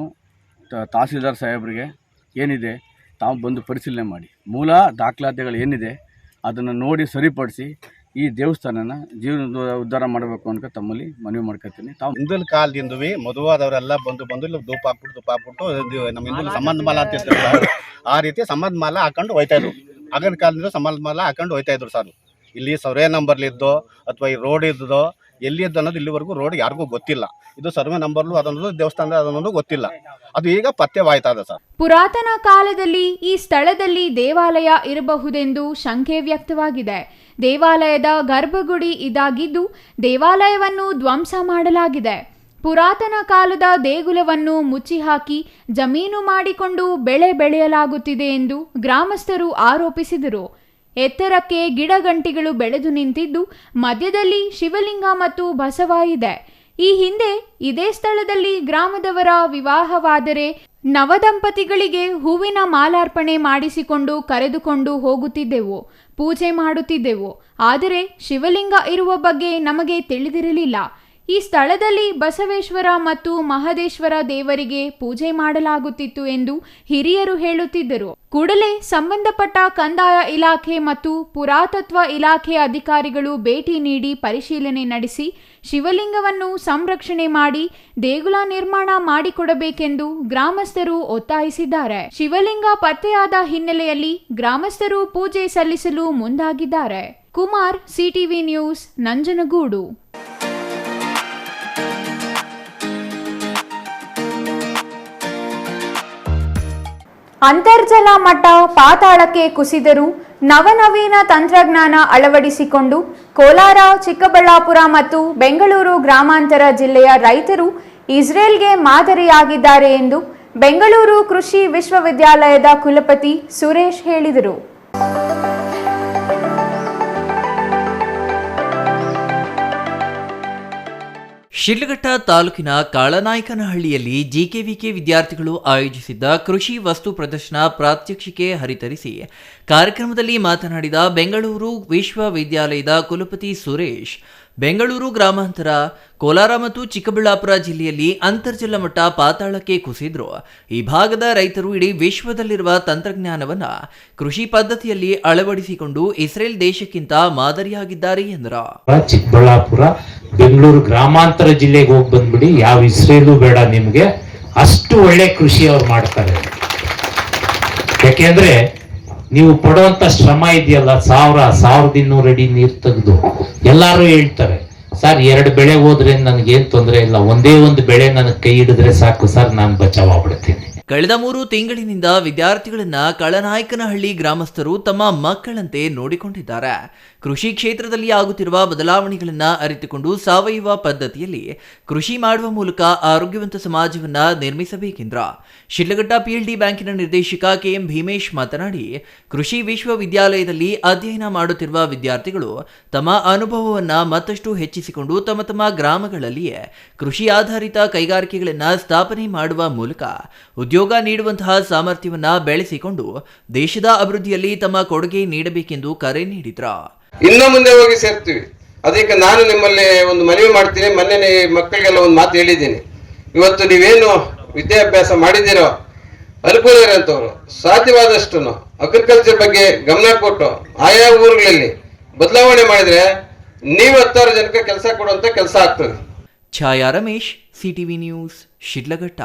ತಹಸೀಲ್ದಾರ್ ಸಾಹೇಬ್ರಿಗೆ ಏನಿದೆ ತಾವು ಬಂದು ಪರಿಶೀಲನೆ ಮಾಡಿ ಮೂಲ ದಾಖಲಾತಿಗಳು ಏನಿದೆ ಅದನ್ನು ನೋಡಿ ಸರಿಪಡಿಸಿ ಈ ದೇವಸ್ಥಾನನ ಜೀವನದ ಉದ್ಧಾರ ಮಾಡಬೇಕು ಅಂತ ತಮ್ಮಲ್ಲಿ ಮನವಿ ಮಾಡ್ಕೊತೀನಿ. ತಾವು ಹಿಂದಿನ ಕಾಲದಿಂದವೇ ಮದುವಾದವರೆಲ್ಲ ಬಂದು ಇಲ್ಲಿ ಧೂಪ ಹಾಕ್ಬಿಟ್ಟು ನಮ್ಮ ಹಿಂದಿನ ಸಂಬಂಧ ಮಾಲ ಅಂತ ಇರ್ತಾರೆ, ಆ ರೀತಿ ಸಂಬಂಧ ಮಾಲ ಹಾಕೊಂಡು ಹೋಯ್ತಾ ಇದ್ರು. ಆಗಿನ ಕಾಲದಿಂದ ಸಂಬಂಧ ಮಾಲ ಹಾಕೊಂಡು ಹೋಯ್ತಾ ಇದ್ರು ಸರ್. ಇಲ್ಲಿ ಸರ್ವೆ ನಂಬರ್ಲಿದ್ದೋ ಅಥವಾ ಈ ರೋಡ್ ಇದ್ದೋ ಎಲ್ಲಿ ಇದ್ದು ಅನ್ನೋದು ಇಲ್ಲಿವರೆಗೂ ರೋಡ್ ಯಾರಿಗೂ ಗೊತ್ತಿಲ್ಲ. ಇದು ಸರ್ವೆ ನಂಬರ್ಲು ಅದನ್ನೋದು ದೇವಸ್ಥಾನದ ಅದನ್ನೋದು ಗೊತ್ತಿಲ್ಲ. ಅದು ಈಗ ಪತ್ತೆವಾಯ್ತದ ಸರ್. ಪುರಾತನ ಕಾಲದಲ್ಲಿ ಈ ಸ್ಥಳದಲ್ಲಿ ದೇವಾಲಯ ಇರಬಹುದೆಂದು ಶಂಕೆ ವ್ಯಕ್ತವಾಗಿದೆ. ದೇವಾಲಯದ ಗರ್ಭಗುಡಿ ಇದಾಗಿದ್ದು ದೇವಾಲಯವನ್ನು ಧ್ವಂಸ ಮಾಡಲಾಗಿದೆ. ಪುರಾತನ ಕಾಲದ ದೇಗುಲವನ್ನು ಮುಚ್ಚಿಹಾಕಿ ಜಮೀನು ಮಾಡಿಕೊಂಡು ಬೆಳೆ ಬೆಳೆಯಲಾಗುತ್ತಿದೆ ಎಂದು ಗ್ರಾಮಸ್ಥರು ಆರೋಪಿಸಿದರು. ಎತ್ತರಕ್ಕೆ ಗಿಡಗಂಟಿಗಳು ಬೆಳೆದು ನಿಂತಿದ್ದು ಮಧ್ಯದಲ್ಲಿ ಶಿವಲಿಂಗ ಮತ್ತು ಬಸವ ಇದೆ. ಈ ಹಿಂದೆ ಇದೇ ಸ್ಥಳದಲ್ಲಿ ಗ್ರಾಮದವರ ವಿವಾಹವಾದರೆ ನವದಂಪತಿಗಳಿಗೆ ಹೂವಿನ ಮಾಲಾರ್ಪಣೆ ಮಾಡಿಸಿಕೊಂಡು ಕರೆದುಕೊಂಡು ಹೋಗುತ್ತಿದ್ದೆವು, ಪೂಜೆ ಮಾಡುತ್ತಿದ್ದೆವು. ಆದರೆ ಶಿವಲಿಂಗ ಇರುವ ಬಗ್ಗೆ ನಮಗೆ ತಿಳಿದಿರಲಿಲ್ಲ. ಈ ಸ್ಥಳದಲ್ಲಿ ಬಸವೇಶ್ವರ ಮತ್ತು ಮಹದೇಶ್ವರ ದೇವರಿಗೆ ಪೂಜೆ ಮಾಡಲಾಗುತ್ತಿತ್ತು ಎಂದು ಹಿರಿಯರು ಹೇಳುತ್ತಿದ್ದರು. ಕೂಡಲೇ ಸಂಬಂಧಪಟ್ಟ ಕಂದಾಯ ಇಲಾಖೆ ಮತ್ತು ಪುರಾತತ್ವ ಇಲಾಖೆ ಅಧಿಕಾರಿಗಳು ಭೇಟಿ ನೀಡಿ ಪರಿಶೀಲನೆ ನಡೆಸಿ ಶಿವಲಿಂಗವನ್ನು ಸಂರಕ್ಷಣೆ ಮಾಡಿ ದೇಗುಲ ನಿರ್ಮಾಣ ಮಾಡಿಕೊಡಬೇಕೆಂದು ಗ್ರಾಮಸ್ಥರು ಒತ್ತಾಯಿಸಿದ್ದಾರೆ. ಶಿವಲಿಂಗ ಪತ್ತೆಯಾದ ಹಿನ್ನೆಲೆಯಲ್ಲಿ ಗ್ರಾಮಸ್ಥರು ಪೂಜೆ ಸಲ್ಲಿಸಲು ಮುಂದಾಗಿದ್ದಾರೆ. Kumar, CTV news, Nanjangud. ಅಂತರ್ಜಲ ಮಟ್ಟ ಪಾತಾಳಕ್ಕೆ ಕುಸಿದರೂ ನವನವೀನ ತಂತ್ರಜ್ಞಾನ ಅಳವಡಿಸಿಕೊಂಡು ಕೋಲಾರ, ಚಿಕ್ಕಬಳ್ಳಾಪುರ ಮತ್ತು ಬೆಂಗಳೂರು ಗ್ರಾಮಾಂತರ ಜಿಲ್ಲೆಯ ರೈತರು ಇಸ್ರೇಲ್ಗೆ ಮಾದರಿಯಾಗಿದ್ದಾರೆ ಎಂದು ಬೆಂಗಳೂರು ಕೃಷಿ ವಿಶ್ವವಿದ್ಯಾಲಯದ ಕುಲಪತಿ ಸುರೇಶ್ ಹೇಳಿದರು. ಶಿಡ್ಲಘಟ್ಟ ತಾಲೂಕಿನ ಕಾಳನಾಯಕನಹಳ್ಳಿಯಲ್ಲಿ ಜಿಕೆವಿಕೆ ವಿದ್ಯಾರ್ಥಿಗಳು ಆಯೋಜಿಸಿದ್ದ ಕೃಷಿ ವಸ್ತು ಪ್ರದರ್ಶನ ಪ್ರಾತ್ಯಕ್ಷಿಕೆ ಹರಿತರಿಸಿ ಕಾರ್ಯಕ್ರಮದಲ್ಲಿ ಮಾತನಾಡಿದ ಬೆಂಗಳೂರು ವಿಶ್ವವಿದ್ಯಾಲಯದ ಕುಲಪತಿ ಸುರೇಶ್, ಬೆಂಗಳೂರು ಗ್ರಾಮಾಂತರ, ಕೋಲಾರ ಮತ್ತು ಚಿಕ್ಕಬಳ್ಳಾಪುರ ಜಿಲ್ಲೆಯಲ್ಲಿ ಅಂತರ್ಜಲ ಮಟ್ಟ ಪಾತಾಳಕ್ಕೆ ಕುಸಿದ್ರು. ಈ ಭಾಗದ ರೈತರು ಇಡೀ ವಿಶ್ವದಲ್ಲಿರುವ ತಂತ್ರಜ್ಞಾನವನ್ನು ಕೃಷಿ ಪದ್ಧತಿಯಲ್ಲಿ ಅಳವಡಿಸಿಕೊಂಡು ಇಸ್ರೇಲ್ ದೇಶಕ್ಕಿಂತ ಮಾದರಿಯಾಗಿದ್ದಾರೆ ಎಂದರು. ಚಿಕ್ಕಬಳ್ಳಾಪುರ, ಬೆಂಗಳೂರು ಗ್ರಾಮಾಂತರ ಜಿಲ್ಲೆಗೆ ಹೋಗಿ ಬಂದ್ಬಿಡಿ, ಯಾವ ಇಸ್ರೇಲು ಬೇಡ ನಿಮ್ಗೆ, ಅಷ್ಟು ಒಳ್ಳೆ ಕೃಷಿ ಅವ್ರು ಮಾಡ್ತಾರೆ. ಯಾಕೆಂದ್ರೆ ನೀವು ಪಡುವಂತ ಶ್ರಮ ಇದೆಯಲ್ಲ, 1200 ಅಡಿ ನೀರು ತೆಗೆದು, ಎಲ್ಲಾರು ಹೇಳ್ತಾರೆ ಸರ್ 2 ಬೆಳೆ ಹೋದ್ರೆ ನನಗೇನ್ ತೊಂದರೆ ಇಲ್ಲ, ಒಂದೇ ಒಂದು ಬೆಳೆ ನನಗೆ ಕೈ ಹಿಡಿದ್ರೆ ಸಾಕು ಸರ್, ನಾನು ಬಚಾವ್ ಆಗ್ಬಿಡ್ತೀನಿ. ಕಳೆದ 3 ತಿಂಗಳಿನಿಂದ ವಿದ್ಯಾರ್ಥಿಗಳನ್ನ ಕಾಳನಾಯಕನಹಳ್ಳಿ ಗ್ರಾಮಸ್ಥರು ತಮ್ಮ ಮಕ್ಕಳಂತೆ ನೋಡಿಕೊಂಡಿದ್ದಾರೆ. ಕೃಷಿ ಕ್ಷೇತ್ರದಲ್ಲಿ ಆಗುತ್ತಿರುವ ಬದಲಾವಣೆಗಳನ್ನು ಅರಿತುಕೊಂಡು ಸಾವಯವ ಪದ್ಧತಿಯಲ್ಲಿ ಕೃಷಿ ಮಾಡುವ ಮೂಲಕ ಆರೋಗ್ಯವಂತ ಸಮಾಜವನ್ನ ನಿರ್ಮಿಸಬೇಕೆಂದ್ರ ಶಿಡ್ಲಘಟ್ಟ PLD ಬ್ಯಾಂಕಿನ ನಿರ್ದೇಶಕ KM ಭೀಮೇಶ್ ಮಾತನಾಡಿ, ಕೃಷಿ ವಿಶ್ವವಿದ್ಯಾಲಯದಲ್ಲಿ ಅಧ್ಯಯನ ಮಾಡುತ್ತಿರುವ ವಿದ್ಯಾರ್ಥಿಗಳು ತಮ್ಮ ಅನುಭವವನ್ನ ಮತ್ತಷ್ಟು ಹೆಚ್ಚಿಸಿಕೊಂಡು ತಮ್ಮ ತಮ್ಮ ಗ್ರಾಮಗಳಲ್ಲಿಯೇ ಕೃಷಿ ಆಧಾರಿತ ಕೈಗಾರಿಕೆಗಳನ್ನು ಸ್ಥಾಪನೆ ಮಾಡುವ ಮೂಲಕ ಉದ್ಯೋಗ ನೀಡುವಂತಹ ಸಾಮರ್ಥ್ಯವನ್ನ ಬೆಳೆಸಿಕೊಂಡು ದೇಶದ ಅಭಿವೃದ್ಧಿಯಲ್ಲಿ ತಮ್ಮ ಕೊಡುಗೆ ನೀಡಬೇಕೆಂದು ಕರೆ ನೀಡಿದ್ರು. ಇನ್ನು ಮುಂದೆ ಹೋಗಿ ಸೇರ್ತೀವಿ. ಅದಕ್ಕೆ ನಾನು ನಿಮ್ಮಲ್ಲಿ ಒಂದು ಮನವಿ ಮಾಡ್ತೀನಿ. ಮೊನ್ನೆ ಮಕ್ಕಳಿಗೆಲ್ಲ ಒಂದು ಮಾತು ಹೇಳಿದ್ದೀನಿ. ಇವತ್ತು ನೀವೇನು ವಿದ್ಯಾಭ್ಯಾಸ ಮಾಡಿದ್ದೀರೋ ಅನುಕೂಲ ಇರೋಂಥವ್ರು ಸಾಧ್ಯವಾದಷ್ಟು ಅಗ್ರಿಕಲ್ಚರ್ ಬಗ್ಗೆ ಗಮನ ಕೊಟ್ಟು ಆಯಾ ಊರುಗಳಲ್ಲಿ ಬದಲಾವಣೆ ಮಾಡಿದ್ರೆ ನೀವು 10,000 ಜನಕ್ಕೆ ಕೆಲಸ ಕೊಡುವಂತ ಕೆಲಸ ಆಗ್ತದೆ. ಛಾಯಾ ರಮೇಶ್, CTV ನ್ಯೂಸ್, ಶಿಡ್ಲಘಟ್ಟ.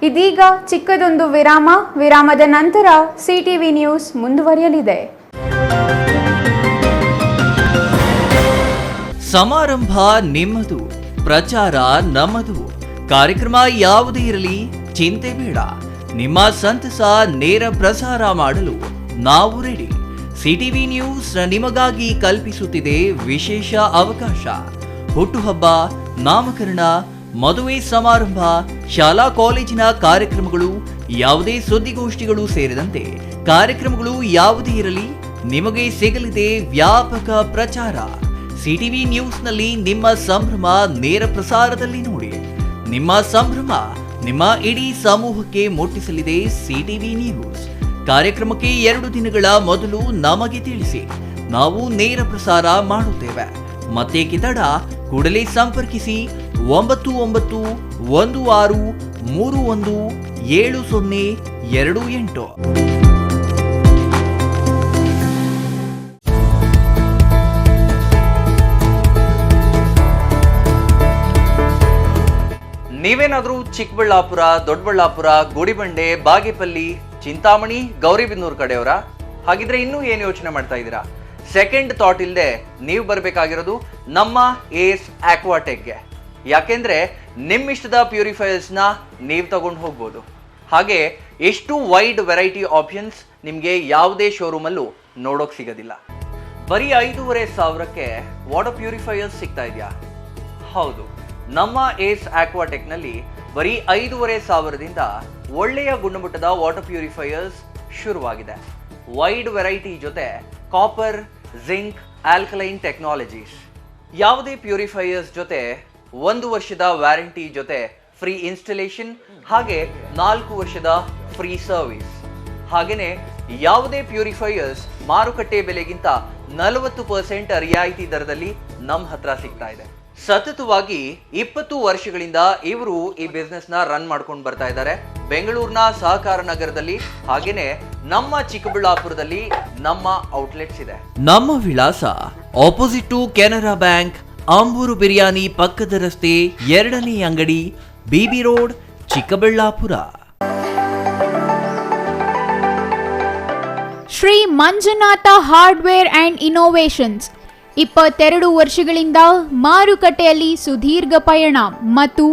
ಇದೀಗ ಚಿಕ್ಕದೊಂದು ವಿರಾಮದ ನಂತರ CTV ನ್ಯೂಸ್ ಮುಂದುವರಿಯಲಿದೆ. ಸಮಾರಂಭ ನಿಮ್ಮದು, ಪ್ರಚಾರ ನಮ್ಮದು. ಕಾರ್ಯಕ್ರಮ ಯಾವುದೇ ಇರಲಿ ಚಿಂತೆ ಬೇಡ. ನಿಮ್ಮ ಸಂತಸ ನೇರ ಪ್ರಸಾರ ಮಾಡಲು ನಾವು ರೆಡಿ. CTV ನ್ಯೂಸ್ ನಿಮಗಾಗಿ ಕಲ್ಪಿಸುತ್ತಿದೆ ವಿಶೇಷ ಅವಕಾಶ. ಹುಟ್ಟುಹಬ್ಬ, ನಾಮಕರಣ, ಮದುವೆ ಸಮಾರಂಭ, ಶಾಲಾ ಕಾಲೇಜಿನ ಕಾರ್ಯಕ್ರಮಗಳು, ಯಾವುದೇ ಸುದ್ದಿಗೋಷ್ಠಿಗಳು ಸೇರಿದಂತೆ ಕಾರ್ಯಕ್ರಮಗಳು ಯಾವುದೇ ಇರಲಿ ನಿಮಗೆ ಸಿಗಲಿದೆ ವ್ಯಾಪಕ ಪ್ರಚಾರ. CTV ನ್ಯೂಸ್ನಲ್ಲಿ ನಿಮ್ಮ ಸಂಭ್ರಮ ನೇರ ಪ್ರಸಾರದಲ್ಲಿ ನೋಡಿ. ನಿಮ್ಮ ಸಂಭ್ರಮ ನಿಮ್ಮ ಇಡೀ ಸಮೂಹಕ್ಕೆ ಮುಟ್ಟಿಸಲಿದೆ CTV ನ್ಯೂಸ್. ಕಾರ್ಯಕ್ರಮಕ್ಕೆ 2 ದಿನಗಳ ಮೊದಲು ನಮಗೆ ತಿಳಿಸಿ, ನಾವು ನೇರ ಪ್ರಸಾರ ಮಾಡುತ್ತೇವೆ. ಮತ್ತೇಕೆ ತಡ, ಕೂಡಲೇ ಸಂಪರ್ಕಿಸಿ 9916317028. ನೀವೇನಾದರೂ ಚಿಕ್ಕಬಳ್ಳಾಪುರ, ದೊಡ್ಡಬಳ್ಳಾಪುರ, ಗುಡಿಬಂಡೆ, ಬಾಗೇಪಲ್ಲಿ, ಚಿಂತಾಮಣಿ, ಗೌರಿಬಿದನೂರು ಕಡೆಯವರ? ಹಾಗಿದ್ರೆ ಇನ್ನೂ ಏನು ಯೋಚನೆ ಮಾಡ್ತಾ ಇದ್ದೀರಾ? ಸೆಕೆಂಡ್ ಥಾಟ್ ಇಲ್ಲದೆ ನೀವು ಬರಬೇಕಾಗಿರೋದು ನಮ್ಮ ಏಸ್ ಆಕ್ವಾಟೆಕ್ಗೆ. ಯಾಕೆಂದ್ರೆ ನಿಮ್ಮಿಷ್ಟದ ಪ್ಯೂರಿಫೈಯರ್ಸ್ನ ನೀವು ತಗೊಂಡು ಹೋಗ್ಬೋದು. ಹಾಗೆ ಎಷ್ಟು ವೈಡ್ ವೆರೈಟಿ ಆಪ್ಷನ್ಸ್ ನಿಮಗೆ ಯಾವುದೇ ಶೋರೂಮಲ್ಲೂ ನೋಡೋಕೆ ಸಿಗೋದಿಲ್ಲ. ಬರೀ 5,500ಕ್ಕೆ ವಾಟರ್ ಪ್ಯೂರಿಫೈಯರ್ಸ್ ಸಿಗ್ತಾ ಇದೆಯಾ? ಹೌದು, ನಮ್ಮ ಏಸ್ ಆಕ್ವಾಟೆಕ್ನಲ್ಲಿ ಬರೀ 5,500ದಿಂದ ಒಳ್ಳೆಯ ಗುಣಮಟ್ಟದ ವಾಟರ್ ಪ್ಯೂರಿಫೈಯರ್ಸ್ ಶುರುವಾಗಿದೆ. ವೈಡ್ ವೆರೈಟಿ ಜೊತೆ ಕಾಪರ್, ಜಿಂಕ್, ಆಲ್ಕಲೈನ್ ಟೆಕ್ನಾಲಜೀಸ್. ಯಾವುದೇ ಪ್ಯೂರಿಫೈಯರ್ಸ್ ಜೊತೆ 1 ವರ್ಷದ ವ್ಯಾರಂಟಿ ಜೊತೆ ಫ್ರೀ ಇನ್ಸ್ಟಾಲೇಷನ್, ಹಾಗೆ 4 ವರ್ಷದ ಫ್ರೀ ಸರ್ವಿಸ್. ಹಾಗೆಯೇ ಯಾವುದೇ ಪ್ಯೂರಿಫೈಯರ್ಸ್ ಮಾರುಕಟ್ಟೆ ಬೆಲೆಗಿಂತ 40% ರಿಯಾಯಿತಿ ದರದಲ್ಲಿ ನಮ್ಮ ಹತ್ರ ಸಿಗ್ತಾ ಇದೆ. ಸತತವಾಗಿ 20 ವರ್ಷಗಳಿಂದ ಇವರು ಈ ಬಿಸ್ನೆಸ್ ನ ರನ್ ಮಾಡ್ಕೊಂಡು ಬರ್ತಾ ಇದ್ದಾರೆ. ಬೆಂಗಳೂರಿನ ಸಹಕಾರ ನಗರದಲ್ಲಿ, ಹಾಗೇನೆ ನಮ್ಮ ಚಿಕ್ಕಬಳ್ಳಾಪುರದಲ್ಲಿ ನಮ್ಮ ಔಟ್ಲೆಟ್ಸ್ ಇದೆ. ನಮ್ಮ ವಿಳಾಸ opposite to Canara bank, Ambur biryani ಪಕ್ಕದ ರಸ್ತೆ, 2ನೇ ಅಂಗಡಿ, BB road, Chikkaballapur. Shri Manjunatha hardware and innovations 22 ವರ್ಷಗಳಿಂದ ಮಾರುಕಟ್ಟೆಯಲ್ಲಿ ಸುದೀರ್ಘ ಪಯಣ ಮತ್ತು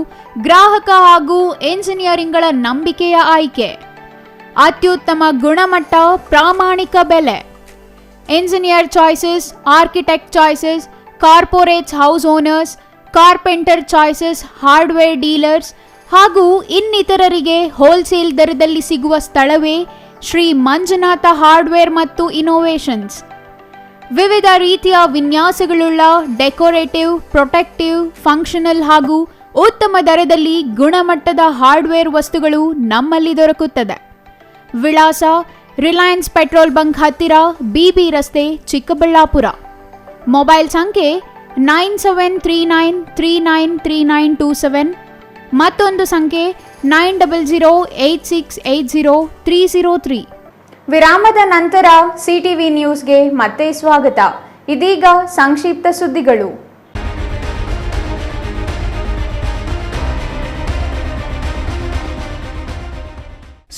ಗ್ರಾಹಕ ಹಾಗೂ ಎಂಜಿನಿಯರಿಂಗ್ಗಳ ನಂಬಿಕೆಯ ಆಯ್ಕೆ. ಅತ್ಯುತ್ತಮ ಗುಣಮಟ್ಟ, ಪ್ರಾಮಾಣಿಕ ಬೆಲೆ. Engineer choices, architect choices, corporates house owners, carpenter choices hardware dealers ಹಾಗೂ ಇನ್ನಿತರರಿಗೆ ಹೋಲ್ಸೇಲ್ ದರದಲ್ಲಿ ಸಿಗುವ ಸ್ಥಳವೇ ಶ್ರೀ ಮಂಜುನಾಥ ಹಾರ್ಡ್ವೇರ್ ಮತ್ತು ಇನೋವೇಷನ್ಸ್. ವಿವಿಧ ರೀತಿಯ ವಿನ್ಯಾಸಗಳುಳ್ಳ ಡೆಕೋರೇಟಿವ್, ಪ್ರೊಟೆಕ್ಟಿವ್, ಫಂಕ್ಷನಲ್ ಹಾಗೂ ಉತ್ತಮ ದರದಲ್ಲಿ ಗುಣಮಟ್ಟದ ಹಾರ್ಡ್ವೇರ್ ವಸ್ತುಗಳು ನಮ್ಮಲ್ಲಿ ದೊರಕುತ್ತದೆ. ವಿಳಾಸ ರಿಲಯನ್ಸ್ ಪೆಟ್ರೋಲ್ ಬಂಕ್ ಹತ್ತಿರ, BB ರಸ್ತೆ, ಚಿಕ್ಕಬಳ್ಳಾಪುರ. ಮೊಬೈಲ್ ಸಂಖ್ಯೆ 9739393927, ಮತ್ತೊಂದು ಸಂಖ್ಯೆ 9008680303. ವಿರಾಮದ ನಂತರ CTV ನ್ಯೂಸ್ಗೆ ಮತ್ತೆ ಸ್ವಾಗತ. ಇದೀಗ ಸಂಕ್ಷಿಪ್ತ ಸುದ್ದಿಗಳು.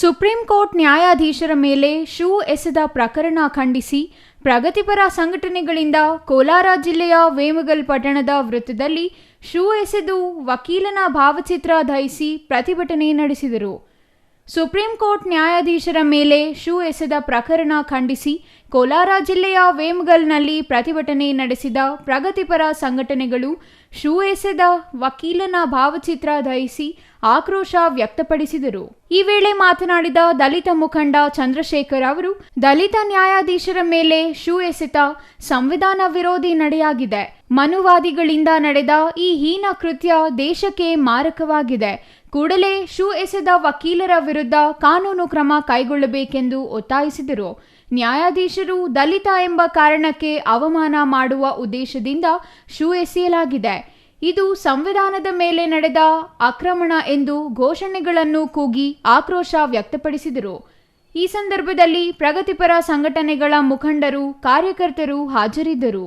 ಸುಪ್ರೀಂ ಕೋರ್ಟ್ ನ್ಯಾಯಾಧೀಶರ ಮೇಲೆ ಶೂ ಎಸೆದ ಪ್ರಕರಣ ಖಂಡಿಸಿ ಪ್ರಗತಿಪರ ಸಂಘಟನೆಗಳಿಂದ ಕೋಲಾರ ಜಿಲ್ಲೆಯ ವೇಮಗಲ್ ಪಟ್ಟಣದ ವೃತ್ತದಲ್ಲಿ ಶೂ ಎಸೆದು ವಕೀಲನ ಭಾವಚಿತ್ರ ಧರಿಸಿ ಪ್ರತಿಭಟನೆ ನಡೆಸಿದರು. ಸುಪ್ರೀಂ ಕೋರ್ಟ್ ನ್ಯಾಯಾಧೀಶರ ಮೇಲೆ ಶೂ ಎಸೆದ ಪ್ರಕರಣ ಖಂಡಿಸಿ ಕೋಲಾರ ಜಿಲ್ಲೆಯ ವೇಮಗಲ್ನಲ್ಲಿ ಪ್ರತಿಭಟನೆ ನಡೆಸಿದ ಪ್ರಗತಿಪರ ಸಂಘಟನೆಗಳು ಶೂ ಎಸೆದ ವಕೀಲನ ಭಾವಚಿತ್ರ ಧರಿಸಿ ಆಕ್ರೋಶ ವ್ಯಕ್ತಪಡಿಸಿದರು. ಈ ವೇಳೆ ಮಾತನಾಡಿದ ದಲಿತ ಮುಖಂಡ ಚಂದ್ರಶೇಖರ್ ಅವರು, ದಲಿತ ನ್ಯಾಯಾಧೀಶರ ಮೇಲೆ ಶೂ ಎಸೆತ ಸಂವಿಧಾನ ವಿರೋಧಿ ನಡೆಯಾಗಿದೆ. ಮನುವಾದಿಗಳಿಂದ ನಡೆದ ಈ ಹೀನ ಕೃತ್ಯ ದೇಶಕ್ಕೆ ಮಾರಕವಾಗಿದೆ. ಕೂಡಲೇ ಶೂ ಎಸೆದ ವಕೀಲರ ವಿರುದ್ಧ ಕಾನೂನು ಕ್ರಮ ಕೈಗೊಳ್ಳಬೇಕೆಂದು ಒತ್ತಾಯಿಸಿದರು. ನ್ಯಾಯಾಧೀಶರು ದಲಿತ ಎಂಬ ಕಾರಣಕ್ಕೆ ಅವಮಾನ ಮಾಡುವ ಉದ್ದೇಶದಿಂದ ಶೂ ಎಸೆಯಲಾಗಿದೆ. ಇದು ಸಂವಿಧಾನದ ಮೇಲೆ ನಡೆದ ಆಕ್ರಮಣ ಎಂದು ಘೋಷಣೆಗಳನ್ನು ಕೂಗಿ ಆಕ್ರೋಶ ವ್ಯಕ್ತಪಡಿಸಿದರು. ಈ ಸಂದರ್ಭದಲ್ಲಿ ಪ್ರಗತಿಪರ ಸಂಘಟನೆಗಳ ಮುಖಂಡರು, ಕಾರ್ಯಕರ್ತರು ಹಾಜರಿದ್ದರು.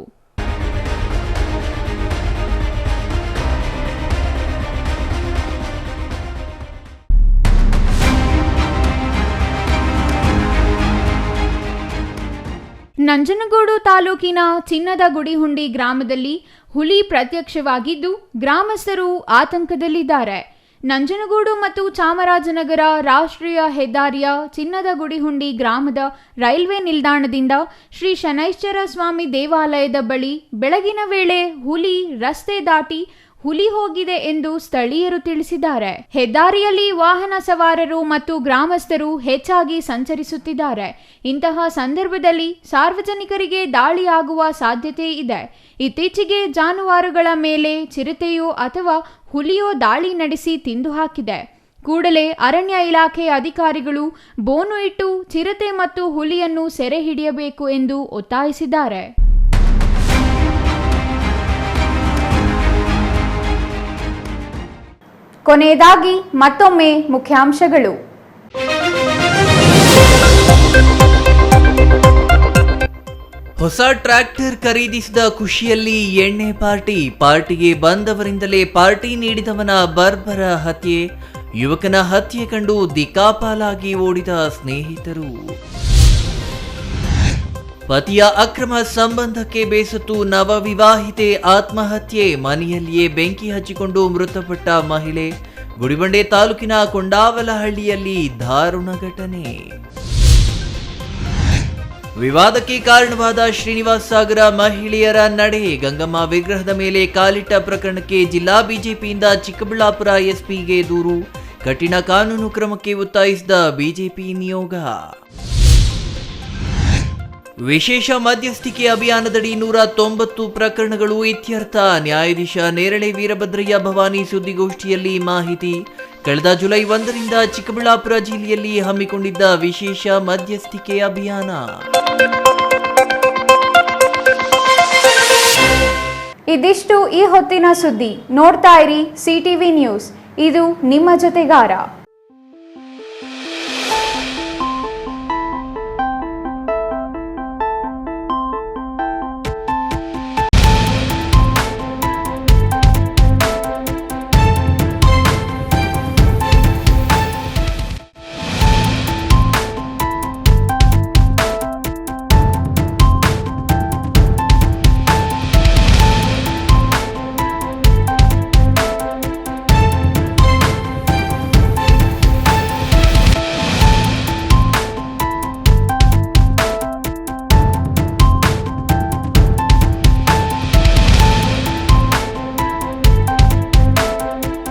ನಂಜನಗೂಡು ತಾಲೂಕಿನ ಚಿನ್ನದ ಗುಡಿಹುಂಡಿ ಗ್ರಾಮದಲ್ಲಿ ಹುಲಿ ಪ್ರತ್ಯಕ್ಷವಾಗಿದ್ದು ಗ್ರಾಮಸ್ಥರು ಆತಂಕದಲ್ಲಿದ್ದಾರೆ. ನಂಜನಗೂಡು ಮತ್ತು ಚಾಮರಾಜನಗರ ರಾಷ್ಟ್ರೀಯ ಹೆದ್ದಾರಿಯ ಚಿನ್ನದ ಗುಡಿಹುಂಡಿ ಗ್ರಾಮದ ರೈಲ್ವೆ ನಿಲ್ದಾಣದಿಂದ ಶ್ರೀ ಶನೈಶ್ಚರ ಸ್ವಾಮಿ ದೇವಾಲಯದ ಬಳಿ ಬೆಳಗಿನ ವೇಳೆ ಹುಲಿ ರಸ್ತೆ ದಾಟಿ ಹುಲಿ ಹೋಗಿದೆ ಎಂದು ಸ್ಥಳೀಯರು ತಿಳಿಸಿದ್ದಾರೆ. ಹೆದ್ದಾರಿಯಲ್ಲಿ ವಾಹನ ಸವಾರರು ಮತ್ತು ಗ್ರಾಮಸ್ಥರು ಹೆಚ್ಚಾಗಿ ಸಂಚರಿಸುತ್ತಿದ್ದಾರೆ. ಇಂತಹ ಸಂದರ್ಭದಲ್ಲಿ ಸಾರ್ವಜನಿಕರಿಗೆ ದಾಳಿಯಾಗುವ ಸಾಧ್ಯತೆ ಇದೆ. ಇತ್ತೀಚೆಗೆ ಜಾನುವಾರುಗಳ ಮೇಲೆ ಚಿರತೆಯೋ ಅಥವಾ ಹುಲಿಯೋ ದಾಳಿ ನಡೆಸಿ ತಿಂದು ಹಾಕಿದೆ. ಕೂಡಲೇ ಅರಣ್ಯ ಇಲಾಖೆ ಅಧಿಕಾರಿಗಳು ಬೋನು ಇಟ್ಟು ಚಿರತೆ ಮತ್ತು ಹುಲಿಯನ್ನು ಸೆರೆ ಹಿಡಿಯಬೇಕು ಎಂದು ಒತ್ತಾಯಿಸಿದ್ದಾರೆ. ಕೊನೆಯದಾಗಿ ಮತ್ತೊಮ್ಮೆ ಮುಖ್ಯಾಂಶಗಳು. ಹೊಸ ಟ್ರ್ಯಾಕ್ಟರ್ ಖರೀದಿಸಿದ ಖುಷಿಯಲ್ಲಿ ಎಣ್ಣೆ ಪಾರ್ಟಿಗೆ ಬಂದವರಿಂದಲೇ ಪಾರ್ಟಿ ನೀಡಿದವನ ಬರ್ಬರ ಹತ್ಯೆ, ಯುವಕನ ಹತ್ಯೆ ಕಂಡು ದಿಕ್ಕಾಪಾಲಾಗಿ ಓಡಿದ ಸ್ನೇಹಿತರು. ಪತಿಯ ಅಕ್ರಮ ಸಂಬಂಧಕ್ಕೆ ಬೇಸತ್ತು ನವವಿವಾಹಿತೆ ಆತ್ಮಹತ್ಯೆ, ಮನೆಯಲ್ಲಿಯೇ ಬೆಂಕಿ ಹಚ್ಚಿಕೊಂಡು ಮೃತಪಟ್ಟ ಮಹಿಳೆ. ಗುಡಿಬಂಡೆ ತಾಲೂಕಿನ ಕೊಂಡಾವಲಹಳ್ಳಿಯಲ್ಲಿ ದಾರುಣ ಘಟನೆ. ವಿವಾದಕ್ಕೆ ಕಾರಣವಾದ ಶ್ರೀನಿವಾಸ್ ಸಾಗರ ಮಹಿಳೆಯರ ನಡೆ, ಗಂಗಮ್ಮ ವಿಗ್ರಹದ ಮೇಲೆ ಕಾಲಿಟ್ಟ ಪ್ರಕರಣಕ್ಕೆ ಜಿಲ್ಲಾ ಬಿಜೆಪಿಯಿಂದ ಚಿಕ್ಕಬಳ್ಳಾಪುರ ಎಸ್ಪಿಗೆ ದೂರು, ಕಠಿಣ ಕಾನೂನು ಕ್ರಮಕ್ಕೆ ಒತ್ತಾಯಿಸಿದ ಬಿಜೆಪಿ ನಿಯೋಗ. ವಿಶೇಷ ಮಧ್ಯಸ್ಥಿಕೆ ಅಭಿಯಾನದಡಿ 190 ಪ್ರಕರಣಗಳು ಇತ್ಯರ್ಥ, ನ್ಯಾಯಾಧೀಶ ನೇರಳೆ ವೀರಭದ್ರಯ್ಯ ಭವಾನಿ ಸುದ್ದಿಗೋಷ್ಠಿಯಲ್ಲಿ ಮಾಹಿತಿ. ಕಳೆದ ಜುಲೈ 1ರಿಂದ ಚಿಕ್ಕಬಳ್ಳಾಪುರ ಜಿಲ್ಲೆಯಲ್ಲಿ ಹಮ್ಮಿಕೊಂಡಿದ್ದ ವಿಶೇಷ ಮಧ್ಯಸ್ಥಿಕೆ ಅಭಿಯಾನ. ಇದಿಷ್ಟು ಈ ಹೊತ್ತಿನ ಸುದ್ದಿ. ನೋಡ್ತಾ ಇರಿ CTV ನ್ಯೂಸ್, ಇದು ನಿಮ್ಮ ಜೊತೆಗಾರ.